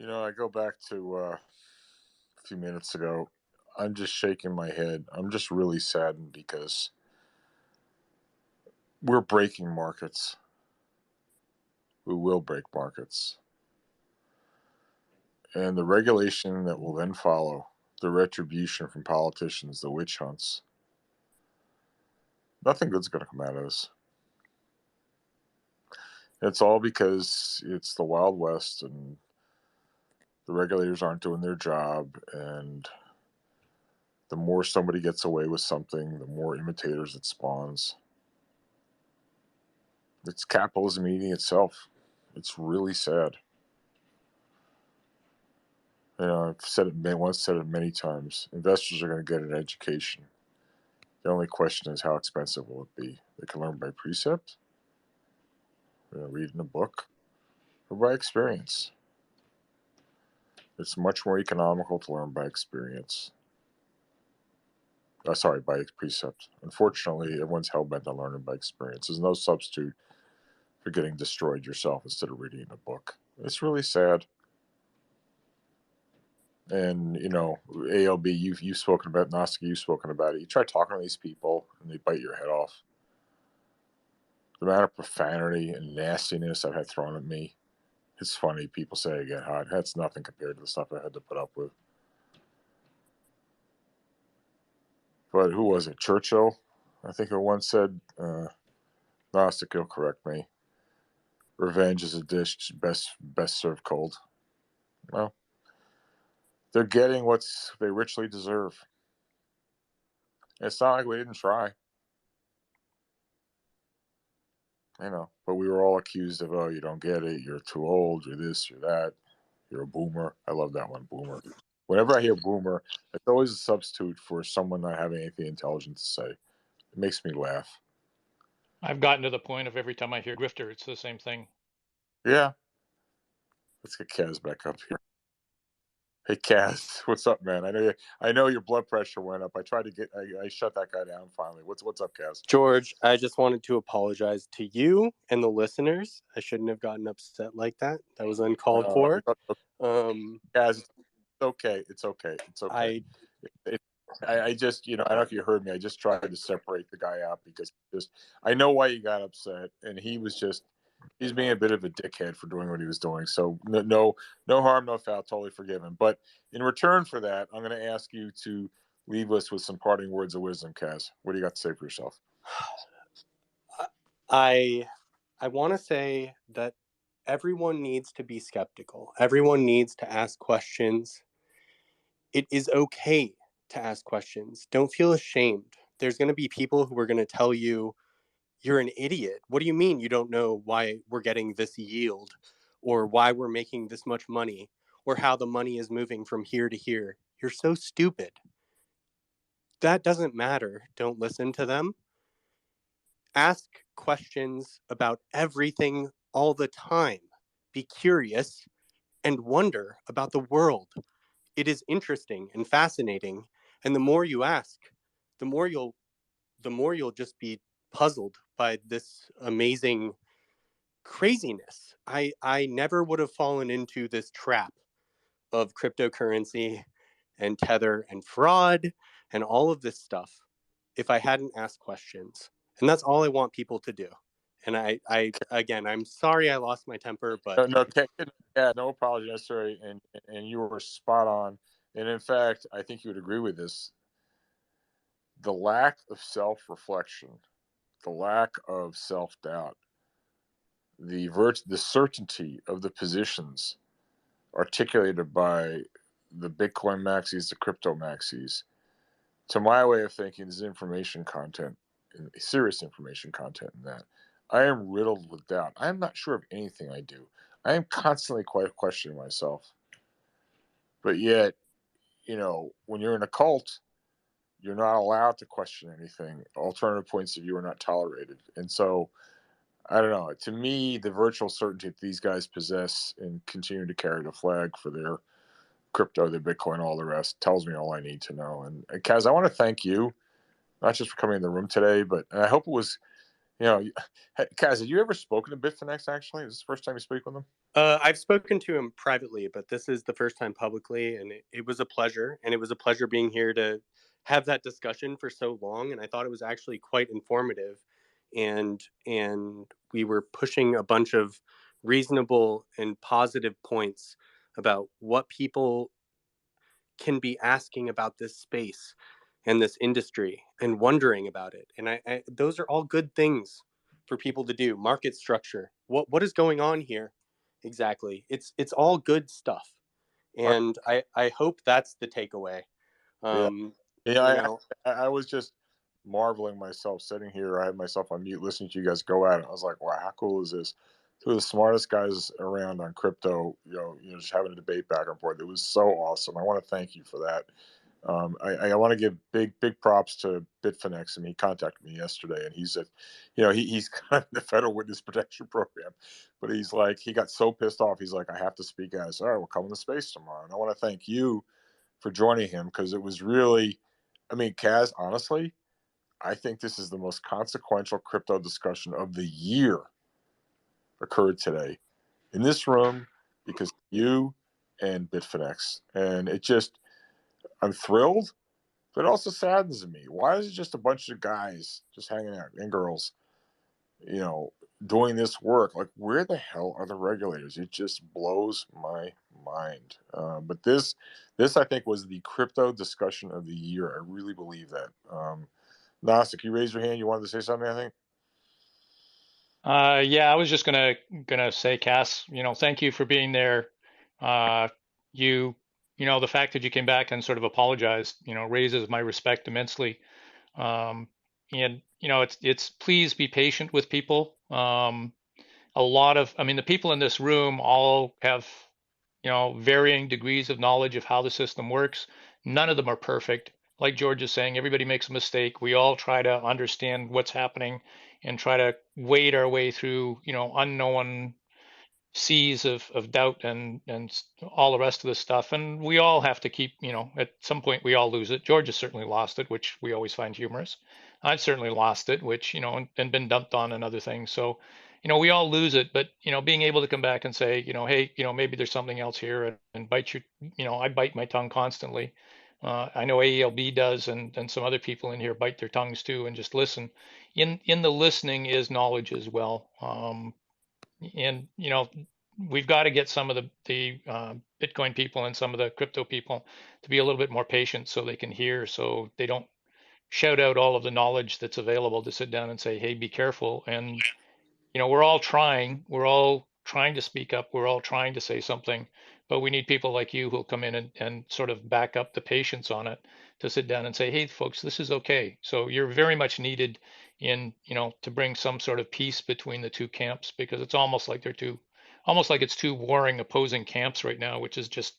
I go back to a few minutes ago. I'm just shaking my head. I'm just really saddened because we're breaking markets. We will break markets. And the regulation that will then follow, the retribution from politicians, the witch hunts, nothing good's going to come out of this. It's all because it's the Wild West and the regulators aren't doing their job. And the more somebody gets away with something, the more imitators it spawns. It's capitalism eating itself. It's really sad. I've said it many times. Investors are going to get an education. The only question is how expensive will it be? They can learn by precept, read in a book, or by experience. It's much more economical to learn by experience. By precept. Unfortunately, everyone's hell-bent on learning by experience. There's no substitute for getting destroyed yourself instead of reading a book. It's really sad. And, ALB, you've spoken about Gnostic, you've spoken about it. You try talking to these people, and they bite your head off. The amount of profanity and nastiness I've had thrown at me, it's funny. People say I get hot. That's nothing compared to the stuff I had to put up with. But who was it? Churchill? I think it once said, Gnostic, you'll correct me. Revenge is a dish best served cold. Well, they're getting what they richly deserve. It's not like we didn't try. But we were all accused of, oh, you don't get it, you're too old, you're this, you're that, you're a boomer. I love that one, boomer. Whenever I hear boomer, it's always a substitute for someone not having anything intelligent to say. It makes me laugh. I've gotten to the point of every time I hear grifter, it's the same thing. Yeah. Let's get Kaz back up here. Hey, Kaz, what's up, man? I know your blood pressure went up. I shut that guy down finally. What's up, Kaz? George, I just wanted to apologize to you and the listeners. I shouldn't have gotten upset like that. That was uncalled for. Kaz, it's okay. It's okay. I just, I don't know if you heard me. I just tried to separate the guy out because I know why he got upset, and he's being a bit of a dickhead for doing what he was doing. So no harm, no foul. Totally forgive him. But in return for that, I'm going to ask you to leave us with some parting words of wisdom, Kaz. What do you got to say for yourself? I want to say that everyone needs to be skeptical. Everyone needs to ask questions. It is okay to ask questions. Don't feel ashamed. There's going to be people who are going to tell you, you're an idiot. What do you mean you don't know why we're getting this yield, or why we're making this much money, or how the money is moving from here to here? You're so stupid. That doesn't matter. Don't listen to them. Ask questions about everything all the time. Be curious and wonder about the world. It is interesting and fascinating. And the more you ask, the more you'll the more you'll just be puzzled by this amazing craziness. I never would have fallen into this trap of cryptocurrency and Tether and fraud and all of this stuff if I hadn't asked questions. And that's all I want people to do. And again, I'm sorry I lost my temper, but yeah, no apology necessary, and you were spot on. And in fact, I think you would agree with this. The lack of self-reflection, the lack of self-doubt, the certainty of the positions articulated by the Bitcoin maxis, the crypto maxis, to my way of thinking, is information content, serious information content in that. I am riddled with doubt. I am not sure of anything I do. I am constantly quite questioning myself. But yet, when you're in a cult, you're not allowed to question anything. Alternative points of view are not tolerated. And so, I don't know. To me, the virtual certainty that these guys possess and continue to carry the flag for their crypto, their Bitcoin, all the rest, tells me all I need to know. And Kaz, I want to thank you, not just for coming in the room today, but I hope it was, Kaz, have you ever spoken to Bitfinex actually? Is this the first time you speak with them? I've spoken to him privately, but this is the first time publicly, and it was a pleasure. And it was a pleasure being here to have that discussion for so long. And I thought it was actually quite informative. And we were pushing a bunch of reasonable and positive points about what people can be asking about this space and this industry and wondering about it. And those are all good things for people to do. Market structure. What is going on here? Exactly. It's all good stuff. And I hope that's the takeaway. I was just marveling myself sitting here. I had myself on mute listening to you guys go at it. I was like, wow, how cool is this? Two of the smartest guys around on crypto, just having a debate back and forth. It was so awesome. I want to thank you for that. I want to give big props to Bitfinex. He contacted me yesterday, and he said, he's kind of in the Federal Witness Protection Program, but he's like, he got so pissed off. He's like, I have to speak out. I said, all right, we'll come in the space tomorrow. And I want to thank you for joining him, because it was really, Kaz, honestly, I think this is the most consequential crypto discussion of the year occurred today in this room because you and Bitfinex. And I'm thrilled, but it also saddens me. Why is it just a bunch of guys just hanging out and girls, doing this work? Like, where the hell are the regulators? It just blows my mind. But this, I think, was the crypto discussion of the year. I really believe that. Nasa, can you raise your hand? You wanted to say something, I think? Yeah, I was just gonna say, Cass, thank you for being there. The fact that you came back and sort of apologized, raises my respect immensely. And it's please be patient with people. The people in this room all have, varying degrees of knowledge of how the system works. None of them are perfect. Like George is saying, everybody makes a mistake. We all try to understand what's happening and try to wade our way through, unknown seas of doubt and all the rest of this stuff. And we all have to keep, at some point we all lose it. George has certainly lost it, which we always find humorous. I've certainly lost it, which, and been dumped on and other things. So, we all lose it, but, being able to come back and say, hey, maybe there's something else here, and bite I bite my tongue constantly. I know AELB does, and some other people in here bite their tongues too, and just listen. In the listening is knowledge as well. And we've got to get some of the Bitcoin people and some of the crypto people to be a little bit more patient so they can hear, so they don't shout out all of the knowledge that's available, to sit down and say, hey, be careful. And we're all trying to speak up, we're all trying to say something, but we need people like you who'll come in and sort of back up the patience on it, to sit down and say, hey folks, this is okay. So you're very much needed in, to bring some sort of peace between the two camps, because it's almost like it's two warring, opposing camps right now, which is just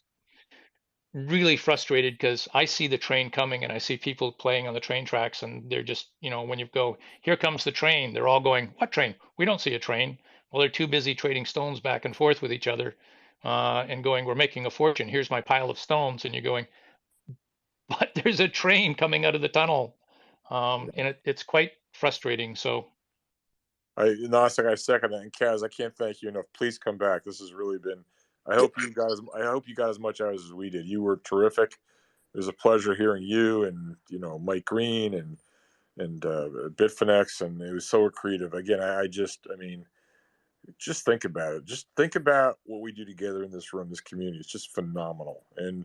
really frustrated, because I see the train coming and I see people playing on the train tracks, and they're just, when you go, here comes the train, they're all going, what train? We don't see a train. Well, they're too busy trading stones back and forth with each other, and going, we're making a fortune. Here's my pile of stones. And you're going, but there's a train coming out of the tunnel. and it's quite frustrating. So I second that. And Kaz, I can't thank you enough. Please come back. This has really been. I hope you got as much out as we did. You were terrific. It was a pleasure hearing you and Mike Green and Bitfinex, and it was so creative. Again, I mean, just think about it. Just think about what we do together in this room, this community. It's just phenomenal and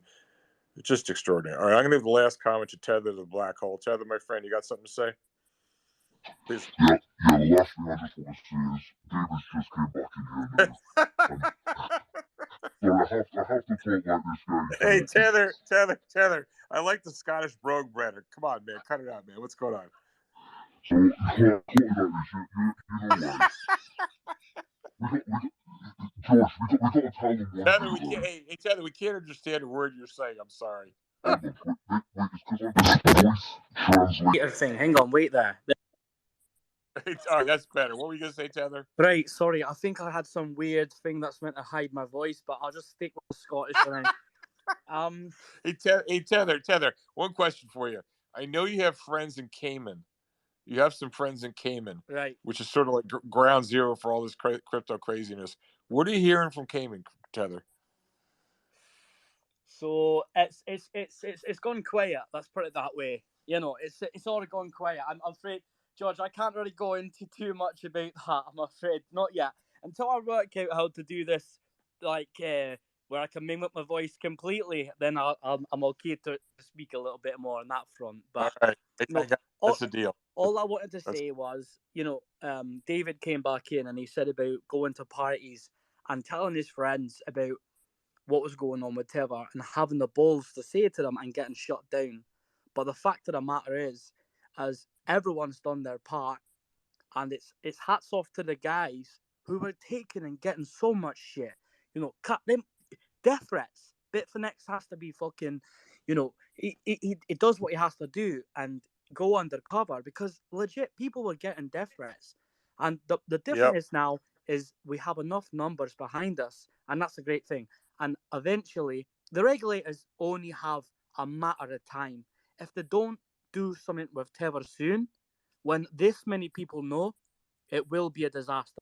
it's just extraordinary. All right, I'm going to give the last comment to Tether, the black hole. Tether, my friend, you got something to say? Please. Yeah, the last thing I just want to say is Davis just came back in here now. So I have to talk like this guy. Hey, Tether. I like the Scottish brogue breader. Come on, man. Cut it out, man. What's going on? So, you know what? George, we got to tell them one Tether, thing. we can't. Hey, Tether, we can't understand a word you're saying. I'm sorry. Hold on, wait, it's because I'm voice translate. Thing. Hang on, wait there. All right, that's better. What were you gonna say, Tether? Right, sorry. I think I had some weird thing that's meant to hide my voice, but I'll just stick with the Scottish for now. Hey, Tether. One question for you. I know you have friends in Cayman. You have some friends in Cayman, right? Which is sort of like ground zero for all this crypto craziness. What are you hearing from Cayman, Tether? So it's gone quiet. Let's put it that way. It's all gone quiet. I'm afraid, George, I can't really go into too much about that. I'm afraid not yet. Until I work out how to do this, like where I can mimic my voice completely, then I'm okay to speak a little bit more on that front. But all right, that's the deal. All I wanted to say was, David came back in and he said about going to parties and telling his friends about what was going on with Tether and having the balls to say to them and getting shut down. But the fact of the matter is, as everyone's done their part, and it's hats off to the guys who were taking and getting so much shit. Cut them death threats. Bitfinex has to be fucking, he does what he has to do and go undercover because legit people were getting death threats. And the difference now is we have enough numbers behind us, and that's a great thing. And eventually, the regulators only have a matter of time. If they don't do something with Tether soon, when this many people know, it will be a disaster.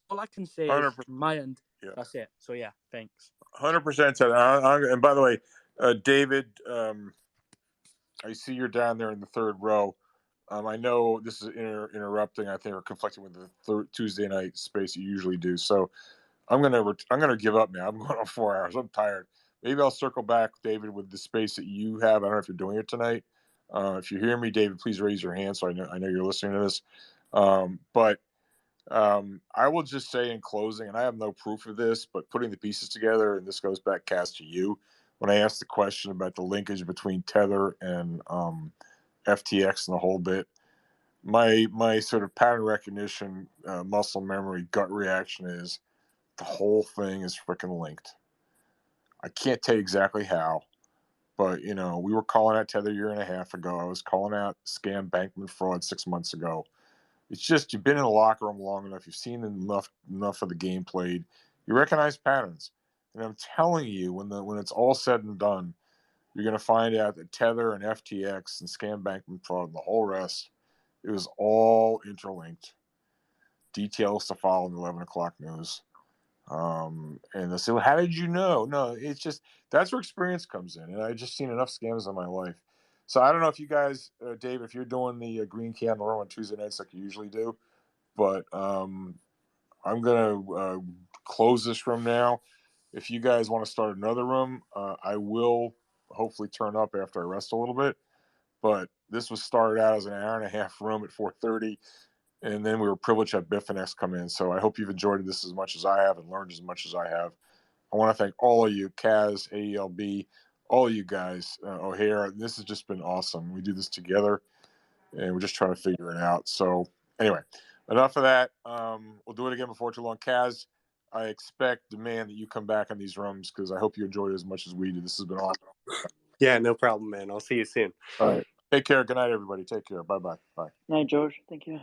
All I can say is, from my end, that's it. So yeah, thanks. 100%. And by the way, David, I see you're down there in the third row. I know this is interrupting, I think, or conflicting with the Tuesday night space you usually do. So I'm gonna give up now. I'm going on 4 hours. I'm tired. Maybe I'll circle back, David, with the space that you have. I don't know if you're doing it tonight. If you hear me, David, please raise your hand so I know you're listening to this. But I will just say in closing, and I have no proof of this, but putting the pieces together, and this goes back, Cass, to you, when I asked the question about the linkage between Tether and FTX and the whole bit, my sort of pattern recognition, muscle memory, gut reaction is the whole thing is freaking linked. I can't tell you exactly how, but we were calling out Tether a year and a half ago. I was calling out scam bankman fraud 6 months ago. It's just you've been in the locker room long enough. You've seen enough of the game played. You recognize patterns, and I'm telling you, when it's all said and done, you're going to find out that Tether and FTX and scam bankman fraud and the whole rest, it was all interlinked. Details to follow in the 11 o'clock news. And they say, well, how did you know? No, it's just that's where experience comes in, and I've just seen enough scams in my life. So I don't know if you guys, Dave, if you're doing the green candle room on Tuesday nights like you usually do, but I'm gonna close this room now. If you guys want to start another room, I will hopefully turn up after I rest a little bit. But this was started out as an hour and a half room at 4:30, and then we were privileged to have Bitfinex come in. So I hope you've enjoyed this as much as I have and learned as much as I have. I want to thank all of you, Kaz, AELB, all of you guys, O'Hare. This has just been awesome. We do this together, and we're just trying to figure it out. So anyway, enough of that. We'll do it again before too long. Kaz, I demand that you come back in these rooms because I hope you enjoyed it as much as we do. This has been awesome. Yeah, no problem, man. I'll see you soon. All right. Take care. Good night, everybody. Take care. Bye-bye. Bye. Night, George. Thank you.